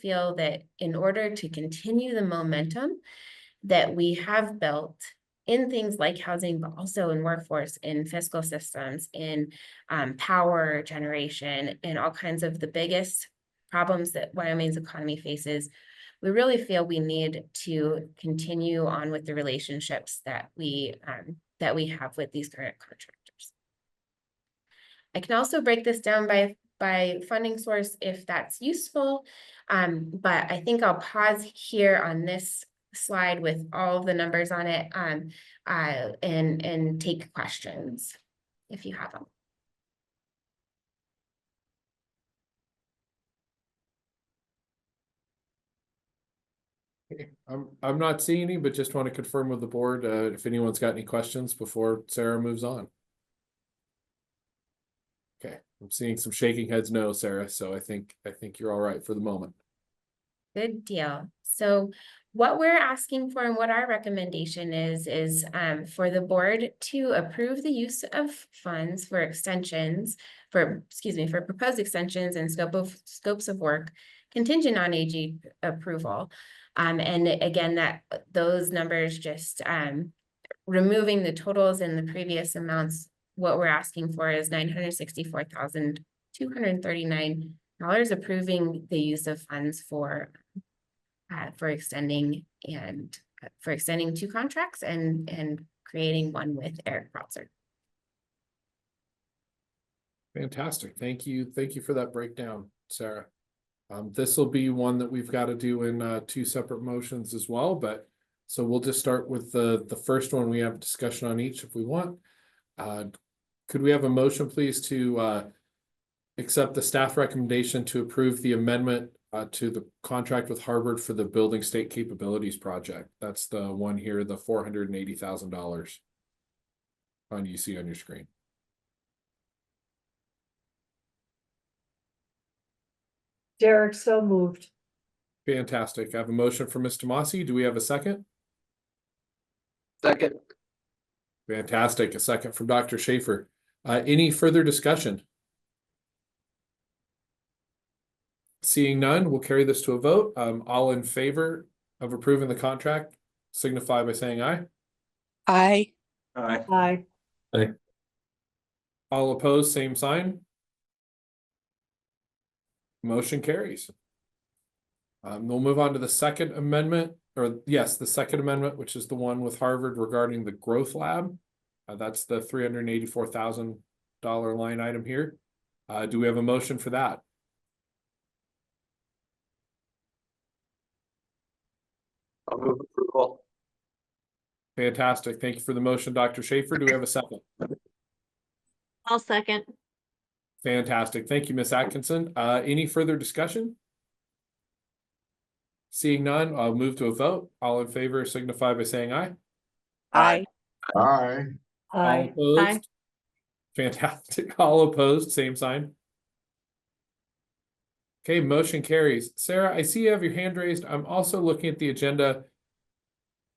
feel that in order to continue the momentum that we have built in things like housing, but also in workforce, in fiscal systems, in power generation, and all kinds of the biggest problems that Wyoming's economy faces, we really feel we need to continue on with the relationships that we have with these current contractors. I can also break this down by funding source if that's useful, but I think I'll pause here on this slide with all the numbers on it and take questions if you have them. I'm not seeing any, but just want to confirm with the board if anyone's got any questions before Sarah moves on. Okay, I'm seeing some shaking heads no, Sarah, so I think you're all right for the moment. Good deal. So what we're asking for and what our recommendation is for the board to approve the use of funds for for proposed extensions and scopes of work contingent on AG approval. And again, those numbers just removing the totals in the previous amounts, what we're asking for is $964,239 approving the use of funds for extending two contracts and creating one with Eric Protzer. Fantastic. Thank you for that breakdown, Sarah. This will be one that we've got to do in two separate motions as well, but so we'll just start with the first one. We have a discussion on each if we want. Could we have a motion, please, to accept the staff recommendation to approve the amendment to the contract with Harvard for the Building State Capabilities Project? That's the one here, the $480,000 fund you see on your screen. Derek, so moved. Fantastic. I have a motion from Ms. Tomasi. Do we have a second? Second. Fantastic. A second from Dr. Schaefer. Any further discussion? Seeing none, we'll carry this to a vote. All in favor of approving the contract signify by saying aye. Aye. Aye. Aye. All opposed, same sign. Motion carries. We'll move on to the second amendment, the second amendment, which is the one with Harvard regarding the Growth Lab. That's the $384,000 line item here. Do we have a motion for that? I'll move approval. Fantastic. Thank you for the motion, Dr. Schaefer. Do we have a second? I'll second. Fantastic. Thank you, Ms. Atkinson. Any further discussion? Seeing none, I'll move to a vote. All in favor signify by saying aye. Aye. Aye. All opposed? Fantastic. All opposed, same sign. Okay, motion carries. Sarah, I see you have your hand raised. I'm also looking at the agenda.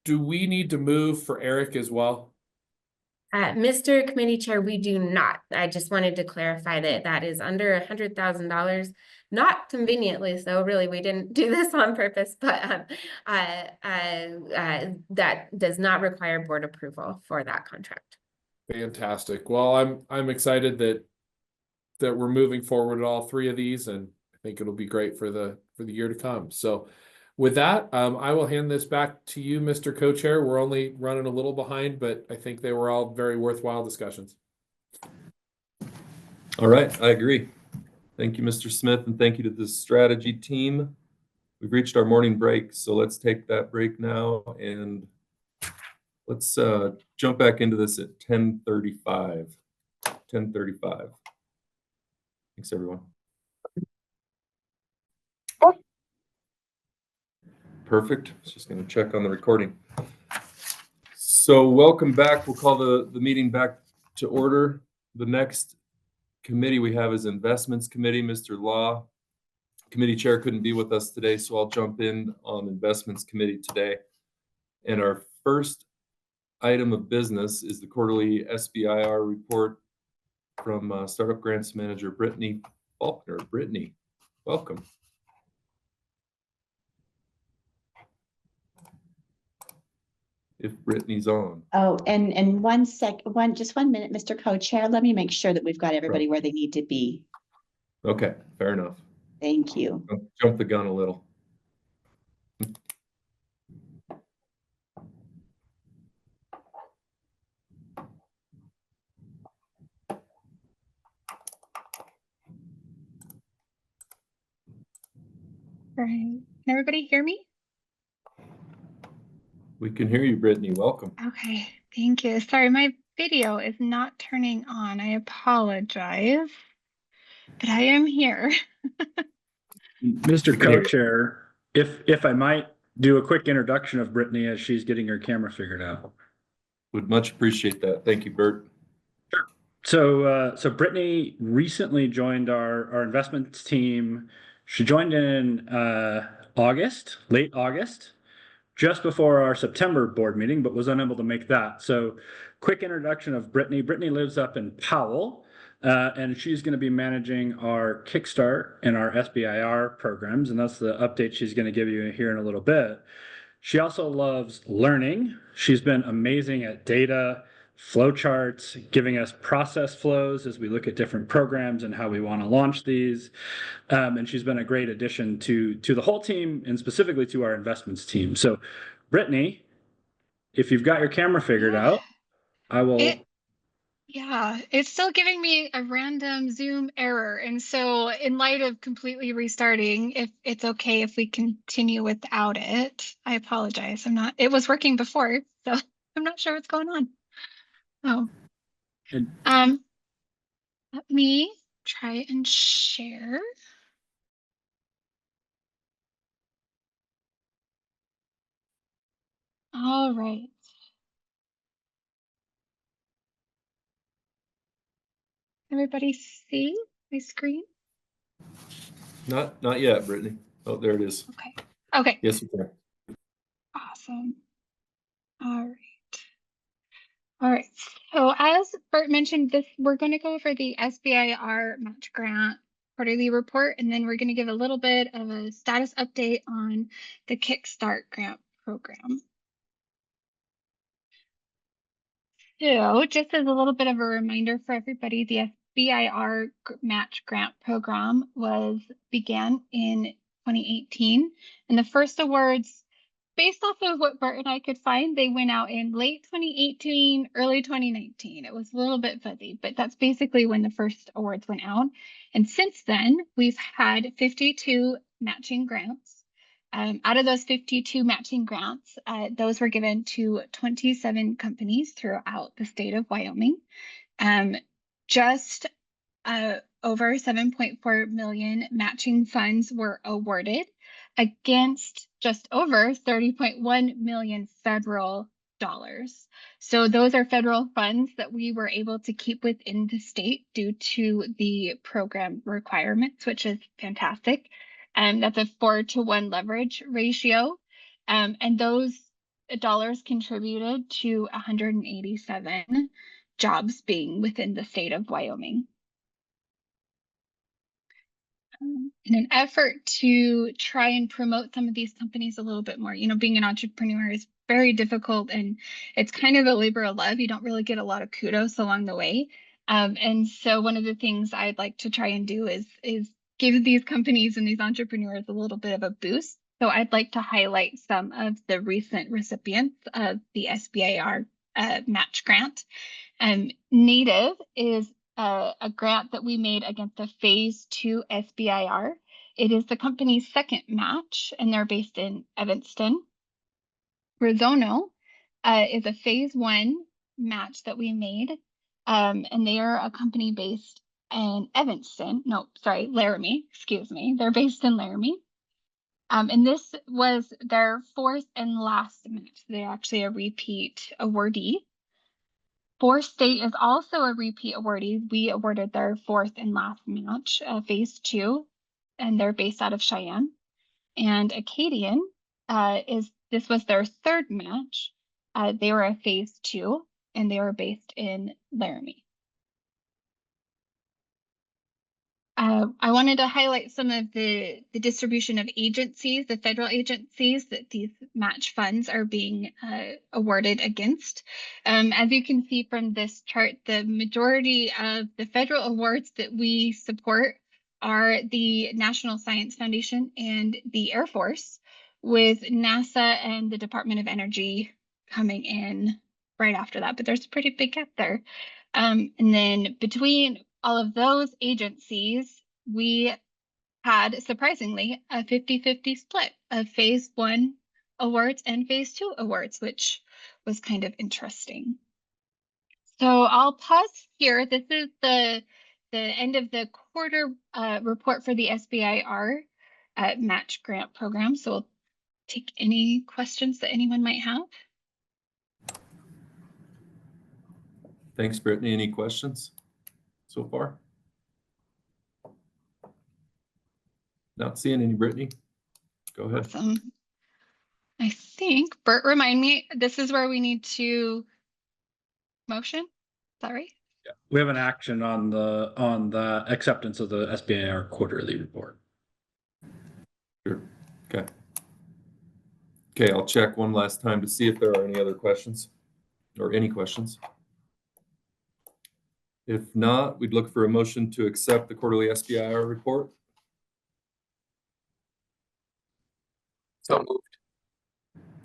Do we need to move for Eric as well? Mr. Committee Chair, we do not. I just wanted to clarify that that is under $100,000, not conveniently. So really, we didn't do this on purpose, but that does not require board approval for that contract. Fantastic. Well, I'm excited that we're moving forward at all three of these, and I think it'll be great for the year to come. So with that, I will hand this back to you, Mr. Co-Chair. We're only running a little behind, but I think they were all very worthwhile discussions. All right, I agree. Thank you, Mr. Smith, and thank you to the strategy team. We've reached our morning break, so let's take that break now, and let's jump back into this at 10:35. 10:35. Thanks, everyone. Perfect. Just going to check on the recording. So welcome back. We'll call the meeting back to order. The next committee we have is Investments Committee. Mr. Law, committee chair, couldn't be with us today, so I'll jump in on Investments Committee today. And our first item of business is the quarterly SBIR report from Startup Grants Manager Brittany Faulkner. Brittany, welcome. If Brittany's on. Oh, and just 1 minute, Mr. Co-Chair. Let me make sure that we've got everybody where they need to be. Okay, fair enough. Thank you. Jump the gun a little. All right. Can everybody hear me? We can hear you, Brittany. Welcome. Okay, thank you. Sorry, my video is not turning on. I apologize, but I am here. Mr. Co-Chair, if I might do a quick introduction of Brittany as she's getting her camera figured out. Would much appreciate that. Thank you, Bert. Sure. So Brittany recently joined our investments team. She joined in August, late August, just before our September board meeting, but was unable to make that. So quick introduction of Brittany. Brittany lives up in Powell, and she's going to be managing our Kickstart and our SBIR programs, and that's the update she's going to give you here in a little bit. She also loves learning. She's been amazing at data, flowcharts, giving us process flows as we look at different programs and how we want to launch these. And she's been a great addition to the whole team and specifically to our investments team. So Brittany, if you've got your camera figured out, I will. Yeah, it's still giving me a random Zoom error. And so in light of completely restarting, if it's okay if we continue without it, I apologize. It was working before, so I'm not sure what's going on. Oh, let me try and share. All right. Everybody see my screen? Not yet, Brittany. Oh, there it is. Okay. Okay. Yes, we can. Awesome. All right. All right. So as Bert mentioned, we're going to go over the SBIR match grant quarterly report, and then we're going to give a little bit of a status update on the Kickstart grant program. So just as a little bit of a reminder for everybody, the SBIR match grant program began in 2018, and the first awards, based off of what Bert and I could find, they went out in late 2018, early 2019. It was a little bit fuzzy, but that's basically when the first awards went out. And since then, we've had 52 matching grants. Out of those 52 matching grants, those were given to 27 companies throughout the state of Wyoming. Just over 7.4 million matching funds were awarded against just over 30.1 million federal dollars. So those are federal funds that we were able to keep within the state due to the program requirements, which is fantastic. That's a 4-to-1 leverage ratio. And those dollars contributed to 187 jobs being within the state of Wyoming. In an effort to try and promote some of these companies a little bit more, being an entrepreneur is very difficult and it's kind of a labor of love. You don't really get a lot of kudos along the way. And so one of the things I'd like to try and do is give these companies and these entrepreneurs a little bit of a boost. So I'd like to highlight some of the recent recipients of the SBIR match grant. Native is a grant that we made against a phase 2 SBIR. It is the company's second match, and they're based in Evanston. Rizono is a phase 1 match that we made, and they are a company based in Evanston. No, sorry, Laramie, excuse me. They're based in Laramie. And this was their 4th and last match. They're actually a repeat awardee. Forest State is also a repeat awardee. We awarded their 4th and last match, phase 2, and they're based out of Cheyenne. And Acadian this was their 3rd match. They were a phase 2, and they were based in Laramie. I wanted to highlight some of the distribution of agencies, the federal agencies that these match funds are being awarded against. As you can see from this chart, the majority of the federal awards that we support are the National Science Foundation and the Air Force, with NASA and the Department of Energy coming in right after that, but there's a pretty big gap there. And then between all of those agencies, we had, surprisingly, a 50-50 split of phase 1 awards and phase 2 awards, which was kind of interesting. So I'll pause here. This is the end of the quarter report for the SBIR match grant program. So we'll take any questions that anyone might have. Thanks, Brittany. Any questions so far? Not seeing any, Brittany. Go ahead. Awesome. I think, Bert, remind me, this is where we need to motion? Is that right? Yeah. We have an action on the acceptance of the SBIR quarterly report. Sure. Okay. Okay, I'll check one last time to see if there are any other questions or any questions. If not, we'd look for a motion to accept the quarterly SBIR report. So moved.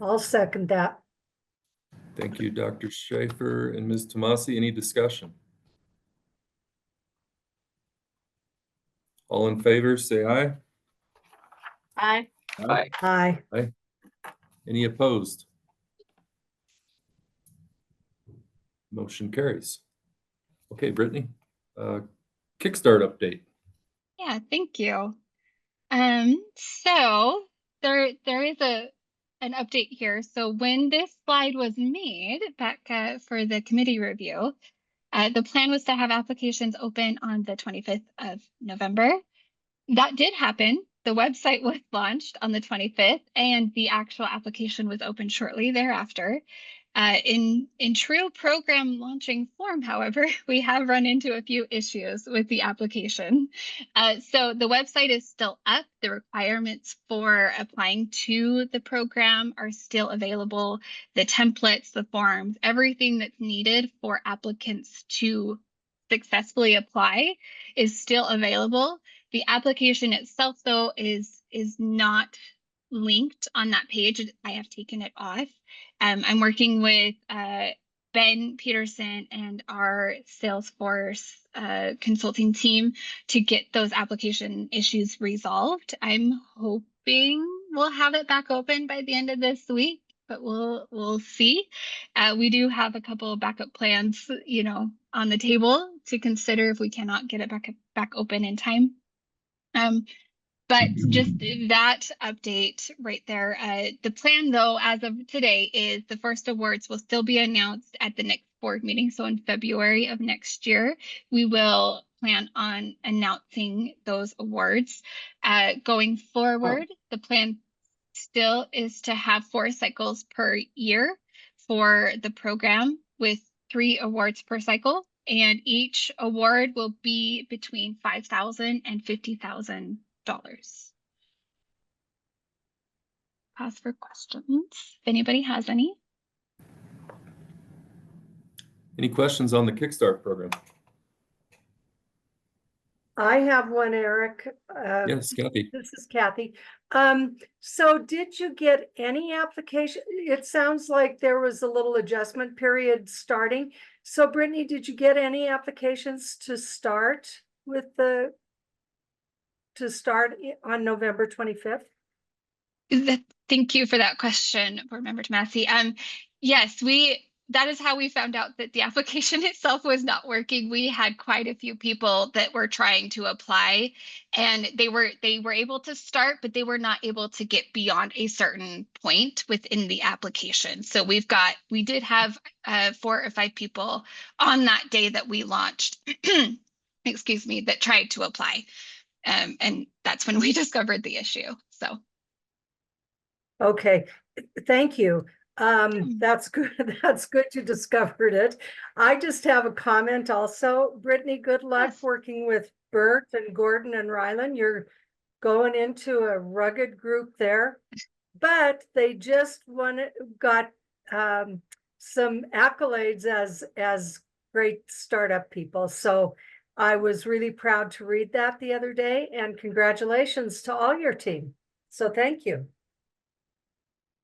I'll second that. Thank you, Dr. Schaefer and Ms. Tomasi. Any discussion? All in favor, say aye. Aye. Aye. Aye. Aye. Any opposed? Motion carries. Okay, Brittany, Kickstart update. Yeah, thank you. So there is an update here. So when this slide was made back for the committee review, the plan was to have applications open on the 25th of November. That did happen. The website was launched on the 25th, and the actual application was opened shortly thereafter. In true program launching form, however, we have run into a few issues with the application. So the website is still up. The requirements for applying to the program are still available. The templates, the forms, everything that's needed for applicants to successfully apply is still available. The application itself, though, is not linked on that page. I have taken it off. I'm working with Ben Peterson and our Salesforce consulting team to get those application issues resolved. I'm hoping we'll have it back open by the end of this week, but we'll see. We do have a couple of backup plans, on the table to consider if we cannot get it back open in time. But just that update right there. The plan though, as of today, is the first awards will still be announced at the next board meeting. So in February of next year, we will plan on announcing those awards. Going forward, the plan still is to have 4 cycles per year for the program with 3 awards per cycle. And each award will be between $5,000 and $50,000. Pause for questions if anybody has any. Any questions on the Kickstart program? I have one, Eric. Yes, Kathy. This is Kathy. So did you get any application? It sounds like there was a little adjustment period starting. So Brittany, did you get any applications to start with on November 25th? Thank you for that question, Board Member Massey. Yes, that is how we found out that the application itself was not working. We had quite a few people that were trying to apply, and they were able to start, but they were not able to get beyond a certain point within the application. So we did have 4 or 5 people on that day that we launched, excuse me, that tried to apply. And that's when we discovered the issue. So. Okay, thank you. That's good. That's good you discovered it. I just have a comment also. Brittany, good luck working with Bert and Gordon and Rylan. You're going into a rugged group there, but they just got some accolades as great startup people. So I was really proud to read that the other day, and congratulations to all your team. So thank you.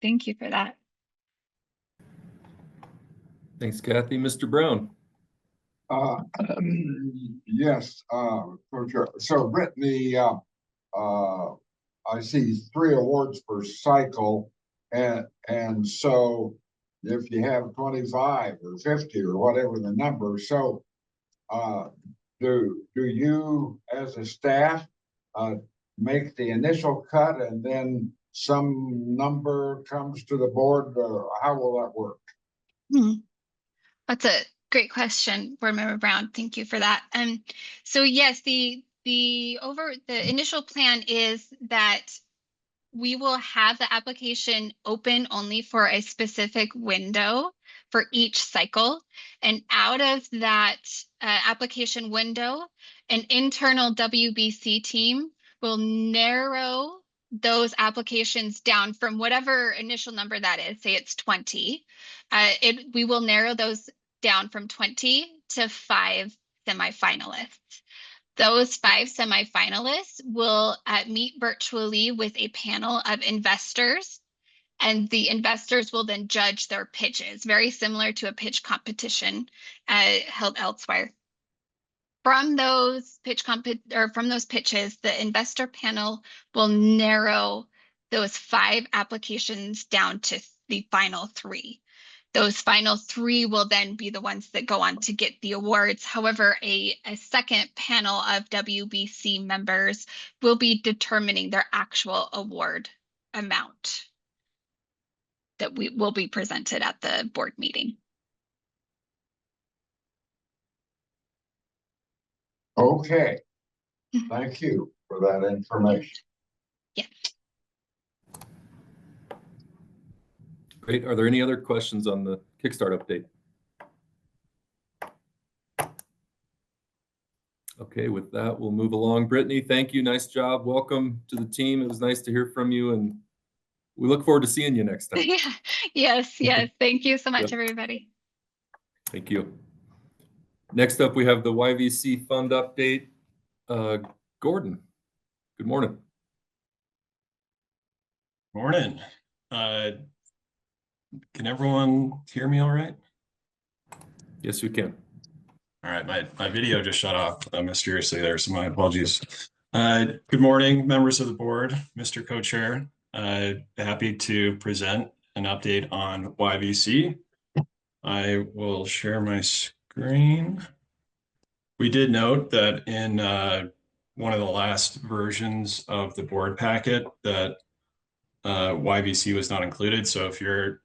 Thank you for that. Thanks, Kathy. Mr. Brown. Yes, so Brittany, I see 3 awards per cycle, and so if you have 25 or 50 or whatever the number, so do you as a staff make the initial cut and then some number comes to the board, or how will that work? That's a great question, Board Member Brown. Thank you for that. So yes, the initial plan is that we will have the application open only for a specific window for each cycle. And out of that application window, an internal WBC team will narrow those applications down from whatever initial number that is, say it's 20. We will narrow those down from 20 to 5 semifinalists. Those 5 semifinalists will meet virtually with a panel of investors, and the investors will then judge their pitches, very similar to a pitch competition held elsewhere. From those pitches, the investor panel will narrow those 5 applications down to the final 3. Those final 3 will then be the ones that go on to get the awards. However, a second panel of WBC members will be determining their actual award amount that will be presented at the board meeting. Okay, thank you for that information. Yeah. Great. Are there any other questions on the Kickstart update? Okay, with that, we'll move along. Brittany, thank you. Nice job. Welcome to the team. It was nice to hear from you, and we look forward to seeing you next time. Yeah. Yes. Thank you so much, everybody. Thank you. Next up, we have the YVC fund update. Gordon, good morning. Morning. Can everyone hear me all right? Yes, we can. All right, my video just shut off mysteriously there, so my apologies. Good morning, members of the board, Mr. Co-Chair. Happy to present an update on YVC. I will share my screen. We did note that in one of the last versions of the board packet that YVC was not included. So if you're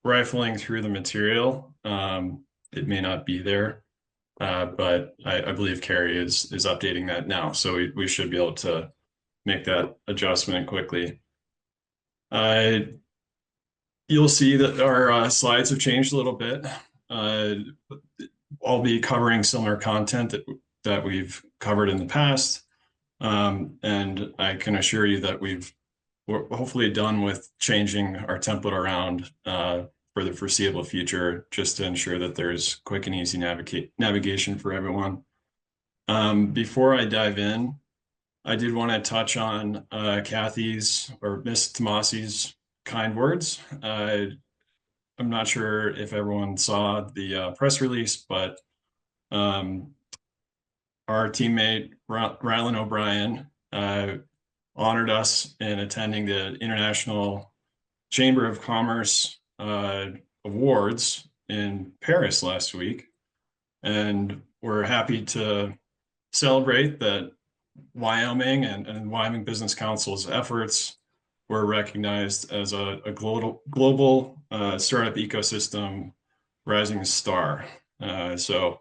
rifling through the material, it may not be there. But I believe Carrie is updating that now. So we should be able to make that adjustment quickly. You'll see that our slides have changed a little bit. I'll be covering similar content that we've covered in the past. And I can assure you that we're hopefully done with changing our template around for the foreseeable future, just to ensure that there's quick and easy navigation for everyone. Before I dive in, I did want to touch on Kathy's or Miss Tomasi's kind words. I'm not sure if everyone saw the press release, but our teammate Rylan O'Brien honored us in attending the International Chamber of Commerce Awards in Paris last week. And we're happy to celebrate that Wyoming and Wyoming Business Council's efforts were recognized as a global startup ecosystem rising star. So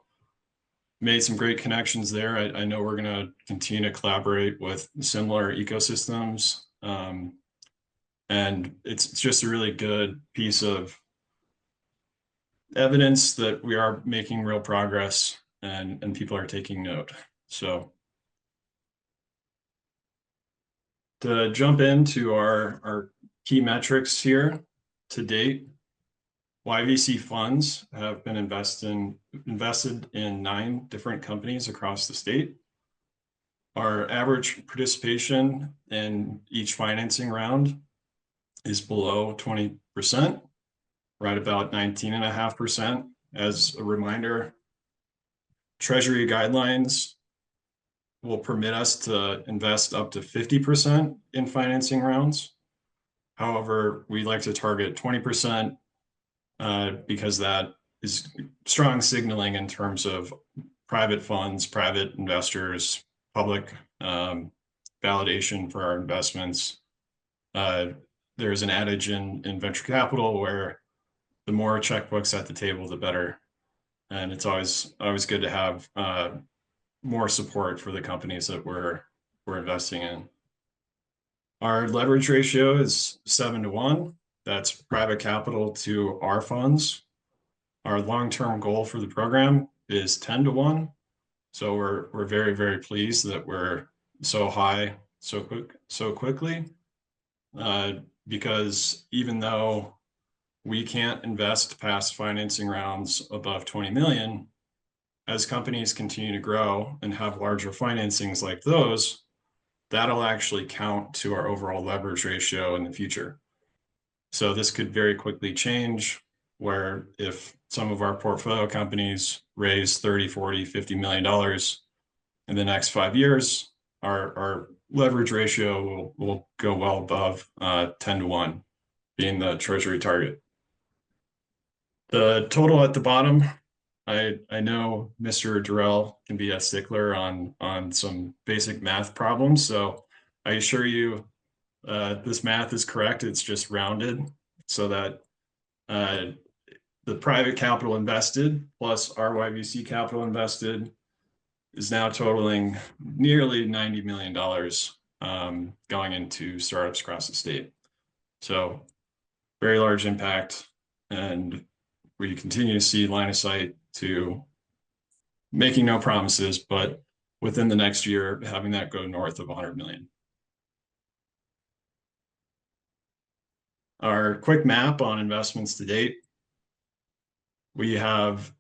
made some great connections there. I know we're going to continue to collaborate with similar ecosystems. And it's just a really good piece of evidence that we are making real progress and people are taking note. So to jump into our key metrics here to date, YVC funds have been invested in 9 different companies across the state. Our average participation in each financing round is below 20%, right about 19.5%. As a reminder, Treasury guidelines will permit us to invest up to 50% in financing rounds. However, we like to target 20% because that is strong signaling in terms of private funds, private investors, public validation for our investments. There's an adage in venture capital where the more checkbooks at the table, the better. And it's always good to have more support for the companies that we're investing in. Our leverage ratio is 7-to-1. That's private capital to our funds. Our long-term goal for the program is 10-to-1. So we're very, very pleased that we're so high so quickly. Because even though we can't invest past financing rounds above 20 million, as companies continue to grow and have larger financings like those, that'll actually count to our overall leverage ratio in the future. So this could very quickly change, where if some of our portfolio companies raise 30, 40, $50 million in the next 5 years, our leverage ratio will go well above 10-to-1, being the Treasury target. The total at the bottom, I know Mr. Durrell can be a stickler on some basic math problems, so I assure you this math is correct. It's just rounded so that the private capital invested plus our YVC capital invested is now totaling nearly $90 million going into startups across the state. So very large impact, and we continue to see line of sight to making no promises, but within the next year, having that go north of 100 million. Our quick map on investments to date. We have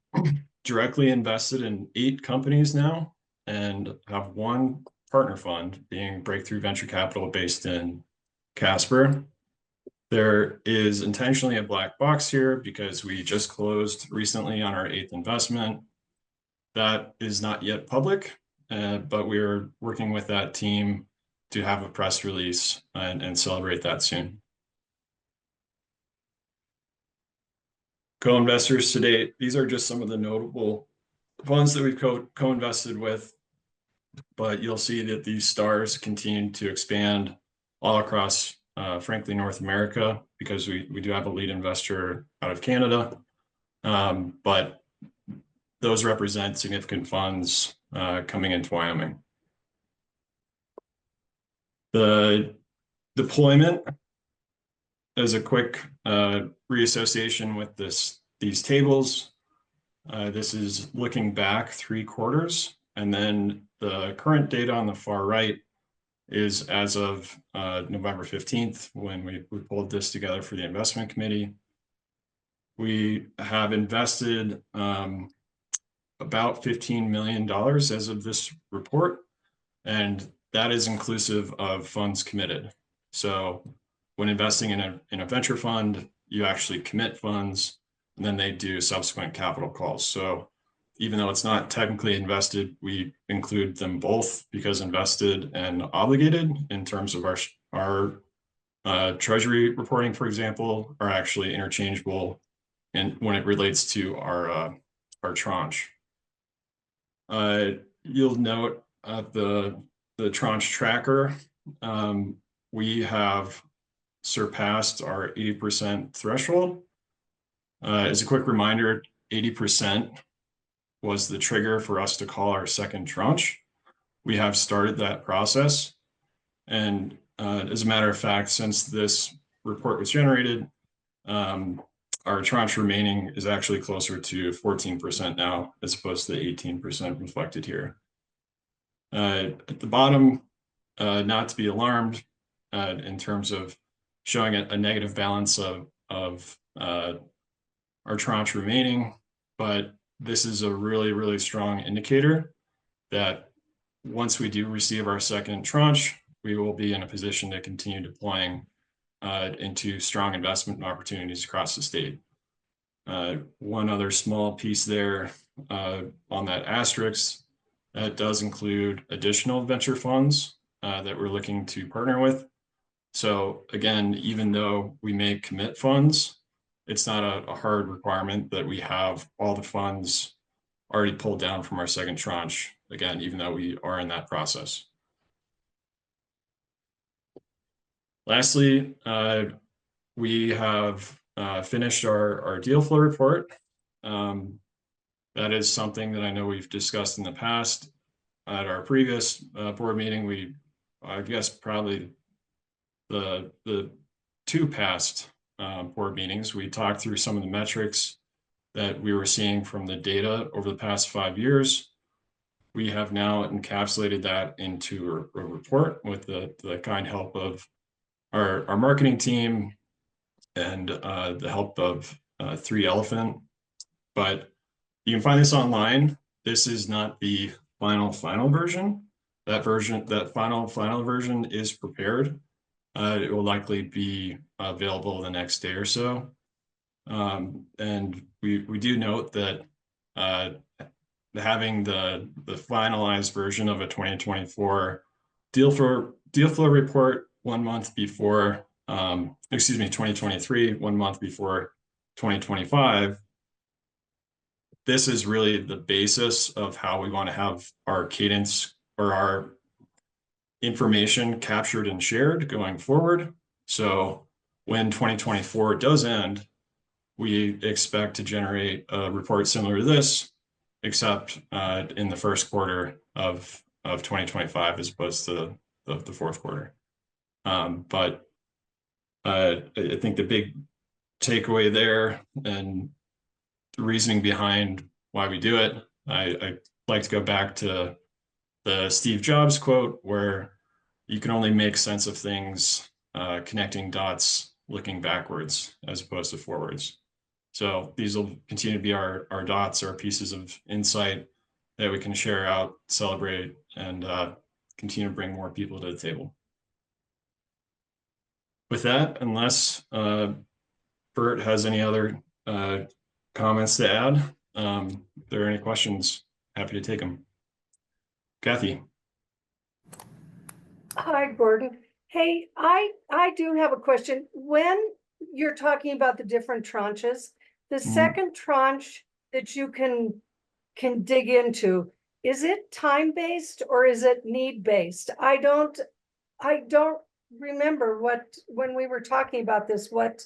directly invested in 8 companies now and have 1 partner fund, being Breakthrough Venture Capital based in Casper. There is intentionally a black box here because we just closed recently on our 8th investment. That is not yet public, but we're working with that team to have a press release and celebrate that soon. Co-investors to date, these are just some of the notable funds that we've co-invested with, but you'll see that these stars continue to expand all across, frankly, North America, because we do have a lead investor out of Canada. But those represent significant funds coming into Wyoming. The deployment, as a quick reassociation with these tables, this is looking back 3 quarters, and then the current data on the far right is as of November 15th, when we pulled this together for the investment committee. We have invested about $15 million as of this report, and that is inclusive of funds committed. So when investing in a venture fund, you actually commit funds, and then they do subsequent capital calls. So even though it's not technically invested, we include them both, because invested and obligated in terms of our treasury reporting, for example, are actually interchangeable, and when it relates to our tranche. You'll note the tranche tracker, we have surpassed our 80% threshold. As a quick reminder, 80% was the trigger for us to call our second tranche. We have started that process. And as a matter of fact, since this report was generated, our tranche remaining is actually closer to 14% now, as opposed to the 18% reflected here. At the bottom, not to be alarmed in terms of showing a negative balance of our tranche remaining, but this is a really, really strong indicator that once we do receive our second tranche, we will be in a position to continue deploying into strong investment opportunities across the state. One other small piece there on that asterisk, that does include additional venture funds that we're looking to partner with. So again, even though we may commit funds, it's not a hard requirement that we have all the funds already pulled down from our second tranche, again, even though we are in that process. Lastly, we have finished our deal flow report. That is something that I know we've discussed in the past. At our previous board meeting, I guess probably the 2 past board meetings, we talked through some of the metrics that we were seeing from the data over the past 5 years. We have now encapsulated that into a report with the kind help of our marketing team and the help of 3 Elephant. But you can find this online. This is not the final version. That final version is prepared. It will likely be available the next day or so. And we do note that having the finalized version of a 2024 deal flow report 1 month before, 2023, 1 month before 2025, this is really the basis of how we want to have our cadence or our information captured and shared going forward. So when 2024 does end, we expect to generate a report similar to this, except in the first quarter of 2025 as opposed to the fourth quarter. But I think the big takeaway there and the reasoning behind why we do it, I like to go back to the Steve Jobs quote, where you can only make sense of things connecting dots, looking backwards as opposed to forwards. So these will continue to be our dots, our pieces of insight that we can share out, celebrate, and continue to bring more people to the table. With that, unless Bert has any other comments to add, if there are any questions, happy to take them. Kathy. Hi, Gordon. Hey, I do have a question. When you're talking about the different tranches, the second tranche that you can can dig into. Is it time-based or is it need-based? I don't remember when we were talking about this, what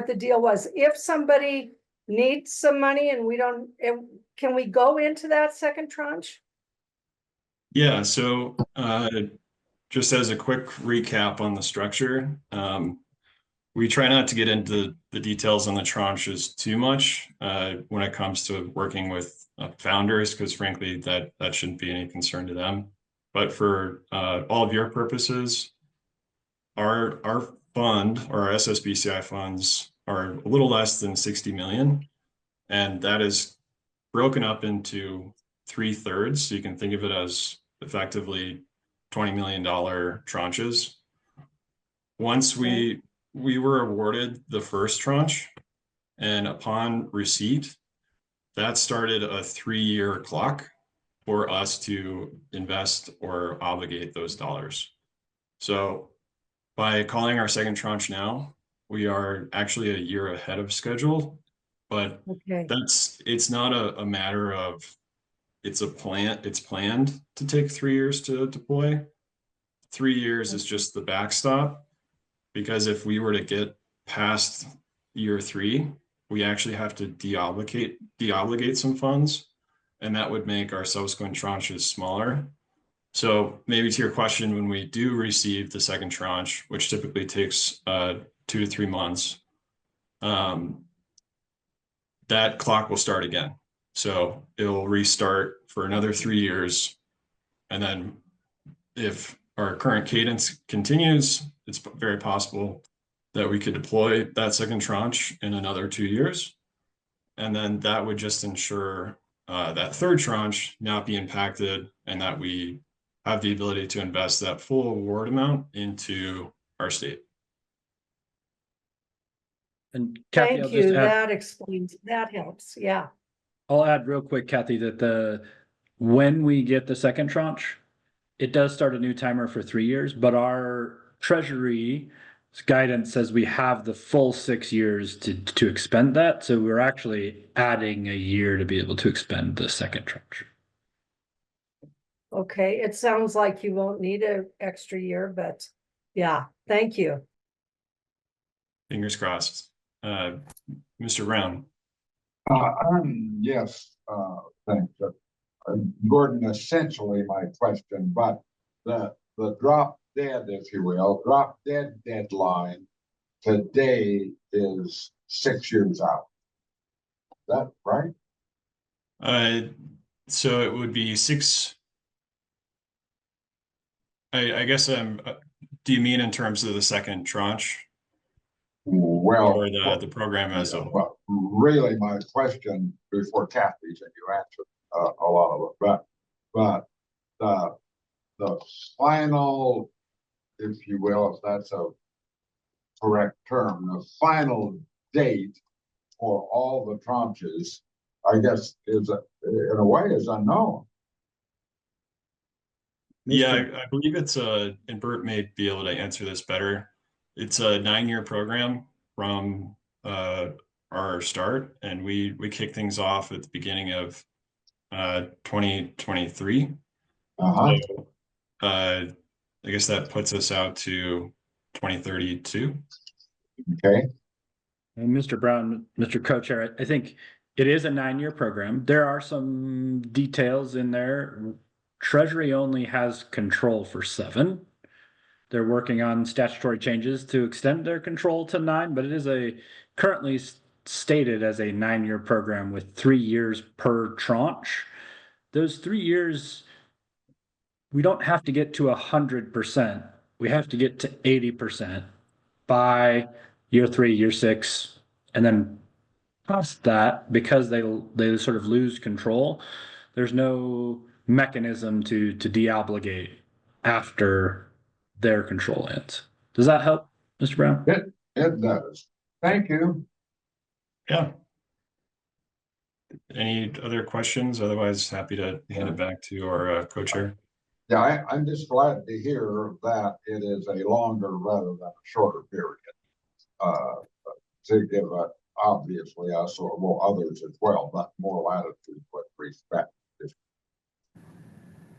the deal was. If somebody needs some money and we don't, can we go into that second tranche? Yeah, so just as a quick recap on the structure, we try not to get into the details on the tranches too much when it comes to working with founders, because frankly, that shouldn't be any concern to them. But for all of your purposes, our fund, or our SSBCI funds, are a little less than 60 million, and that is broken up into 3/3. So you can think of it as effectively $20 million tranches. Once we were awarded the first tranche, and upon receipt, that started a 3-year clock for us to invest or obligate those dollars. So by calling our second tranche now, we are actually a year ahead of schedule, but it's not a matter of, it's planned to take 3 years to deploy. 3 years is just the backstop, because if we were to get past year 3, we actually have to deobligate some funds, and that would make our subsequent tranches smaller. So maybe to your question, when we do receive the second tranche, which typically takes 2 to 3 months, that clock will start again. So it'll restart for another 3 years. And then if our current cadence continues, it's very possible that we could deploy that second tranche in another 2 years. And then that would just ensure that third tranche not be impacted, and that we have the ability to invest that full award amount into our state. And Kathy, Thank you. That explains, that helps. Yeah. I'll add real quick, Kathy, that when we get the second tranche, it does start a new timer for 3 years, but our Treasury guidance says we have the full 6 years to expend that. So we're actually adding a year to be able to expend the second tranche. Okay, it sounds like you won't need an extra year, but yeah, thank you. Fingers crossed. Mr. Brown. Yes, thanks. Gordon, essentially my question, but the drop dead, if you will, drop dead deadline today is 6 years out. Is that right? So it would be 6. I guess do you mean in terms of the second tranche? Well, or the program as a whole? Well, really, my question before Kathy's, and you answered a lot of it, but the final, if you will, if that's a correct term, the final date for all the tranches, I guess, is in a way is unknown. Yeah, I believe it's and Bert may be able to answer this better. It's a 9-year program from our start, and we kick things off at the beginning of 2023. So, I guess that puts us out to 2032. Okay. And Mr. Brown, Mr. Co-Chair, I think it is a 9-year program. There are some details in there. Treasury only has control for 7. They're working on statutory changes to extend their control to 9, but it is currently stated as a 9-year program with 3 years per tranche. Those 3 years, we don't have to get to 100%. We have to get to 80% by year 3, year 6, and then past that, because they sort of lose control, there's no mechanism to deobligate after their control ends. Does that help, Mr. Brown? It does. Thank you. Yeah. Any other questions? Otherwise, happy to hand it back to our co-chair. Yeah, I'm just glad to hear that it is a longer rather than a shorter period. To give obviously us or well, others as well, but more latitude with respect.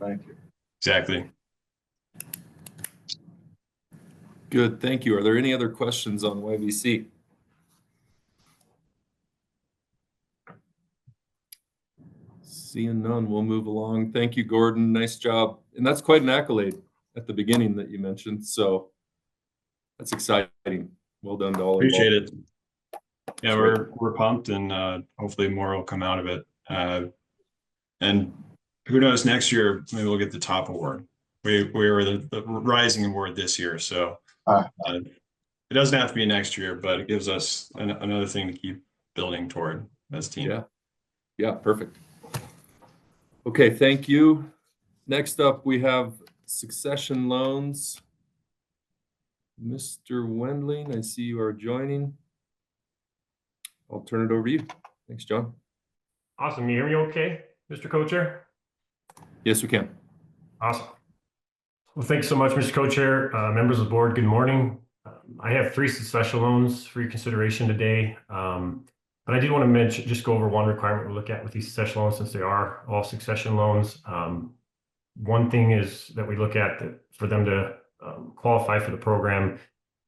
Thank you. Exactly. Good, thank you. Are there any other questions on YBC? Seeing none, we'll move along. Thank you, Gordon. Nice job. And that's quite an accolade at the beginning that you mentioned. So that's exciting. Well done to all Appreciate involved. it. Yeah, we're pumped, and hopefully more will come out of it. And who knows, next year maybe we'll get the top award. We were the rising award this year, so it doesn't have to be next year, but it gives us another thing to keep building toward as a team. Yeah, perfect. Okay, thank you. Next up, we have succession loans. Mr. Wendling, I see you are joining. I'll turn it over to you. Thanks, John. Awesome. You hear me okay, Mr. Co-Chair? Yes, we can. Awesome. Well, thanks so much, Mr. Co-Chair. Members of the board, good morning. I have 3 succession loans for your consideration today. But I did want to mention, just go over one requirement we look at with these succession loans, since they are all succession loans. One thing is that we look at that for them to qualify for the program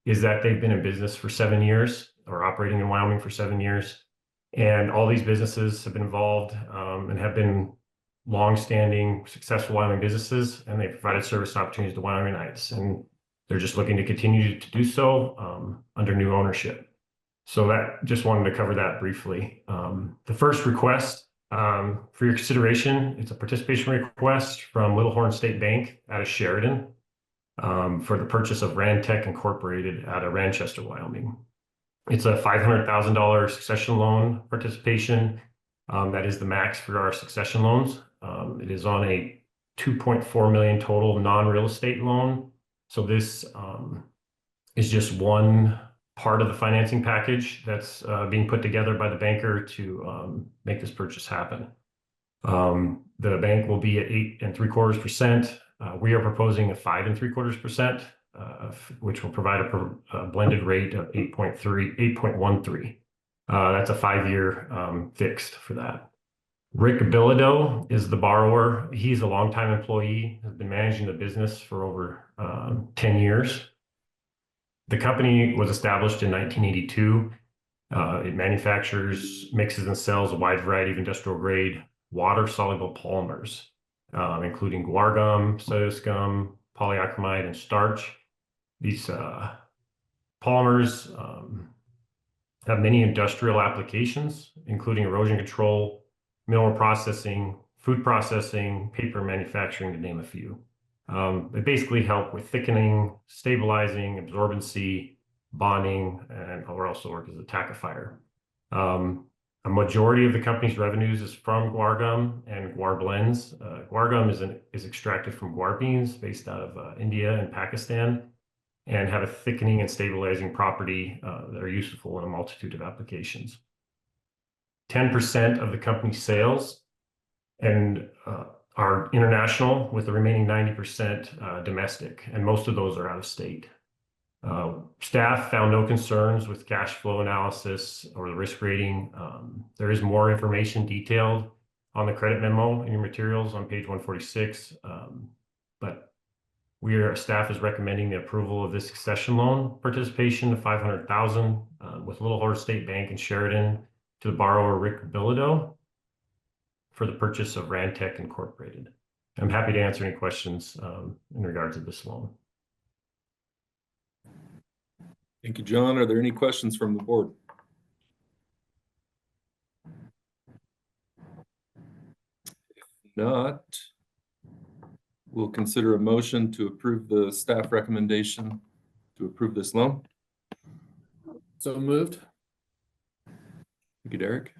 is that they've been in business for 7 years or operating in Wyoming for 7 years. And all these businesses have been involved and have been long-standing, successful Wyoming businesses, and they've provided service opportunities to Wyomingites. And they're just looking to continue to do so under new ownership. So that just wanted to cover that briefly. The first request for your consideration, it's a participation request from Little Horn State Bank out of Sheridan for the purchase of Rantech Incorporated out of Ranchester, Wyoming. It's a $500,000 succession loan participation. That is the max for our succession loans. It is on a $2.4 million total non-real estate loan. So this is just one part of the financing package that's being put together by the banker to make this purchase happen. The bank will be at 8.75%. We are proposing a 5.75%, which will provide a blended rate of 8.13. That's a 5-year fixed for that. Rick Bilodeau is the borrower. He's a longtime employee, has been managing the business for over 10 years. The company was established in 1982. It manufactures, mixes, and sells a wide variety of industrial grade water-soluble polymers, including guar gum, cellulose gum, polyacrylate, and starch. These polymers have many industrial applications, including erosion control, mineral processing, food processing, paper manufacturing, to name a few. They basically help with thickening, stabilizing, absorbency, bonding, and also work as a tackifier. A majority of the company's revenues is from guar gum and guar blends. Guar gum is extracted from guar beans based out of India and Pakistan, and have a thickening and stabilizing property that are useful in a multitude of applications. 10% of the company's sales and are international, with the remaining 90% domestic, and most of those are out of state. Staff found no concerns with cash flow analysis or the risk rating. There is more information detailed on the credit memo in your materials on page 146, but staff is recommending the approval of this succession loan participation of $500,000 with Little Horn State Bank in Sheridan to the borrower Rick Bilodeau for the purchase of Rantech Incorporated. I'm happy to answer any questions in regards to this loan. Thank you, John. Are there any questions from the board? If not, we'll consider a motion to approve the staff recommendation to approve this loan. So moved. Thank you, Derek.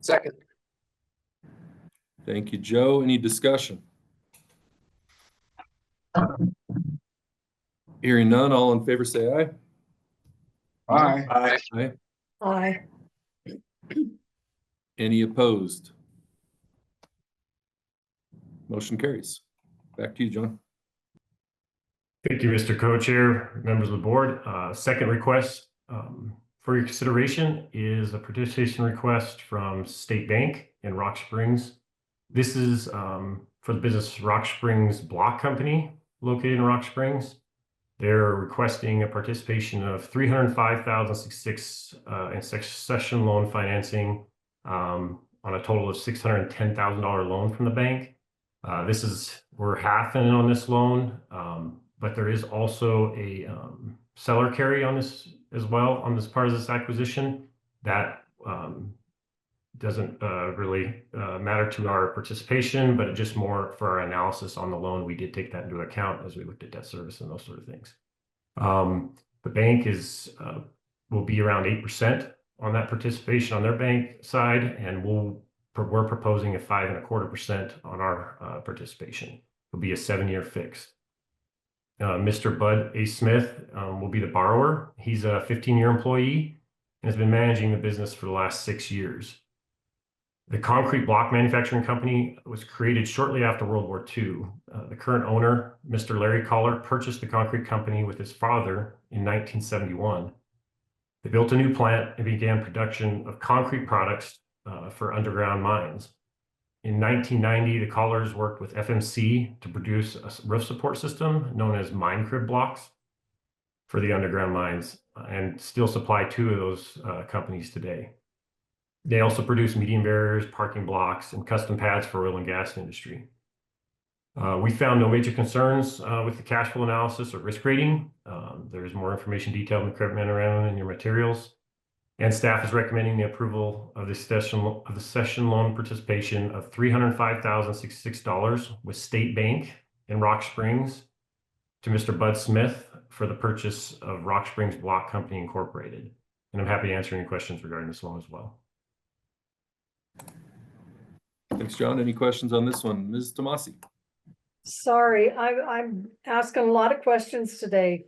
Second. Thank you, Joe. Any discussion? Hearing none, all in favor say aye. Aye. Aye. Aye. Aye. Any opposed? Motion carries. Back to you, John. Thank you, Mr. Co-Chair, members of the board. Second request For your consideration is a participation request from State Bank in Rock Springs. This is for the business Rock Springs Block Company located in Rock Springs. They're requesting a participation of $305,066 in succession loan financing on a total of $610,000 loan from the bank. We're half in on this loan, but there is also a seller carry on this as well on this part of this acquisition that doesn't really matter to our participation, but just more for our analysis on the loan. We did take that into account as we looked at debt service and those sort of things. The bank will be around 8% on that participation on their bank side, and we're proposing a 5.25% on our participation. It'll be a 7-year fix. Mr. Bud A. Smith will be the borrower. He's a 15-year employee and has been managing the business for the last 6 years. The concrete block manufacturing company was created shortly after World War II. The current owner, Mr. Larry Collar, purchased the concrete company with his father in 1971. They built a new plant and began production of concrete products for underground mines. In 1990, the Collars worked with FMC to produce a roof support system known as mine crib blocks for the underground mines, and still supply 2 of those companies today. They also produce median barriers, parking blocks, and custom pads for oil and gas industry. We found no major concerns with the cash flow analysis or risk rating. There's more information detailed in the credit memorandum in your materials. And staff is recommending the approval of the session loan participation of $305,066 with State Bank in Rock Springs to Mr. Bud Smith for the purchase of Rock Springs Block Company Incorporated. And I'm happy to answer any questions regarding this loan as well. Thanks, John. Any questions on this one? Ms. Tomasi? Sorry, I'm asking a lot of questions today.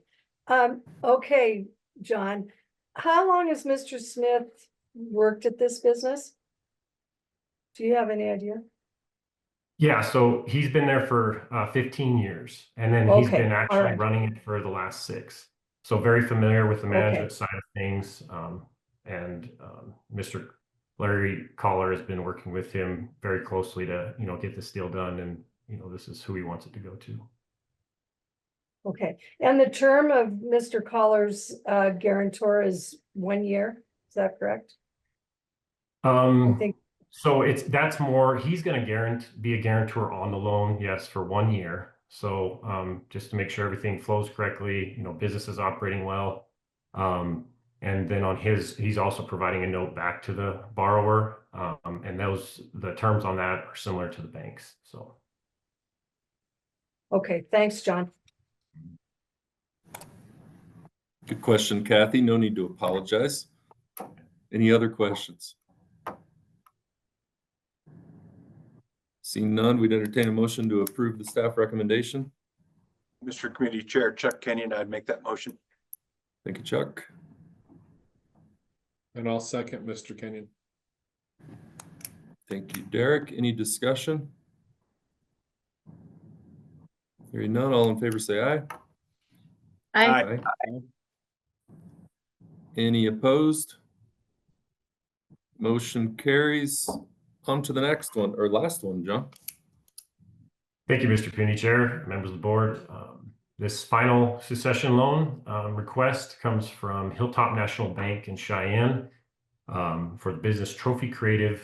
Okay, John, how long has Mr. Smith worked at this business? Do you have any idea? Yeah, so he's been there for 15 years, and then he's been actually running it for the last 6. So very familiar with the management side of things. Mr. Larry Collar has been working with him very closely to, get this deal done, and this is who he wants it to go to. Okay, and the term of Mr. Collar's guarantor is 1 year. Is that correct? I think so. That's more. He's going to be a guarantor on the loan, yes, for 1 year. So just to make sure everything flows correctly, business is operating well. And then he's also providing a note back to the borrower. And the terms on that are similar to the banks. So. Okay, thanks, John. Good question, Kathy. No need to apologize. Any other questions? Seeing none, we'd entertain a motion to approve the staff recommendation. Mr. Committee Chair Chuck Kenyon, I'd make that motion. Thank you, Chuck. And I'll second Mr. Kenyon. Thank you, Derek. Any discussion? Hearing none, all in favor say aye. Aye. Any opposed? Motion carries. On to the next one, or last one, John. Thank you, Mr. Puny Chair, members of the board. This final succession loan request comes from Hilltop National Bank in Cheyenne for the business Trophy Creative,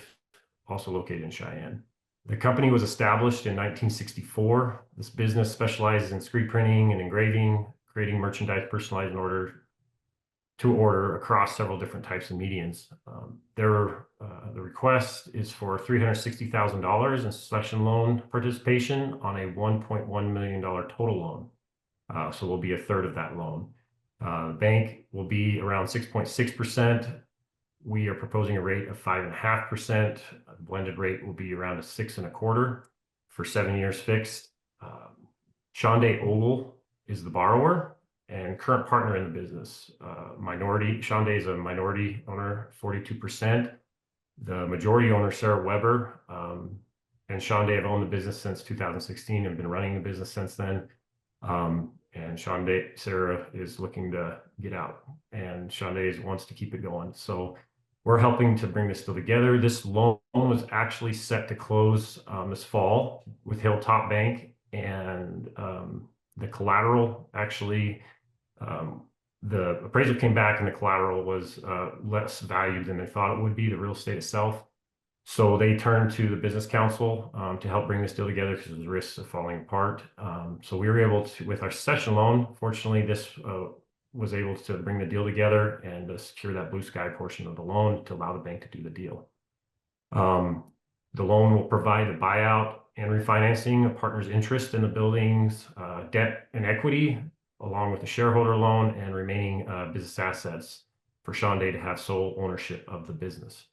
also located in Cheyenne. The company was established in 1964. This business specializes in screen printing and engraving, creating merchandise personalized in order across several different types of mediums. The request is for $360,000 in succession loan participation on a $1.1 million total loan. So we'll be a third of that loan. The bank will be around 6.6%. We are proposing a rate of 5.5%. The blended rate will be around a 6.25% for 7 years fixed. Shonday Ogle is the borrower and current partner in the business. Shonday is a minority owner, 42%. The majority owner, Sarah Weber, and Shonday have owned the business since 2016 and been running the business since then. and Shonda Sarah is looking to get out, and Shonda wants to keep it going. So we're helping to bring this deal together. This loan was actually set to close this fall with Hilltop Bank, and the collateral actually, the appraisal came back and the collateral was less valued than they thought it would be, the real estate itself. So they turned to the business council to help bring this deal together because of the risks of falling apart. So we were able to, with our session loan, fortunately, this was able to bring the deal together and to secure that blue sky portion of the loan to allow the bank to do the deal. The loan will provide a buyout and refinancing of partners' interest in the building's debt and equity, along with the shareholder loan and remaining business assets for Shonda to have sole ownership of the business.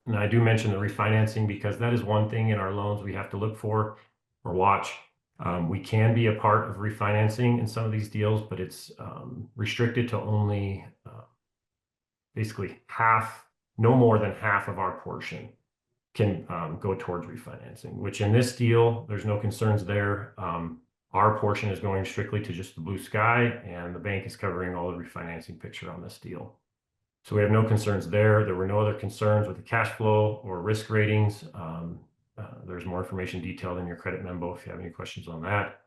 And I do mention the refinancing because that is one thing in our loans we have to look for or watch. We can be a part of refinancing in some of these deals, but it's restricted to only basically half, no more than half of our portion can go towards refinancing, which in this deal, there's no concerns there. Our portion is going strictly to just the blue sky, and the bank is covering all the refinancing picture on this deal. So we have no concerns there. There were no other concerns with the cash flow or risk ratings. There's more information detailed in your credit memo if you have any questions on that.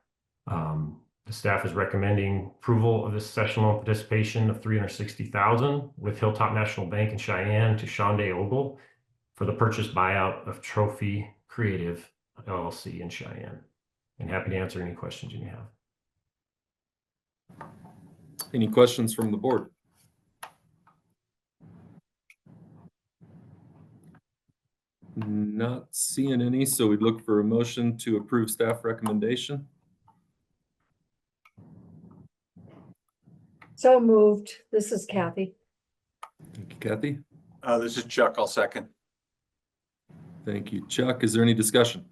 The staff is recommending approval of this session loan participation of $360,000 with Hilltop National Bank in Cheyenne to Shonda Ogle for the purchase buyout of Trophy Creative LLC in Cheyenne. And happy to answer any questions you may have. Any questions from the board? Not seeing any, so we'd look for a motion to approve staff recommendation. So moved. This is Kathy. Thank you, Kathy. This is Chuck. I'll second. Thank you, Chuck. Is there any discussion?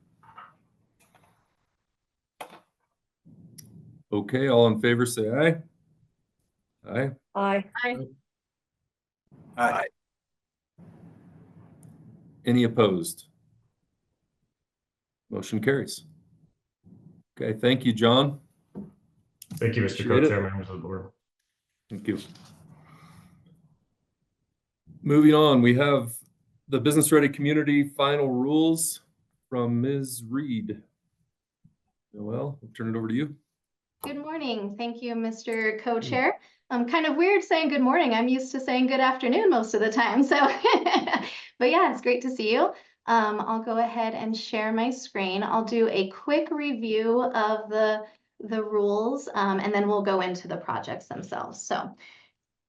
Okay, all in favor say aye. Aye. Aye. Aye. Any opposed? Motion carries. Okay, thank you, John. Thank you, Mr. Appreciate Co-Chair, it. members of the board. Thank you. Moving on, we have the Business Ready Community final rules from Ms. Reed. Noelle, I'll turn it over to you. Good morning. Thank you, Mr. Co-Chair. I'm kind of weird saying good morning. I'm used to saying good afternoon most of the time. So, but yeah, it's great to see you. I'll go ahead and share my screen. I'll do a quick review of the rules, and then we'll go into the projects themselves. So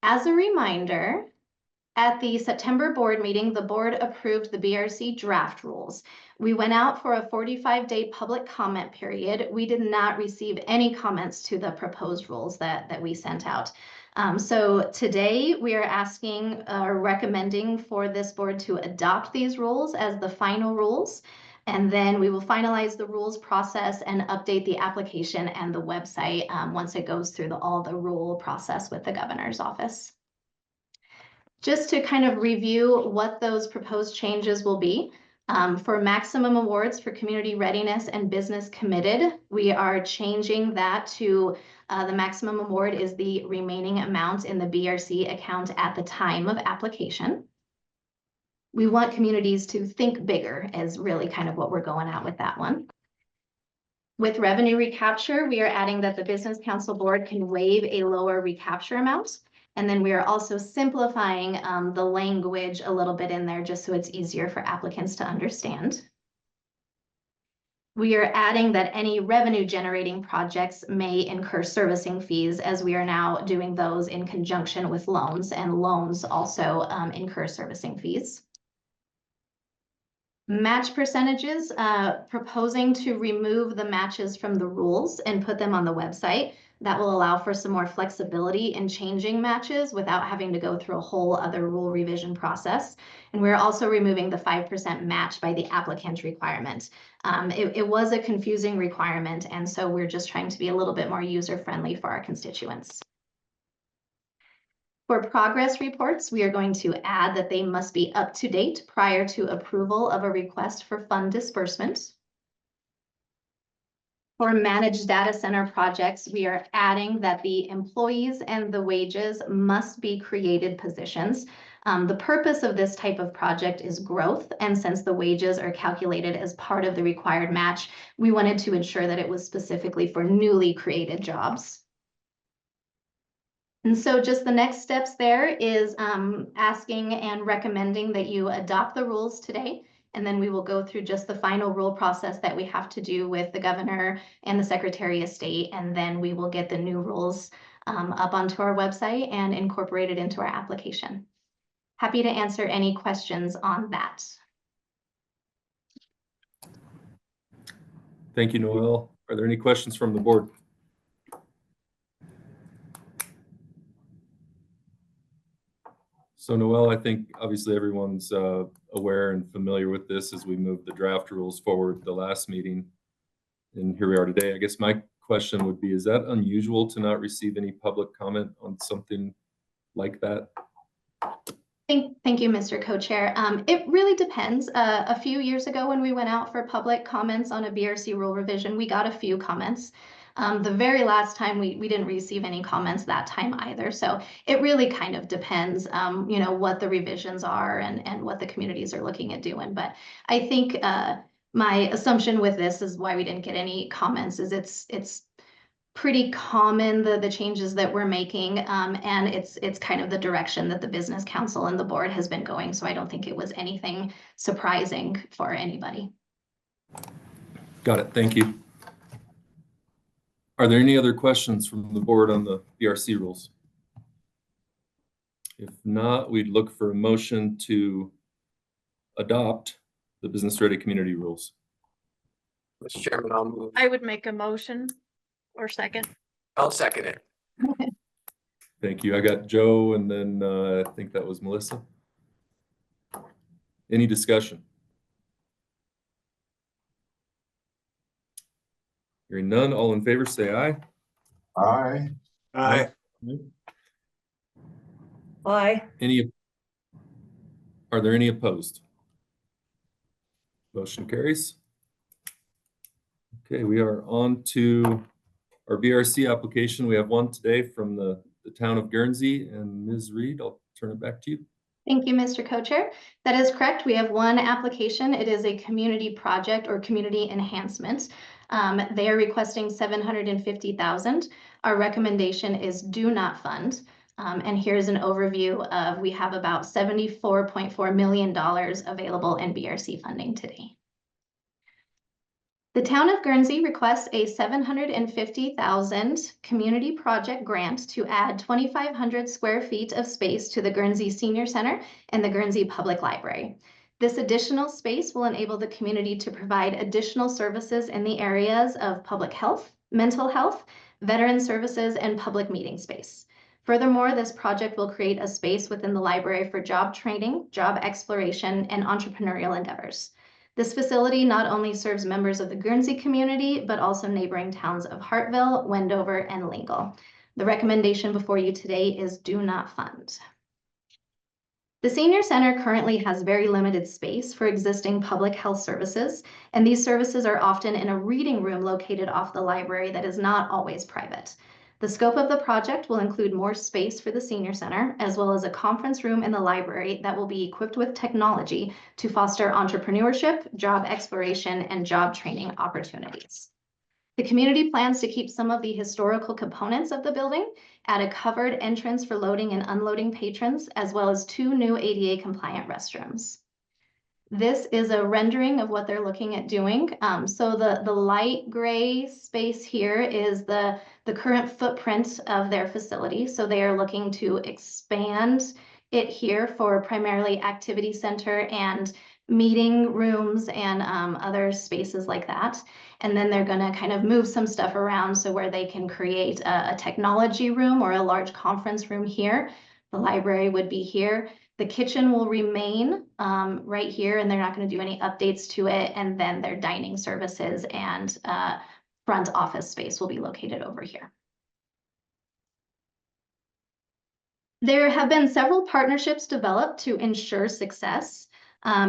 as a reminder, at the September board meeting, the board approved the BRC draft rules. We went out for a 45-day public comment period. We did not receive any comments to the proposed rules that we sent out. So today we are asking or recommending for this board to adopt these rules as the final rules. And then we will finalize the rules process and update the application and the website once it goes through all the rule process with the governor's office. Just to kind of review what those proposed changes will be. For maximum awards for community readiness and business committed, we are changing that to the maximum award is the remaining amount in the BRC account at the time of application. We want communities to think bigger is really kind of what we're going at with that one. With revenue recapture, we are adding that the Business Council Board can waive a lower recapture amount. And then we are also simplifying the language a little bit in there just so it's easier for applicants to understand. We are adding that any revenue generating projects may incur servicing fees as we are now doing those in conjunction with loans, and loans also incur servicing fees. Match percentages, proposing to remove the matches from the rules and put them on the website. That will allow for some more flexibility in changing matches without having to go through a whole other rule revision process. And we're also removing the 5% match by the applicant requirement. It was a confusing requirement, and so we're just trying to be a little bit more user-friendly for our constituents. For progress reports, we are going to add that they must be up to date prior to approval of a request for fund disbursement. For managed data center projects, we are adding that the employees and the wages must be created positions. The purpose of this type of project is growth, and since the wages are calculated as part of the required match, we wanted to ensure that it was specifically for newly created jobs. And so just the next steps there is asking and recommending that you adopt the rules today. And then we will go through just the final rule process that we have to do with the governor and the Secretary of State. And then we will get the new rules up onto our website and incorporated into our application. Happy to answer any questions on that. Thank you, Noel. Are there any questions from the board? So Noel, I think obviously everyone's aware and familiar with this as we move the draft rules forward the last meeting. And here we are today. I guess my question would be, is that unusual to not receive any public comment on something like that? Thank you, Mr. Co-Chair. It really depends. A few years ago when we went out for public comments on a BRC rule revision, we got a few comments. The very last time we didn't receive any comments that time either. So it really kind of depends, you know, what the revisions are and what the communities are looking at doing. But I think my assumption with this is why we didn't get any comments is it's pretty common, the changes that we're making, and it's kind of the direction that the Business Council and the board has been going. So I don't think it was anything surprising for anybody. Got it. Thank you. Are there any other questions from the board on the BRC rules? If not, we'd look for a motion to adopt the business ready community rules. Mr. Chairman, I'll move. I would make a motion or second. I'll second it. Thank you. I got Joe and then I think that was Melissa. Any discussion? Hearing none, all in favor say aye. Aye. Aye. Aye. Are there any opposed? Motion carries. Okay, we are on to our BRC application. We have one today from the town of Guernsey, and Ms. Reed, I'll turn it back to you. Thank you, Mr. Co-Chair. That is correct. We have one application. It is a community project or community enhancement. They are requesting $750,000. Our recommendation is do not fund. And here's an overview of, we have about $74.4 million available in BRC funding today. The town of Guernsey requests a $750,000 community project grant to add 2,500 square feet of space to the Guernsey Senior Center and the Guernsey Public Library. This additional space will enable the community to provide additional services in the areas of public health, mental health, veteran services, and public meeting space. Furthermore, this project will create a space within the library for job training, job exploration, and entrepreneurial endeavors. This facility not only serves members of the Guernsey community, but also neighboring towns of Hartville, Wendover, and Lingle. The recommendation before you today is do not fund. The Senior Center currently has very limited space for existing public health services, and these services are often in a reading room located off the library that is not always private. The scope of the project will include more space for the Senior Center, as well as a conference room in the library that will be equipped with technology to foster entrepreneurship, job exploration, and job training opportunities. The community plans to keep some of the historical components of the building, add a covered entrance for loading and unloading patrons, as well as 2 new ADA compliant restrooms. This is a rendering of what they're looking at doing. So the light gray space here is the current footprint of their facility. So they are looking to expand it here for primarily activity center and meeting rooms and other spaces like that. And then they're going to kind of move some stuff around so where they can create a technology room or a large conference room here. The library would be here. The kitchen will remain right here, and they're not going to do any updates to it. And then their dining services and front office space will be located over here. There have been several partnerships developed to ensure success.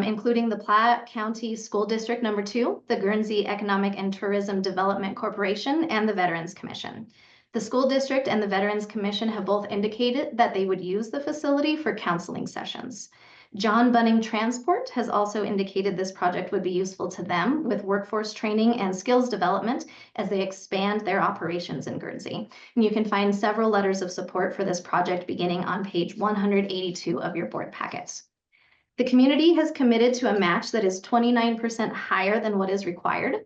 including the Platte County School District Number 2, the Guernsey Economic and Tourism Development Corporation, and the Veterans Commission. The school district and the Veterans Commission have both indicated that they would use the facility for counseling sessions. John Bunning Transport has also indicated this project would be useful to them with workforce training and skills development as they expand their operations in Guernsey. And you can find several letters of support for this project beginning on page 182 of your board packets. The community has committed to a match that is 29% higher than what is required.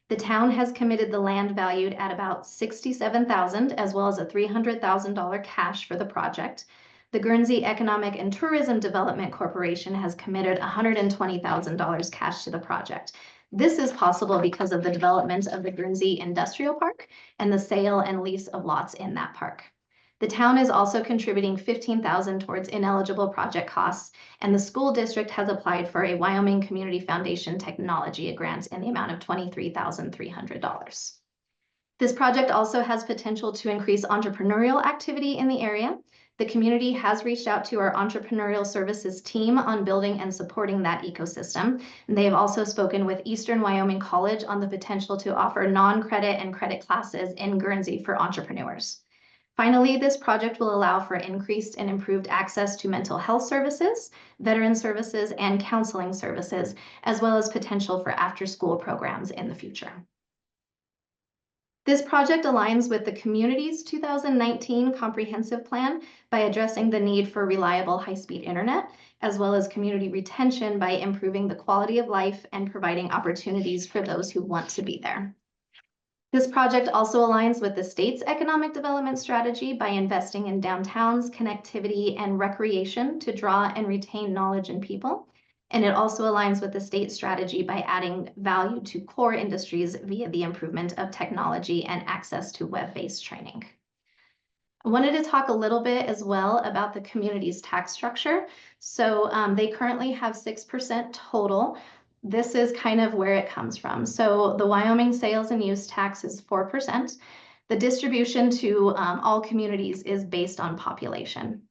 The town has committed the land valued at about $67,000 as well as a $300,000 cash for the project. The Guernsey Economic and Tourism Development Corporation has committed $120,000 cash to the project. This is possible because of the development of the Guernsey Industrial Park and the sale and lease of lots in that park. The town is also contributing $15,000 towards ineligible project costs, and the school district has applied for a Wyoming Community Foundation Technology grant in the amount of $23,300. This project also has potential to increase entrepreneurial activity in the area. The community has reached out to our entrepreneurial services team on building and supporting that ecosystem. And they have also spoken with Eastern Wyoming College on the potential to offer non-credit and credit classes in Guernsey for entrepreneurs. Finally, this project will allow for increased and improved access to mental health services, veteran services, and counseling services, as well as potential for after-school programs in the future. This project aligns with the community's 2019 comprehensive plan by addressing the need for reliable high-speed internet, as well as community retention by improving the quality of life and providing opportunities for those who want to be there. This project also aligns with the state's economic development strategy by investing in downtowns, connectivity, and recreation to draw and retain knowledge and people. And it also aligns with the state strategy by adding value to core industries via the improvement of technology and access to web-based training. I wanted to talk a little bit as well about the community's tax structure. So they currently have 6% total. This is kind of where it comes from. So the Wyoming sales and use tax is 4%. The distribution to all communities is based on population.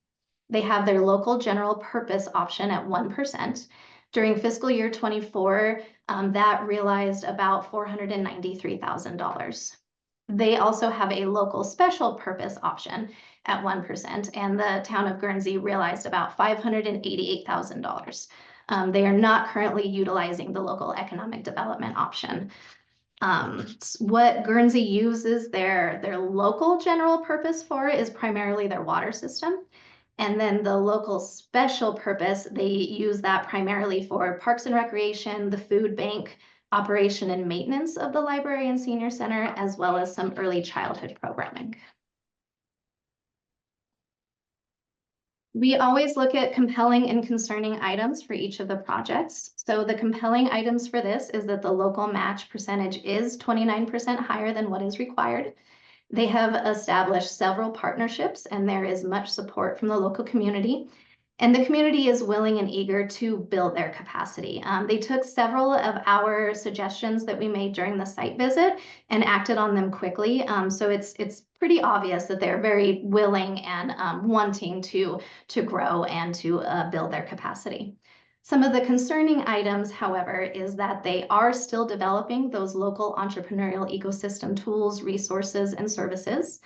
They have their local general purpose option at 1%. During fiscal year 24, that realized about $493,000. They also have a local special purpose option at 1%, and the town of Guernsey realized about $588,000. They are not currently utilizing the local economic development option. What Guernsey uses their local general purpose for is primarily their water system. And then the local special purpose, they use that primarily for parks and recreation, the food bank, operation and maintenance of the library and senior center, as well as some early childhood programming. We always look at compelling and concerning items for each of the projects. So the compelling items for this is that the local match percentage is 29% higher than what is required. They have established several partnerships and there is much support from the local community. And the community is willing and eager to build their capacity. They took several of our suggestions that we made during the site visit and acted on them quickly. So it's pretty obvious that they're very willing and wanting to grow and to build their capacity. Some of the concerning items, however, is that they are still developing those local entrepreneurial ecosystem tools, resources, and services.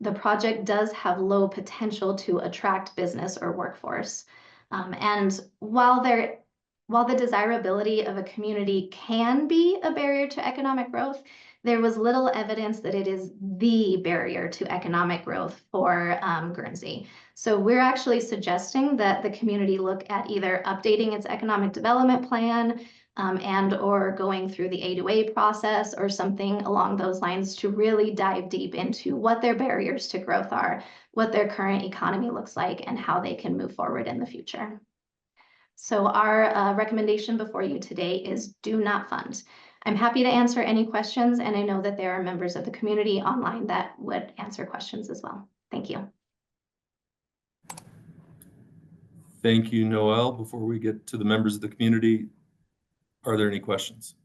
The project does have low potential to attract business or workforce. And while the desirability of a community can be a barrier to economic growth, there was little evidence that it is the barrier to economic growth for Guernsey. So we're actually suggesting that the community look at either updating its economic development plan and or going through the A2A process or something along those lines to really dive deep into what their barriers to growth are, what their current economy looks like, and how they can move forward in the future. So our recommendation before you today is do not fund. I'm happy to answer any questions, and I know that there are members of the community online that would answer questions as well. Thank you. Thank you, Noel. Before we get to the members of the community, are there any questions?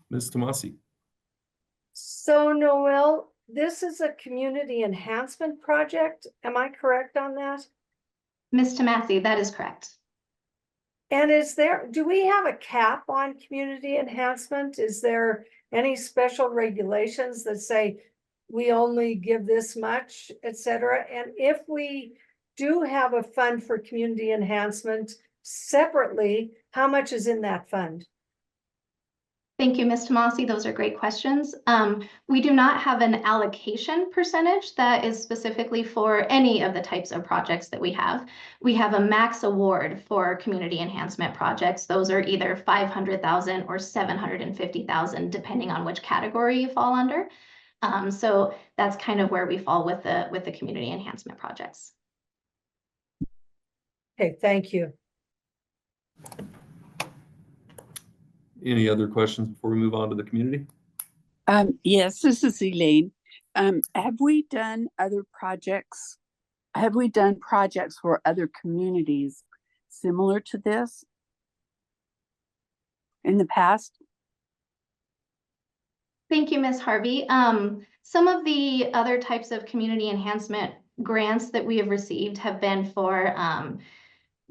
Ms. Tomasi. So Noel, this is a community enhancement project. Am I correct on that? Ms. Tomasi, that is correct. And do we have a cap on community enhancement? Is there any special regulations that say we only give this much, et cetera? And if we do have a fund for community enhancement separately, how much is in that fund? Thank you, Ms. Tomasi. Those are great questions. We do not have an allocation percentage that is specifically for any of the types of projects that we have. We have a max award for community enhancement projects. Those are either 500,000 or 750,000, depending on which category you fall under. So that's kind of where we fall with the community enhancement projects. Okay, thank you. Any other questions before we move on to the community? Yes, this is Elaine. Have we done other projects? Have we done projects for other communities similar to this in the past? Thank you, Ms. Harvey. Some of the other types of community enhancement grants that we have received have been for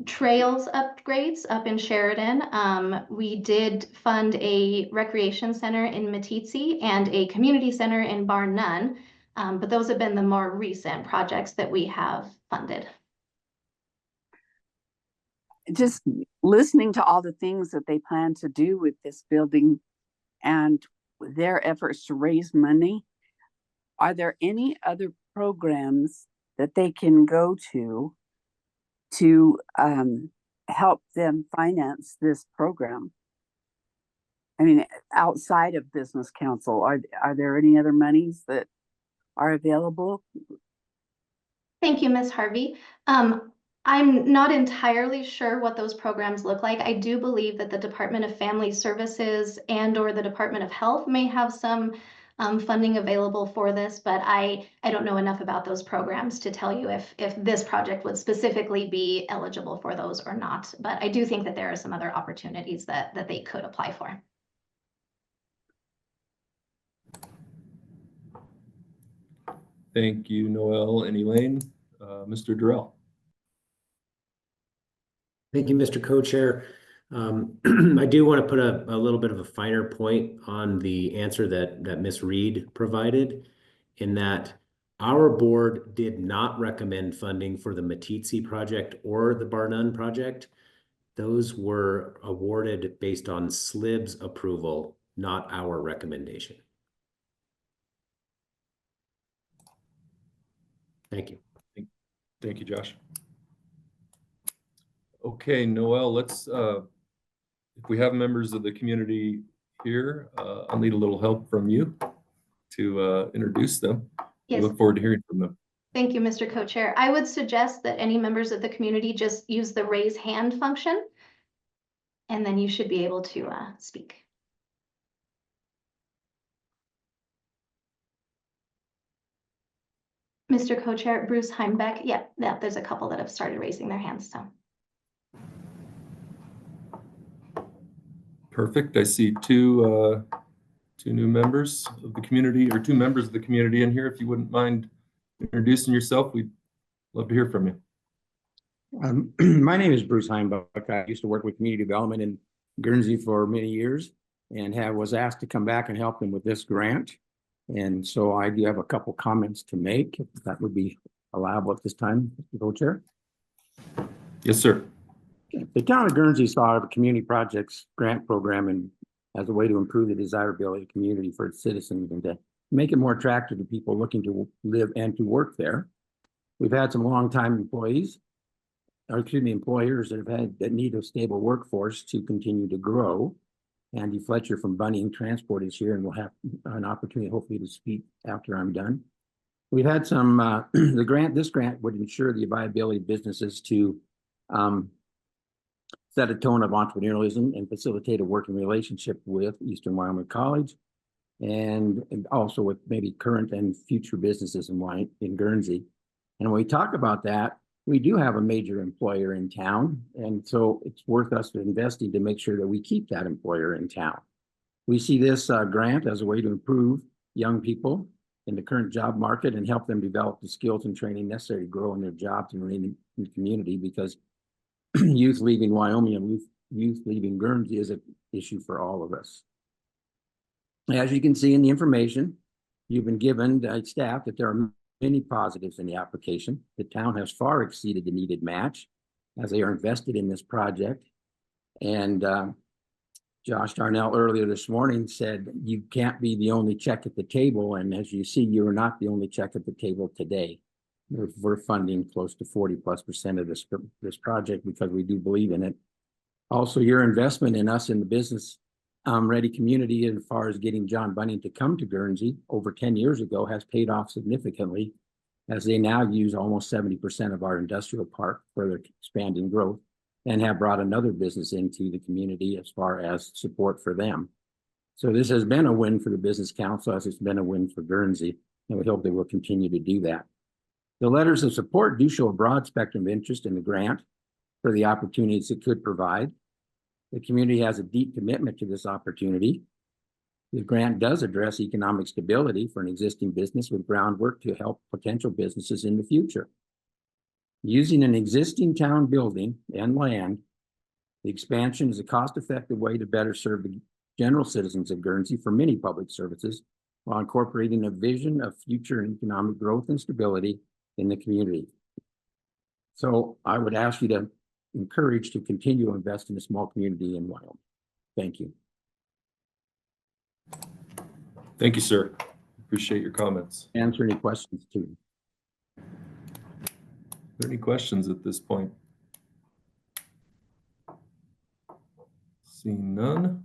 trails upgrades up in Sheridan. We did fund a recreation center in Meeteetse and a community center in Bar None, but those have been the more recent projects that we have funded. Just listening to all the things that they plan to do with this building and their efforts to raise money, are there any other programs that they can go to help them finance this program? I mean, outside of Business Council, are there any other monies that are available? Thank you, Ms. Harvey. I'm not entirely sure what those programs look like. I do believe that the Department of Family Services and/or the Department of Health may have some funding available for this, but I don't know enough about those programs to tell you if this project would specifically be eligible for those or not. But I do think that there are some other opportunities that they could apply for. Thank you, Noel and Elaine. Mr. Durrell. Thank you, Mr. Co-Chair. I do want to put a little bit of a finer point on the answer that Ms. Reed provided, in that our board did not recommend funding for the Meeteetse project or the Bar None project. Those were awarded based on SLIB's approval, not our recommendation. Thank you. Thank you, Josh. Okay, Noel, let's, if we have members of the community here, I'll need a little help from you to introduce them. Yes. We look forward to hearing from them. Thank you, Mr. Co-Chair. I would suggest that any members of the community just use the raise hand function, and then you should be able to speak. Mr. Co-Chair, Bruce Heimbeck. Yeah, there's a couple that have started raising their hands, so. Perfect. I see two new members of the community, or two members of the community in here. If you wouldn't mind introducing yourself, we'd love to hear from you. My name is Bruce Heimbuck. I used to work with community development in Guernsey for many years and was asked to come back and help them with this grant. And so I do have a couple comments to make, if that would be allowable at this time, Mr. Co-Chair. Yes, sir. The town of Guernsey saw the community projects grant program and as a way to improve the desirability of the community for its citizens and to make it more attractive to people looking to live and to work there. We've had some longtime employees, or excuse me, employers that need a stable workforce to continue to grow. Andy Fletcher from Bunning Transport is here and we'll have an opportunity hopefully to speak after I'm done. We've had some, this grant would ensure the viability of businesses to set a tone of entrepreneurialism and facilitate a working relationship with Eastern Wyoming College and also with maybe current and future businesses in Guernsey. And when we talk about that, we do have a major employer in town. And so it's worth us investing to make sure that we keep that employer in town. We see this grant as a way to improve young people in the current job market and help them develop the skills and training necessary to grow in their jobs and remain in the community, because youth leaving Wyoming and youth leaving Guernsey is an issue for all of us. As you can see in the information you've been given by staff, that there are many positives in the application. The town has far exceeded the needed match as they are invested in this project. And Josh Darnell earlier this morning said you can't be the only check at the table. And as you see, you're not the only check at the table today. We're funding close to 40+% of this project because we do believe in it. Also, your investment in us in the business ready community as far as getting John Bunning to come to Guernsey over 10 years ago has paid off significantly, as they now use almost 70% of our industrial park for their expanding growth, and have brought another business into the community as far as support for them. So this has been a win for the Business Council, as it's been a win for Guernsey, and we hope they will continue to do that. The letters of support do show a broad spectrum of interest in the grant for the opportunities it could provide. The community has a deep commitment to this opportunity. The grant does address economic stability for an existing business with groundwork to help potential businesses in the future. Using an existing town building and land, the expansion is a cost-effective way to better serve the general citizens of Guernsey for many public services, while incorporating a vision of future economic growth and stability in the community. So I would ask you to encourage to continue to invest in a small community in Wyoming. Thank you. Thank you, sir. Appreciate your comments. Answer any questions too. Are there any questions at this point? Seeing none.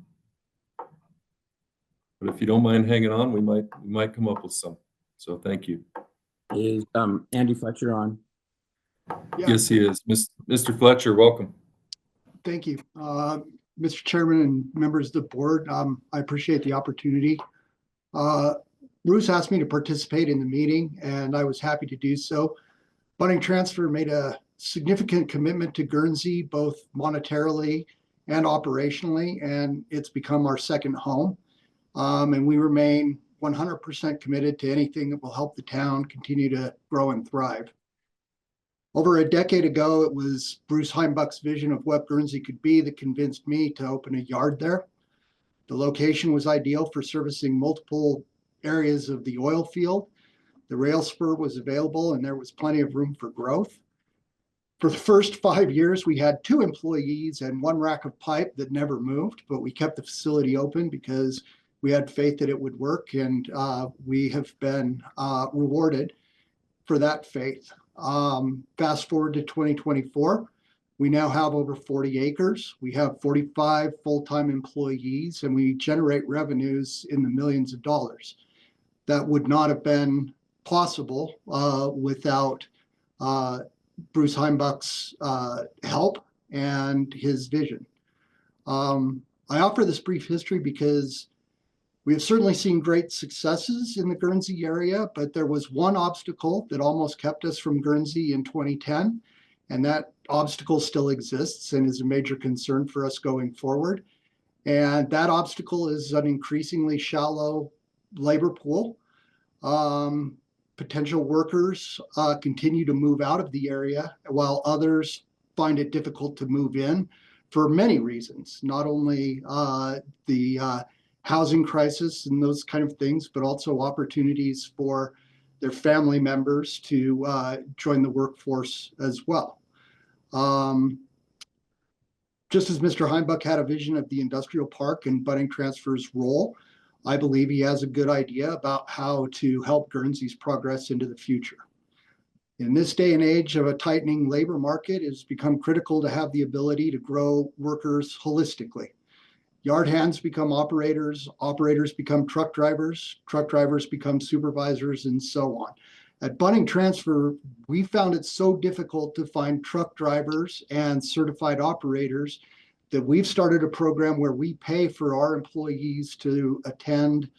But if you don't mind hanging on, we might come up with some. So thank you. Is Andy Fletcher on? Yeah. Yes, he is. Mr. Fletcher, welcome. Thank you. Mr. Chairman and members of the board, I appreciate the opportunity. Bruce asked me to participate in the meeting, and I was happy to do so. Bunning Transfer made a significant commitment to Guernsey, both monetarily and operationally, and it's become our second home. And we remain 100% committed to anything that will help the town continue to grow and thrive. Over a decade ago, it was Bruce Heimbuch's vision of what Guernsey could be that convinced me to open a yard there. The location was ideal for servicing multiple areas of the oil field. The rail spur was available, and there was plenty of room for growth. For the first 5 years, we had 2 employees and 1 rack of pipe that never moved, but we kept the facility open because we had faith that it would work, and we have been rewarded for that faith. Fast forward to 2024, we now have over 40 acres. We have 45 full-time employees, and we generate revenues in the millions of dollars. That would not have been possible without Bruce Heimbuch's help and his vision. I offer this brief history because we have certainly seen great successes in the Guernsey area, but there was one obstacle that almost kept us from Guernsey in 2010, and that obstacle still exists and is a major concern for us going forward. And that obstacle is an increasingly shallow labor pool. Potential workers continue to move out of the area, while others find it difficult to move in for many reasons, not only the housing crisis and those kind of things, but also opportunities for their family members to join the workforce as well. Just as Mr. Heimbuch had a vision of the industrial park and Bunning Transfer's role, I believe he has a good idea about how to help Guernsey's progress into the future. In this day and age of a tightening labor market, it has become critical to have the ability to grow workers holistically. Yard hands become operators, operators become truck drivers become supervisors, and so on. At Bunning Transfer, we found it so difficult to find truck drivers and certified operators that we've started a program where we pay for our employees to attend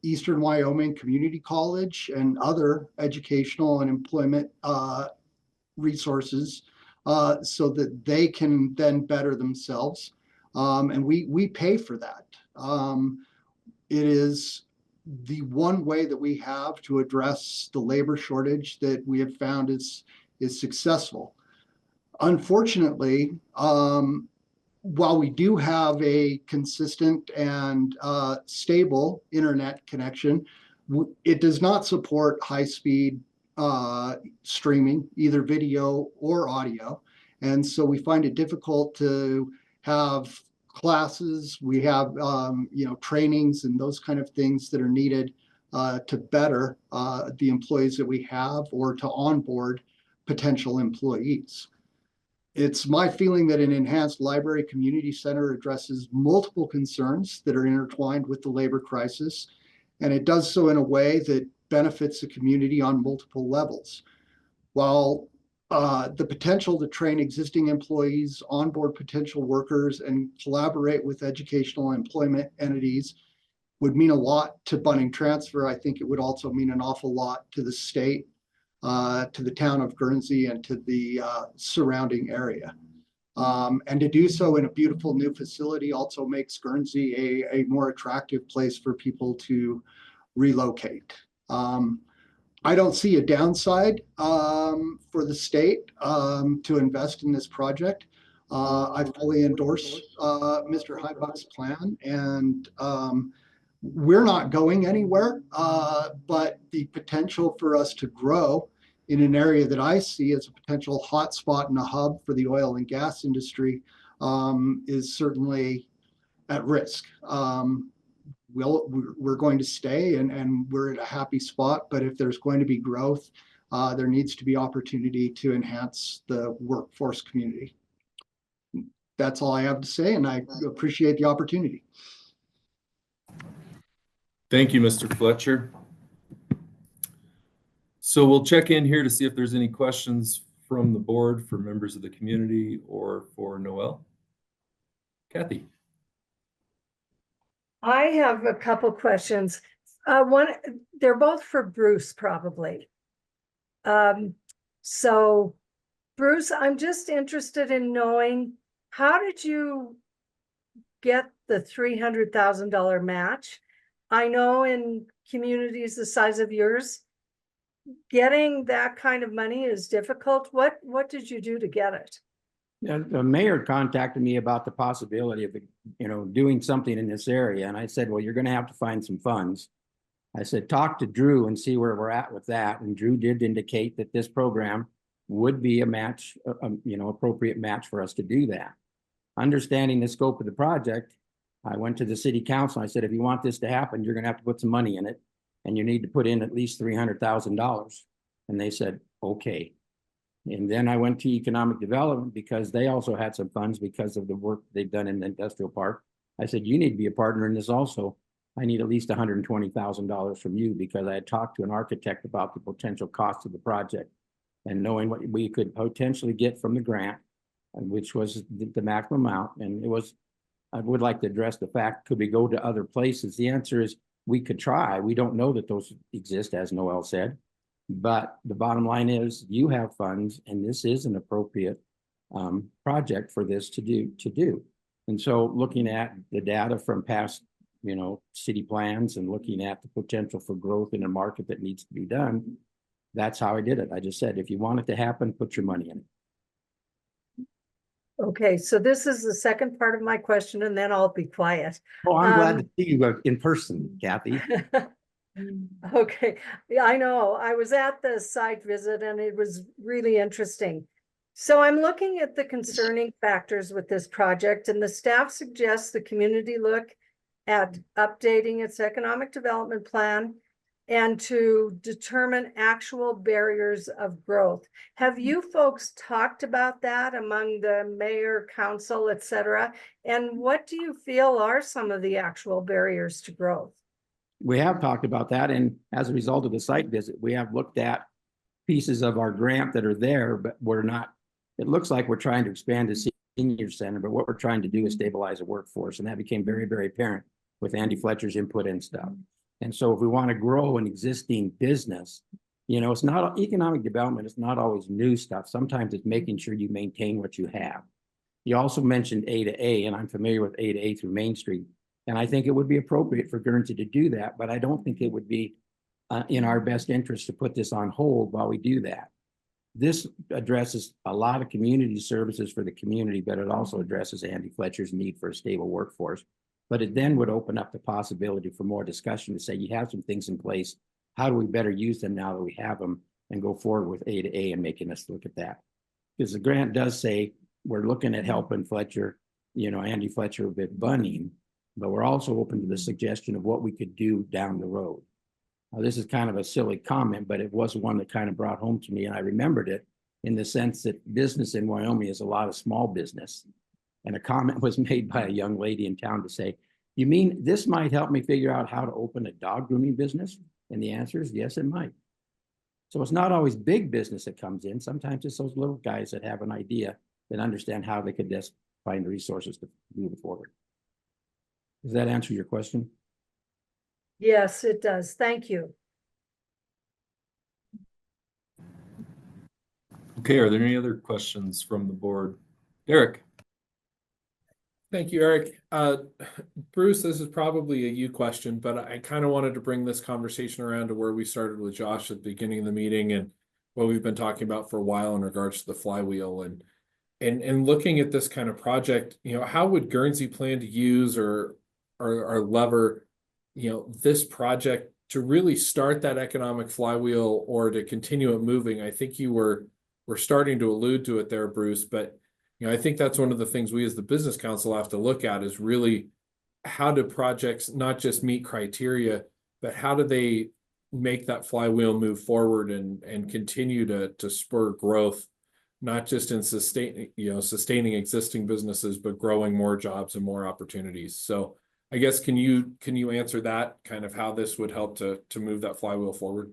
Eastern Wyoming Community College and other educational and employment resources so that they can then better themselves. And we pay for that. It is the one way that we have to address the labor shortage that we have found is successful. Unfortunately, while we do have a consistent and stable internet connection, it does not support high-speed streaming, either video or audio. And so we find it difficult to have classes. We have, trainings and those kind of things that are needed to better the employees that we have or to onboard potential employees. It's my feeling that an enhanced library community center addresses multiple concerns that are intertwined with the labor crisis, and it does so in a way that benefits the community on multiple levels. While the potential to train existing employees, onboard potential workers, and collaborate with educational employment entities would mean a lot to Bunning Transfer, I think it would also mean an awful lot to the state, to the town of Guernsey, and to the surrounding area. And to do so in a beautiful new facility also makes Guernsey a more attractive place for people to relocate. I don't see a downside for the state to invest in this project. I fully endorse Mr. Heibuck's plan, and we're not going anywhere, but the potential for us to grow in an area that I see as a potential hotspot and a hub for the oil and gas industry is certainly at risk. We're going to stay and we're at a happy spot, but if there's going to be growth, there needs to be opportunity to enhance the workforce community. That's all I have to say, and I appreciate the opportunity. Thank you, Mr. Fletcher. So we'll check in here to see if there's any questions from the board for members of the community or for Noel. Kathy. I have a couple questions. They're both for Bruce, probably. So Bruce, I'm just interested in knowing, how did you get the $300,000 match? I know in communities the size of yours, getting that kind of money is difficult. What did you do to get it? The mayor contacted me about the possibility of, doing something in this area. And I said, well, you're going to have to find some funds. I said, talk to Drew and see where we're at with that. And Drew did indicate that this program would be a match, appropriate match for us to do that. Understanding the scope of the project, I went to the city council. I said, if you want this to happen, you're going to have to put some money in it. And you need to put in at least $300,000. And they said, okay. And then I went to economic development because they also had some funds because of the work they've done in the industrial park. I said, you need to be a partner in this also. I need at least $120,000 from you because I had talked to an architect about the potential cost of the project and knowing what we could potentially get from the grant, which was the maximum amount. And it was, I would like to address the fact, could we go to other places? The answer is we could try. We don't know that those exist, as Noel said. But the bottom line is you have funds and this is an appropriate project for this to do. And so looking at the data from past, city plans and looking at the potential for growth in a market that needs to be done, that's how I did it. I just said, if you want it to happen, put your money in it. Okay, so this is the second part of my question, and then I'll be quiet. Oh, I'm glad to see you in person, Kathy. Okay, yeah, I know. I was at the site visit and it was really interesting. So I'm looking at the concerning factors with this project, and the staff suggests the community look at updating its economic development plan and to determine actual barriers of growth. Have you folks talked about that among the mayor, council, et cetera? And what do you feel are some of the actual barriers to growth? We have talked about that, and as a result of the site visit, we have looked at pieces of our grant that are there, but we're not, it looks like we're trying to expand the senior center, but what we're trying to do is stabilize a workforce, and that became very, very apparent with Andy Fletcher's input and stuff. And so if we want to grow an existing business, it's not economic development, it's not always new stuff. Sometimes it's making sure you maintain what you have. You also mentioned A to A, and I'm familiar with A to A through Main Street. And I think it would be appropriate for Guernsey to do that, but I don't think it would be in our best interest to put this on hold while we do that. This addresses a lot of community services for the community, but it also addresses Andy Fletcher's need for a stable workforce. But it then would open up the possibility for more discussion to say, you have some things in place. How do we better use them now that we have them, and go forward with A to A and making us look at that? Because the grant does say we're looking at helping Fletcher, Andy Fletcher with Bunning, but we're also open to the suggestion of what we could do down the road. Now, this is kind of a silly comment, but it was one that kind of brought home to me, and I remembered it in the sense that business in Wyoming is a lot of small business. And a comment was made by a young lady in town to say, you mean this might help me figure out how to open a dog grooming business? And the answer is yes, it might. So it's not always big business that comes in. Sometimes it's those little guys that have an idea that understand how they could just find the resources to move it forward. Does that answer your question? Yes, it does. Thank you. Okay, are there any other questions from the board? Eric? Thank you, Eric. Bruce, this is probably a you question, but I kind of wanted to bring this conversation around to where we started with Josh at the beginning of the meeting and what we've been talking about for a while in regards to the flywheel and looking at this kind of project. How would Guernsey plan to use or lever, this project to really start that economic flywheel or to continue it moving? I think you were starting to allude to it there, Bruce, but I think that's one of the things we as the Business Council have to look at is really how do projects not just meet criteria, but how do they make that flywheel move forward and continue to spur growth, not just in sustaining existing businesses, but growing more jobs and more opportunities. So I guess can you answer that, kind of how this would help to move that flywheel forward?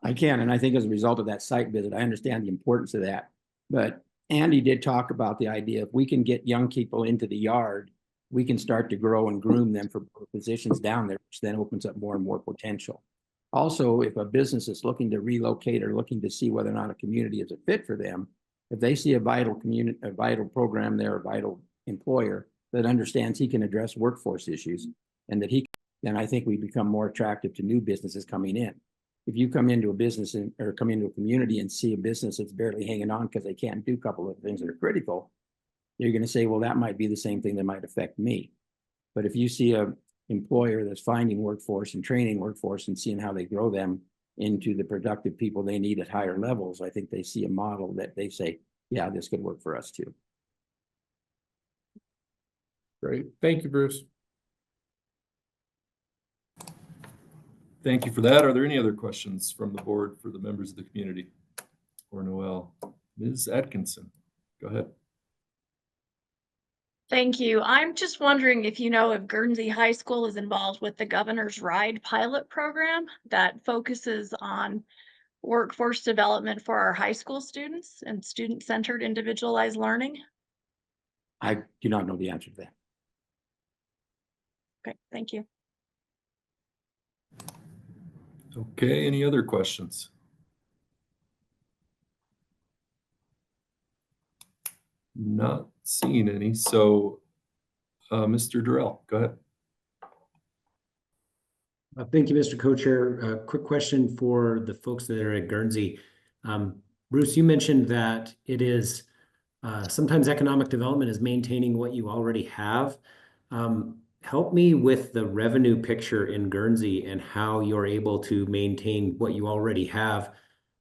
I can, and I think as a result of that site visit, I understand the importance of that. But Andy did talk about the idea if we can get young people into the yard, we can start to grow and groom them for positions down there, which then opens up more and more potential. Also, if a business is looking to relocate or looking to see whether or not a community is a fit for them, if they see a vital community, a vital program there, a vital employer that understands he can address workforce issues and that then I think we become more attractive to new businesses coming in. If you come into a business or come into a community and see a business that's barely hanging on because they can't do a couple of things that are critical, you're going to say, well, that might be the same thing that might affect me. But if you see an employer that's finding workforce and training workforce and seeing how they grow them into the productive people they need at higher levels, I think they see a model that they say, yeah, this could work for us too. Great. Thank you, Bruce. Thank you for that. Are there any other questions from the board for the members of the community or Noel? Ms. Atkinson, go ahead. Thank you. I'm just wondering if if Guernsey High School is involved with the Governor's Ride pilot program that focuses on workforce development for our high school students and student-centered individualized learning. I do not know the answer to that. Okay, thank you. Okay, any other questions? Not seeing any, so Mr. Durrell, go ahead. Thank you, Mr. Co-Chair. Quick question for the folks that are at Guernsey. Bruce, you mentioned that it is sometimes economic development is maintaining what you already have. Help me with the revenue picture in Guernsey and how you're able to maintain what you already have,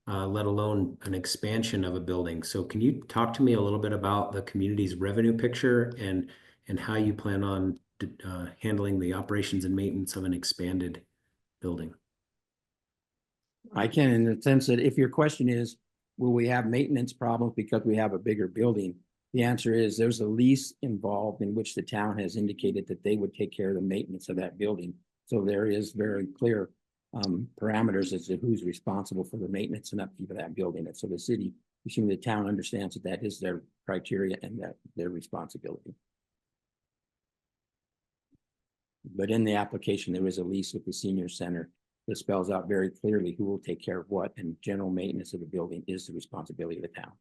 let alone an expansion of a building. So can you talk to me a little bit about the community's revenue picture and how you plan on handling the operations and maintenance of an expanded building? I can, in the sense that if your question is, will we have maintenance problems because we have a bigger building? The answer is there's a lease involved in which the town has indicated that they would take care of the maintenance of that building. So there is very clear parameters as to who's responsible for the maintenance and upkeep of that building. And so the city, assuming the town understands that that is their criteria and that their responsibility. But in the application, there is a lease with the senior center that spells out very clearly who will take care of what, and general maintenance of the building is the responsibility of the town.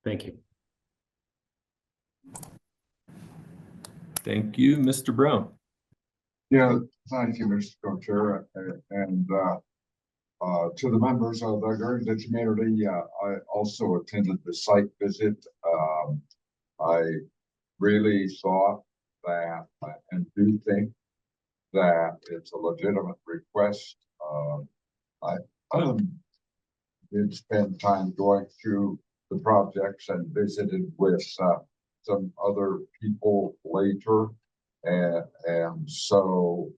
Thank you. Thank you, Mr. Brown. Yeah, thank you, Mr. Co-Chair, and to the members of the Guernsey community, I also attended the site visit. I really thought that, and do think that it's a legitimate request. I did spend time going through the projects and visited with some other people later, and so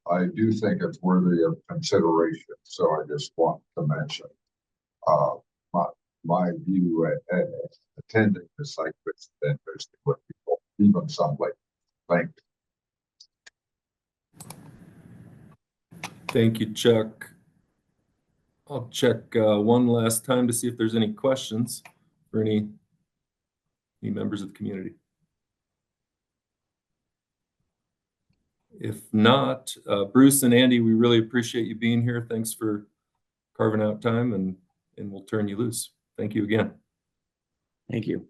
I do think it's worthy of consideration. So I just want to mention my view at attending the site visit and visiting with people, even some late. Thank you. Thank you, Chuck. I'll check one last time to see if there's any questions for any members of the community. If not, Bruce and Andy, we really appreciate you being here. Thanks for carving out time, and we'll turn you loose. Thank you again. Thank you.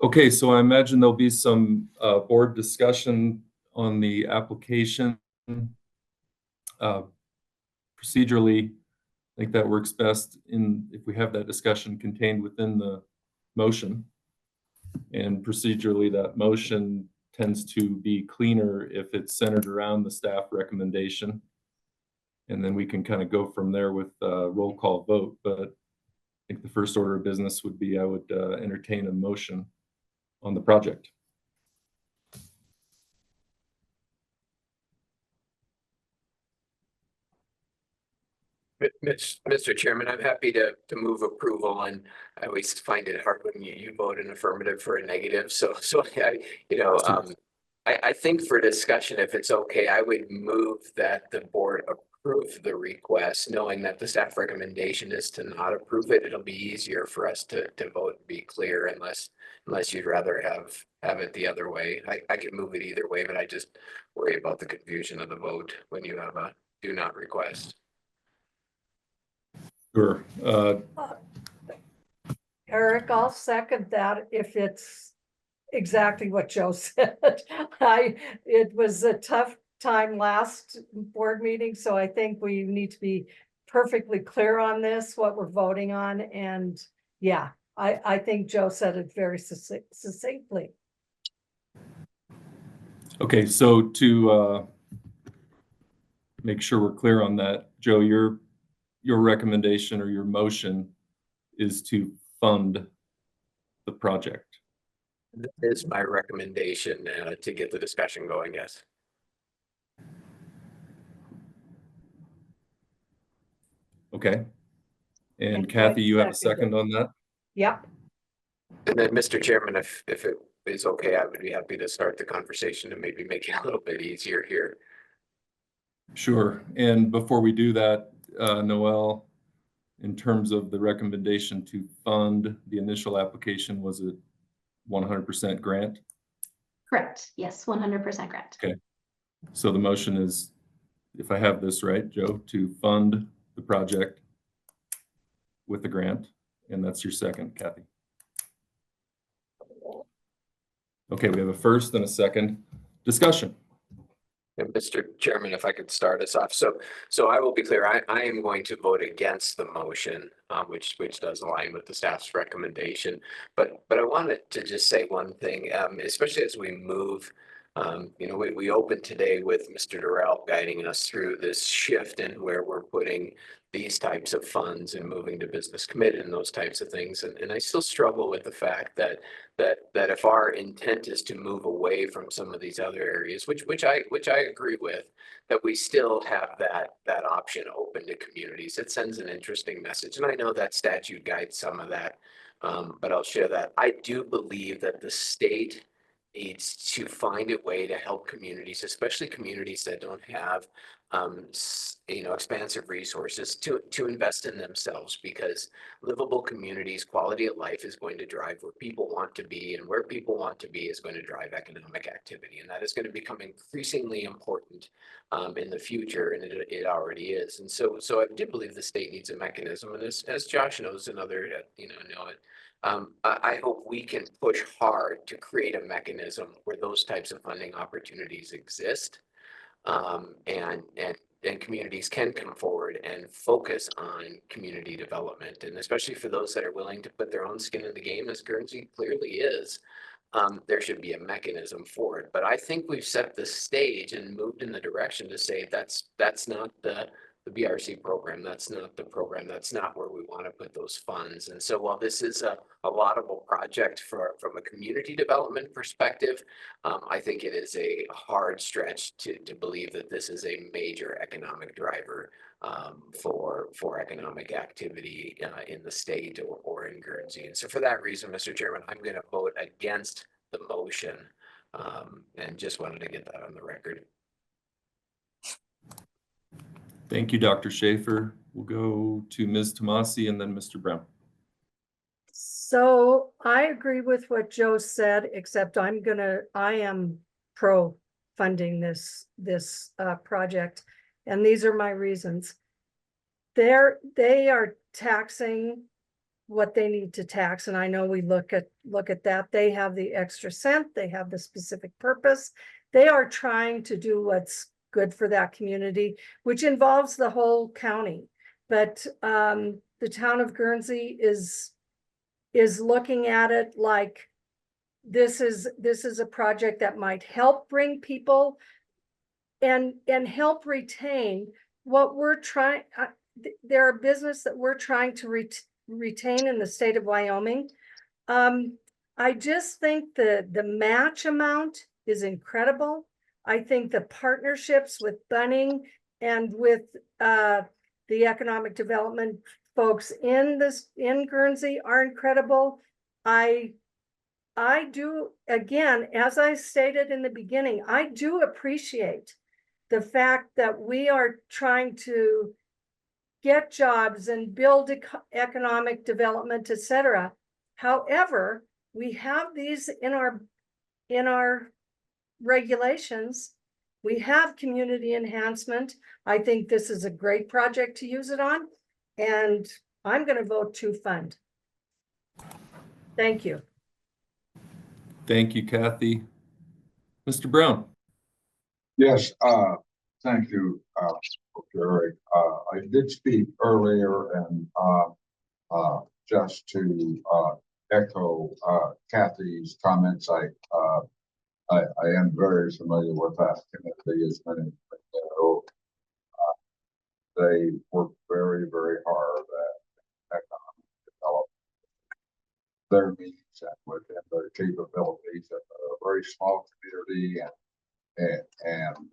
Okay, so I imagine there'll be some board discussion on the application. Procedurally, I think that works best if we have that discussion contained within the motion. And procedurally, that motion tends to be cleaner if it's centered around the staff recommendation. And then we can kind of go from there with a roll call vote. But I think the first order of business would be I would entertain a motion on the project. Mr. Chairman, I'm happy to move approval, and I always find it hard when you vote an affirmative for a negative. So I think for discussion, if it's okay, I would move that the board approve the request, knowing that the staff recommendation is to not approve it. It'll be easier for us to vote and be clear, unless you'd rather have it the other way. I can move it either way, but I just worry about the confusion of the vote when you have a do not request. Sure. Eric, I'll second that if it's exactly what Joe said. It was a tough time last board meeting, so I think we need to be perfectly clear on this, what we're voting on. And yeah, I think Joe said it very succinctly. Okay, so to make sure we're clear on that, Joe, your recommendation or your motion is to fund the project. That is my recommendation to get the discussion going, yes. Okay. And Kathy, you have a second on that? Yep. And then, Mr. Chairman, if it is okay, I would be happy to start the conversation and maybe make it a little bit easier here. Sure. And before we do that, Noel, in terms of the recommendation to fund the initial application, was it 100% grant? Correct. Yes, 100% grant. Okay. So the motion is, if I have this right, Joe, to fund the project with the grant, and that's your second, Kathy. Okay, we have a first and a second discussion. And Mr. Chairman, if I could start us off. So I will be clear, I am going to vote against the motion, which does align with the staff's recommendation. But I wanted to just say one thing, especially as we move, we opened today with Mr. Durrell guiding us through this shift in where we're putting these types of funds and moving to business committed and those types of things. And I still struggle with the fact that if our intent is to move away from some of these other areas, which I agree with, that we still have that option open to communities. It sends an interesting message. And I know that statute guides some of that, but I'll share that. I do believe that the state needs to find a way to help communities, especially communities that don't have expansive resources to invest in themselves, because livable communities, quality of life is going to drive where people want to be, and where people want to be is going to drive economic activity. And that is going to become increasingly important in the future, and it already is. And so I do believe the state needs a mechanism, and as Josh knows and other know it. I hope we can push hard to create a mechanism where those types of funding opportunities exist, and communities can come forward and focus on community development, and especially for those that are willing to put their own skin in the game, as Guernsey clearly is. There should be a mechanism for it. But I think we've set the stage and moved in the direction to say that's not the BRC program. That's not the program. That's not where we want to put those funds. And so while this is a laudable project from a community development perspective, I think it is a hard stretch to believe that this is a major economic driver for economic activity in the state or in Guernsey. And so for that reason, Mr. Chairman, I'm going to vote against the motion, and just wanted to get that on the record. Thank you, Dr. Schaefer. We'll go to Ms. Tomasi and then Mr. Brown. So I agree with what Joe said, except I am pro funding this project. And these are my reasons. They are taxing what they need to tax. And I know we look at that. They have the extra cent, they have the specific purpose. They are trying to do what's good for that community, which involves the whole county. But the town of Guernsey is looking at it like this is a project that might help bring people and help retain what we're trying. They're a business that we're trying to retain in the state of Wyoming. I just think the match amount is incredible. I think the partnerships with Bunning and with the economic development folks in Guernsey are incredible. I do, again, as I stated in the beginning, I do appreciate the fact that we are trying to get jobs and build economic development, etc. However, we have these in our regulations. We have community enhancement. I think this is a great project to use it on, and I'm going to vote to fund. Thank you. Thank you, Kathy. Mr. Brown. Yes, thank you, Eric. I did speak earlier, and just to echo Kathy's comments, I am very familiar with that community, as many know. They work very, very hard at economic development, their needs and within their capabilities, in a very small community, and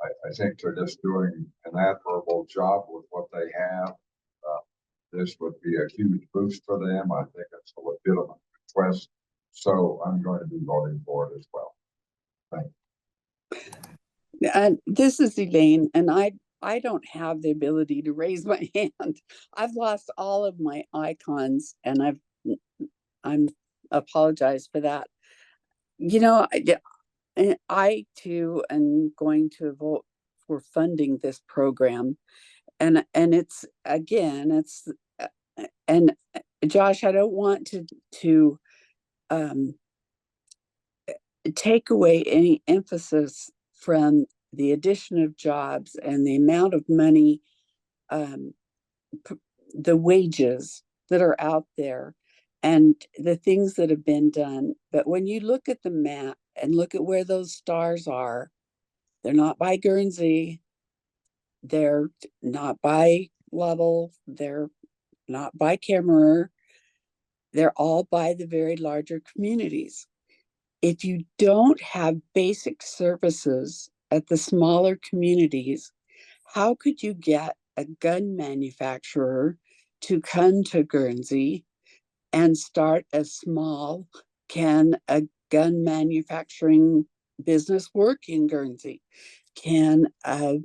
I think they're just doing an admirable job with what they have. This would be a huge boost for them. I think it's a legitimate request. So I'm going to be voting for it as well. Thank you. This is Elaine, and I don't have the ability to raise my hand. I've lost all of my icons, and I'm apologize for that. You know, I too am going to vote for funding this program, and it's again, and Josh, I don't want to take away any emphasis from the addition of jobs and the amount of money, the wages that are out there and the things that have been done. But when you look at the map and look at where those stars are, they're not by Guernsey, they're not by Lovell, they're not by Kemmerer, they're all by the very larger communities. If you don't have basic services at the smaller communities, how could you get a gun manufacturer to come to Guernsey and start a small, can a gun manufacturing business work in Guernsey? Can a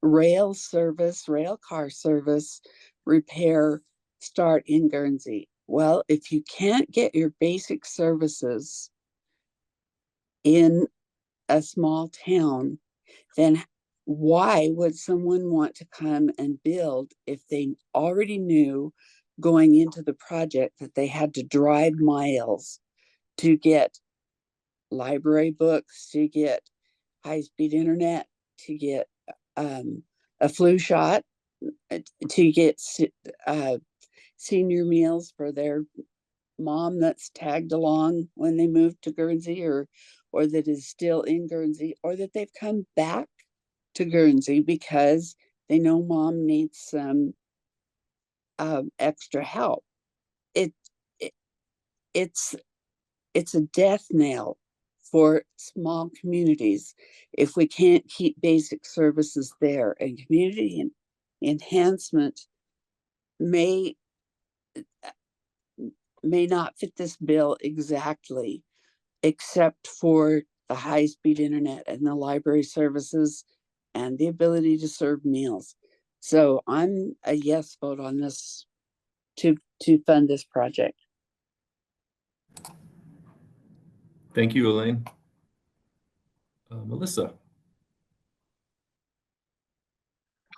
rail car service repair start in Guernsey? Well, if you can't get your basic services in a small town, then why would someone want to come and build if they already knew going into the project that they had to drive miles to get library books, to get high-speed internet, to get a flu shot, to get senior meals for their mom that's tagged along when they moved to Guernsey, or that is still in Guernsey, or that they've come back to Guernsey because they know mom needs some extra help. It's a death knell for small communities if we can't keep basic services there, and community enhancement may not fit this bill exactly, except for the high-speed internet and the library services and the ability to serve meals. So I'm a yes vote on this to fund this project. Thank you, Elaine. Melissa.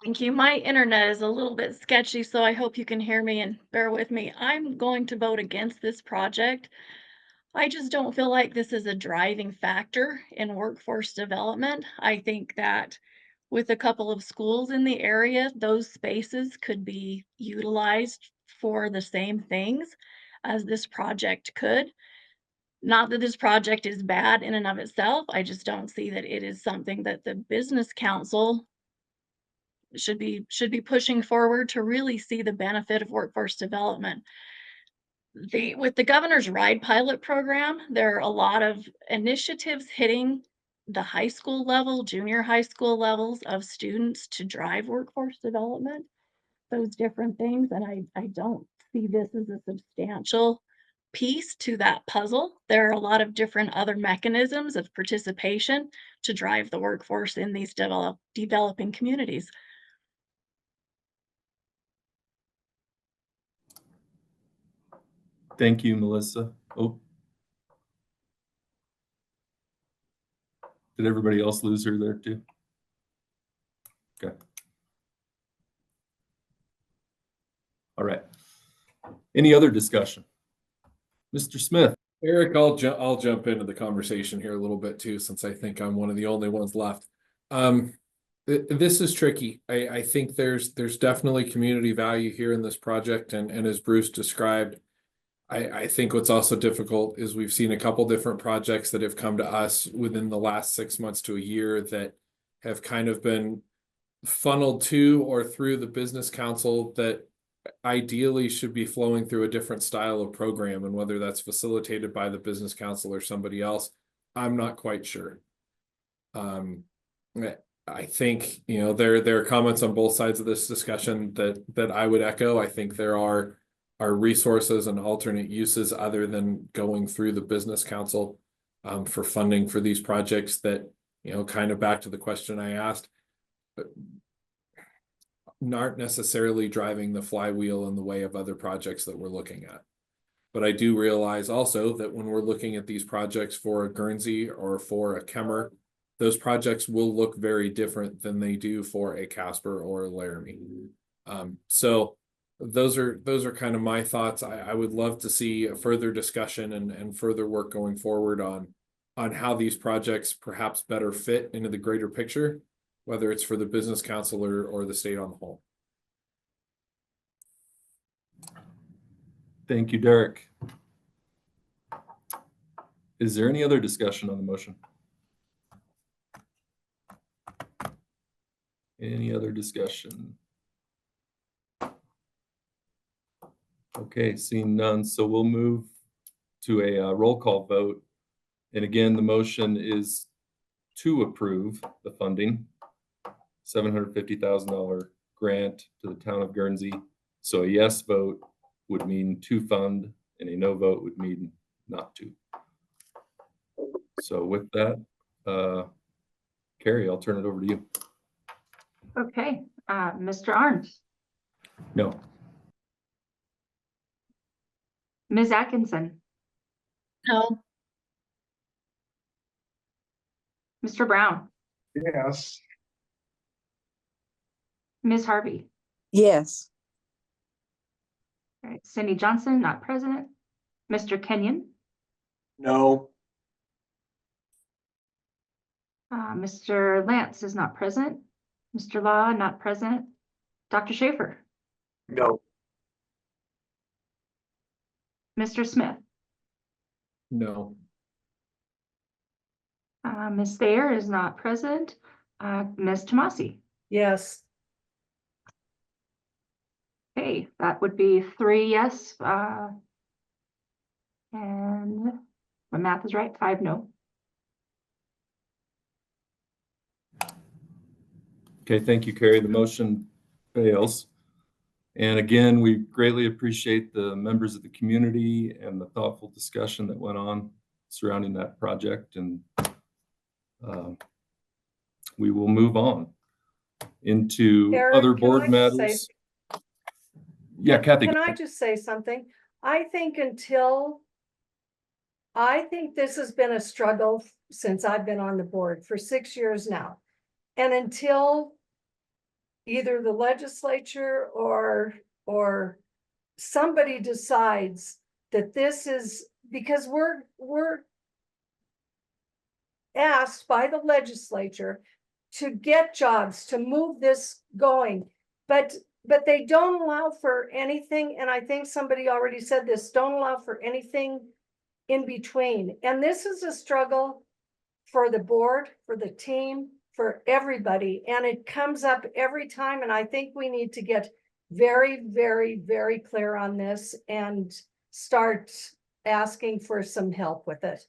Thank you. My internet is a little bit sketchy, so I hope you can hear me and bear with me. I'm going to vote against this project. I just don't feel like this is a driving factor in workforce development. I think that with a couple of schools in the area, those spaces could be utilized for the same things as this project could. Not that this project is bad in and of itself. I just don't see that it is something that the business council should be pushing forward to really see the benefit of workforce development. With the governor's ride pilot program, there are a lot of initiatives hitting the high school level, junior high school levels of students to drive workforce development, those different things. And I don't see this as a substantial piece to that puzzle. There are a lot of different other mechanisms of participation to drive the workforce in these developing communities. Thank you, Melissa. Oh. Did everybody else lose her there too? Okay. All right. Any other discussion? Mr. Smith. Eric, I'll jump into the conversation here a little bit too, since I think I'm one of the only ones left. This is tricky. I think there's definitely community value here in this project, and as Bruce described, I think what's also difficult is we've seen a couple different projects that have come to us within the last 6 months to a year that have kind of been funneled to or through the business council that ideally should be flowing through a different style of program, and whether that's facilitated by the business council or somebody else, I'm not quite sure. I think, you know, there are comments on both sides of this discussion that I would echo. I think there are resources and alternate uses other than going through the business council for funding for these projects that, you know, kind of back to the question I asked, aren't necessarily driving the flywheel in the way of other projects that we're looking at. But I do realize also that when we're looking at these projects for a Guernsey or for a Kemmer, those projects will look very different than they do for a Casper or a Laramie. So those are kind of my thoughts. I would love to see a further discussion and further work going forward on how these projects perhaps better fit into the greater picture, whether it's for the business council or the state on the whole. Thank you, Derek. Is there any other discussion on the motion? Any other discussion? Okay, seeing none, so we'll move to a roll call vote. And again, the motion is to approve the funding, $750,000 grant to the town of Guernsey. So a yes vote would mean to fund, and a no vote would mean not to. So with that, Carrie, I'll turn it over to you. Okay, Mr. Arns, No. Ms. Atkinson, No. Mr. Brown, Yes. Ms. Harvey. Yes. All right, Cindy Johnson, not present. Mr. Kenyon, No. Mr. Lance is not present. Mr. Law, not present. Dr. Schaefer, No. Mr. Smith, No. Ms. Thayer is not present. Ms. Tomasi. Yes. Okay, that would be 3 yes. And my math is right, 5 no. Okay, thank you, Carrie. The motion fails. And again, we greatly appreciate the members of the community and the thoughtful discussion that went on surrounding that project. And we will move on into Eric, other can board I just say- matters. Yeah, Kathy. Can I just say something? I think this has been a struggle since I've been on the board for 6 years now. And until either the legislature or somebody decides that this is, because we're asked by the legislature to get jobs, to move this going, but they don't allow for anything, and I think somebody already said this, don't allow for anything in between. And this is a struggle for the board, for the team, for everybody, and it comes up every time, and I think we need to get very, very, very clear on this and start asking for some help with it.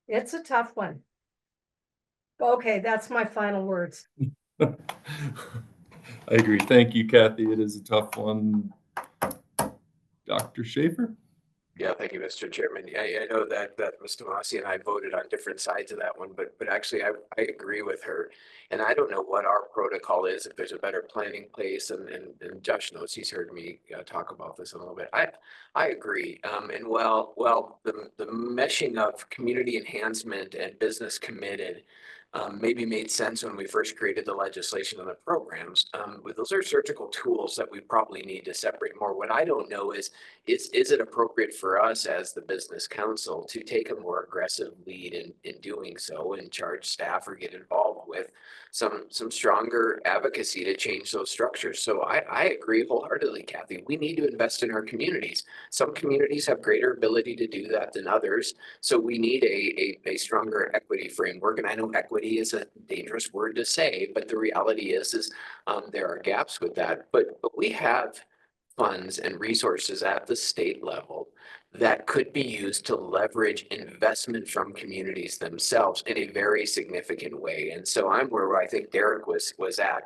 It's a tough one. Okay, that's my final words. I agree. Thank you, Kathy. It is a tough one. Dr. Schaefer? Yeah, thank you, Mr. Chairman. Yeah, I know that Mr. Tomasi and I voted on different sides of that one, but actually I agree with her. And I don't know what our protocol is, if there's a better planning place, and Josh knows, he's heard me talk about this a little bit. I agree. And the meshing of community enhancement and business committed maybe made sense when we first created the legislation and the programs. But those are surgical tools that we probably need to separate more. What I don't know is it appropriate for us as the business council to take a more aggressive lead in doing so and charge staff or get involved with some stronger advocacy to change those structures. So I agree wholeheartedly, Kathy. We need to invest in our communities. Some communities have greater ability to do that than others. So we need a stronger equity framework. And I know equity is a dangerous word to say, but the reality is there are gaps with that. But we have funds and resources at the state level that could be used to leverage investment from communities themselves in a very significant way. And so I'm where I think Derek was at.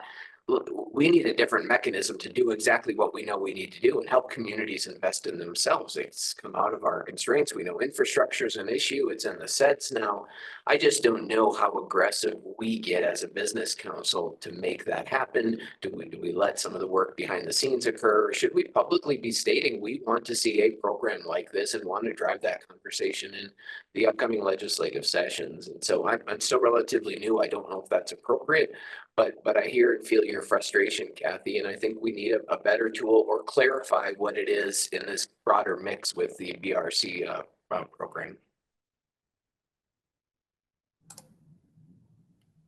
Look, we need a different mechanism to do exactly what we know we need to do and help communities invest in themselves. It's come out of our constraints. We know infrastructure is an issue. It's in the sets now. I just don't know how aggressive we get as a business council to make that happen. Do we let some of the work behind the scenes occur? Should we publicly be stating we want to see a program like this and want to drive that conversation in the upcoming legislative sessions? And so I'm still relatively new. I don't know if that's appropriate. But I hear and feel your frustration, Kathy, and I think we need a better tool or clarify what it is in this broader mix with the BRC program.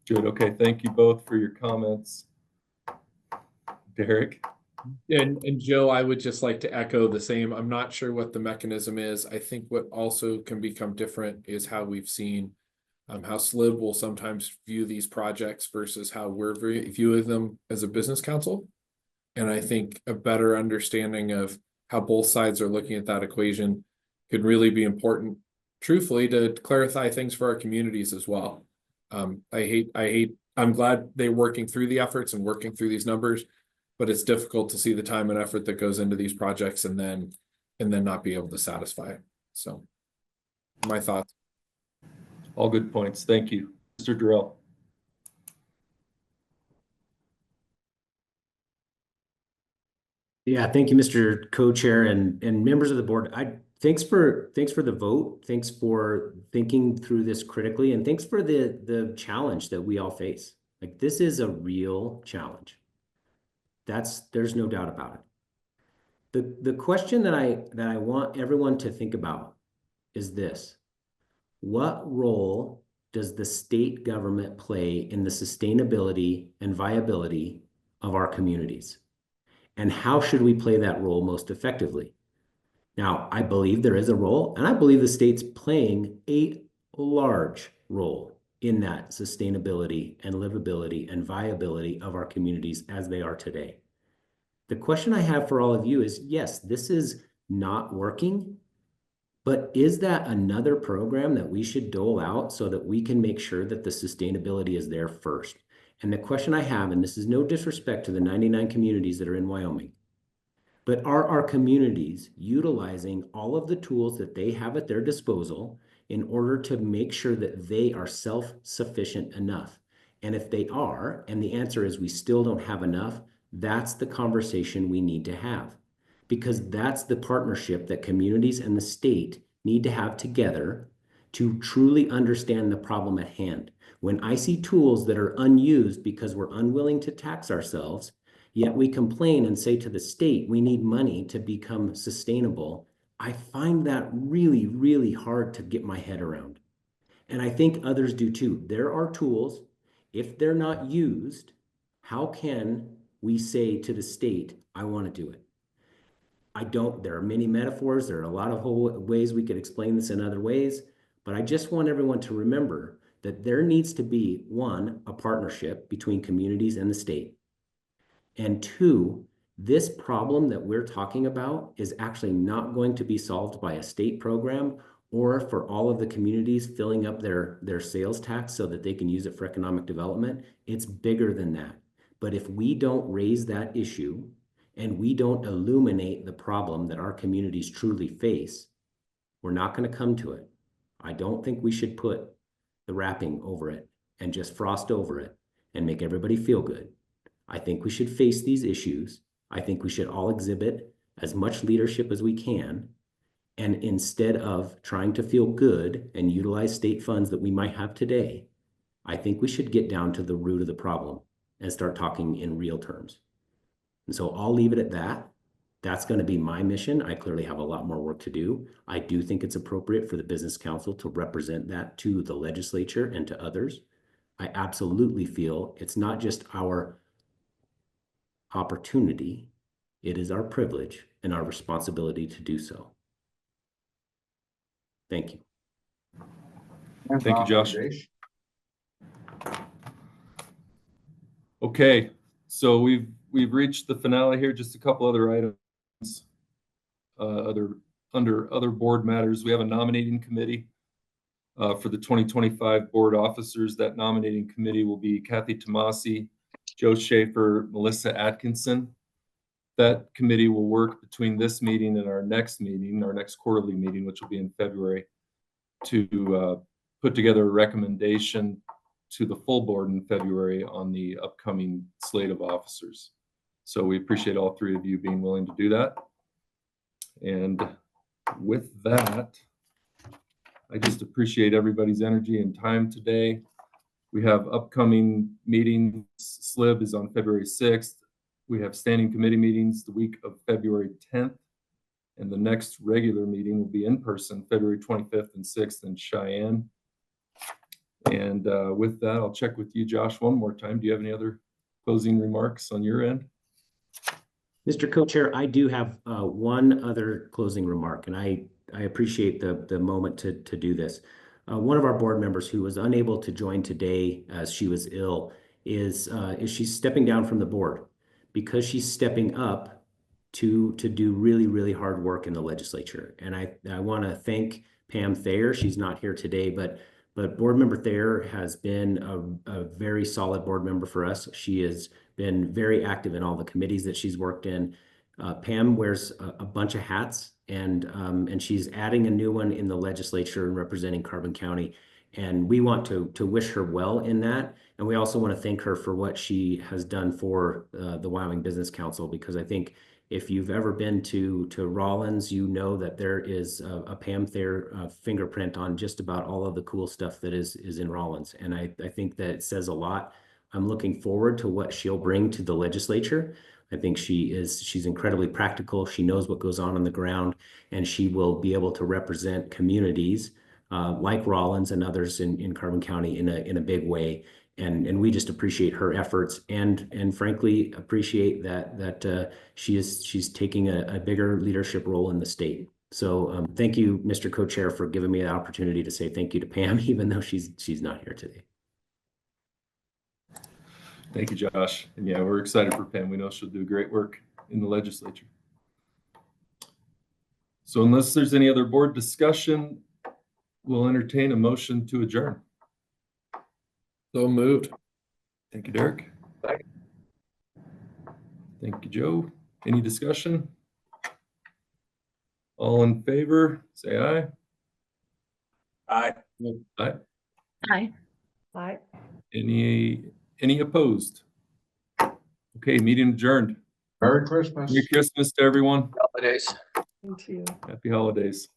Good. Okay. Thank you both for your comments. Derek? And Joe, I would just like to echo the same. I'm not sure what the mechanism is. I think what also can become different is how we've seen how SLIB will sometimes view these projects versus how we're viewing them as a business council. And I think a better understanding of how both sides are looking at that equation could really be important, truthfully, to clarify things for our communities as well. I'm glad they're working through the efforts and working through these numbers, but it's difficult to see the time and effort that goes into these projects and then not be able to satisfy it. So my thoughts. All good points. Thank you. Mr. Durrell. Yeah, thank you, Mr. Co-Chair and members of the board. Thanks for the vote. Thanks for thinking through this critically, and thanks for the challenge that we all face. Like, this is a real challenge. There's no doubt about it. The question that I want everyone to think about is this: what role does the state government play in the sustainability and viability of our communities? And how should we play that role most effectively? Now, I believe there is a role, and I believe the state's playing a large role in that sustainability and livability and viability of our communities as they are today. The question I have for all of you is, yes, this is not working, but is that another program that we should dole out so that we can make sure that the sustainability is there first? And the question I have, and this is no disrespect to the 99 communities that are in Wyoming, but are our communities utilizing all of the tools that they have at their disposal in order to make sure that they are self-sufficient enough? And if they are, and the answer is we still don't have enough, that's the conversation we need to have, because that's the partnership that communities and the state need to have together to truly understand the problem at hand. When I see tools that are unused because we're unwilling to tax ourselves, yet we complain and say to the state, we need money to become sustainable, I find that really, really hard to get my head around. And I think others do too. There are tools, if they're not used, how can we say to the state, I want to do it? There are many metaphors. There are a lot of ways we could explain this in other ways, but I just want everyone to remember that there needs to be, one, a partnership between communities and the state. And two, this problem that we're talking about is actually not going to be solved by a state program or for all of the communities filling up their sales tax so that they can use it for economic development. It's bigger than that. But if we don't raise that issue and we don't illuminate the problem that our communities truly face, we're not going to come to it. I don't think we should put the wrapping over it and just frost over it and make everybody feel good. I think we should face these issues. I think we should all exhibit as much leadership as we can. And instead of trying to feel good and utilize state funds that we might have today, I think we should get down to the root of the problem and start talking in real terms. And so I'll leave it at that. That's going to be my mission. I clearly have a lot more work to do. I do think it's appropriate for the Business Council to represent that to the legislature and to others. I absolutely feel it's not just our opportunity, it is our privilege and our responsibility to do so. Thank you. Thank you, Josh. Okay, so we've reached the finale here. Just a couple other items. Under other board matters, we have a nominating committee for the 2025 board officers. That nominating committee will be Kathy Tomasi, Joe Schaefer, Melissa Atkinson. That committee will work between this meeting and our next meeting, our next quarterly meeting, which will be in February, to put together a recommendation to the full board in February on the upcoming slate of officers. So we appreciate all three of you being willing to do that. And with that, I just appreciate everybody's energy and time today. We have upcoming meetings. SLIB is on February 6th. We have standing committee meetings the week of February 10th. And the next regular meeting will be in person, February 25th and 6th in Cheyenne. And with that, I'll check with you, Josh, one more time. Do you have any other closing remarks on your end? Mr. Co-Chair, I do have one other closing remark, and I appreciate the moment to do this. One of our board members who was unable to join today as she was ill is she's stepping down from the board because she's stepping up to do really, really hard work in the legislature. And I want to thank Pam Thayer. She's not here today, but Board Member Thayer has been a very solid board member for us. She has been very active in all the committees that she's worked in. Pam wears a bunch of hats, and she's adding a new one in the legislature and representing Carbon County. And we want to wish her well in that. And we also want to thank her for what she has done for the Wyoming Business Council, because I think if you've ever been to Rollins, you know that there is a Pam Thayer fingerprint on just about all of the cool stuff that is in Rollins. And I think that it says a lot. I'm looking forward to what she'll bring to the legislature. I think she's incredibly practical. She knows what goes on the ground, and she will be able to represent communities like Rollins and others in Carbon County in a big way. And we just appreciate her efforts, and frankly appreciate that she's taking a bigger leadership role in the state. So thank you, Mr. Co-Chair, for giving me the opportunity to say thank you to Pam, even though she's not here today. Thank you, Josh. And yeah, we're excited for Pam. We know she'll do great work in the legislature. So unless there's any other board discussion, we'll entertain a motion to adjourn. So moved. Thank you, Derek. Thank you, Joe. Any discussion? All in favor, say aye. Aye. Aye. Aye. Aye. Any opposed? Okay, meeting adjourned. Merry Christmas. Merry Christmas to everyone. Holidays. Thank you. Happy holidays.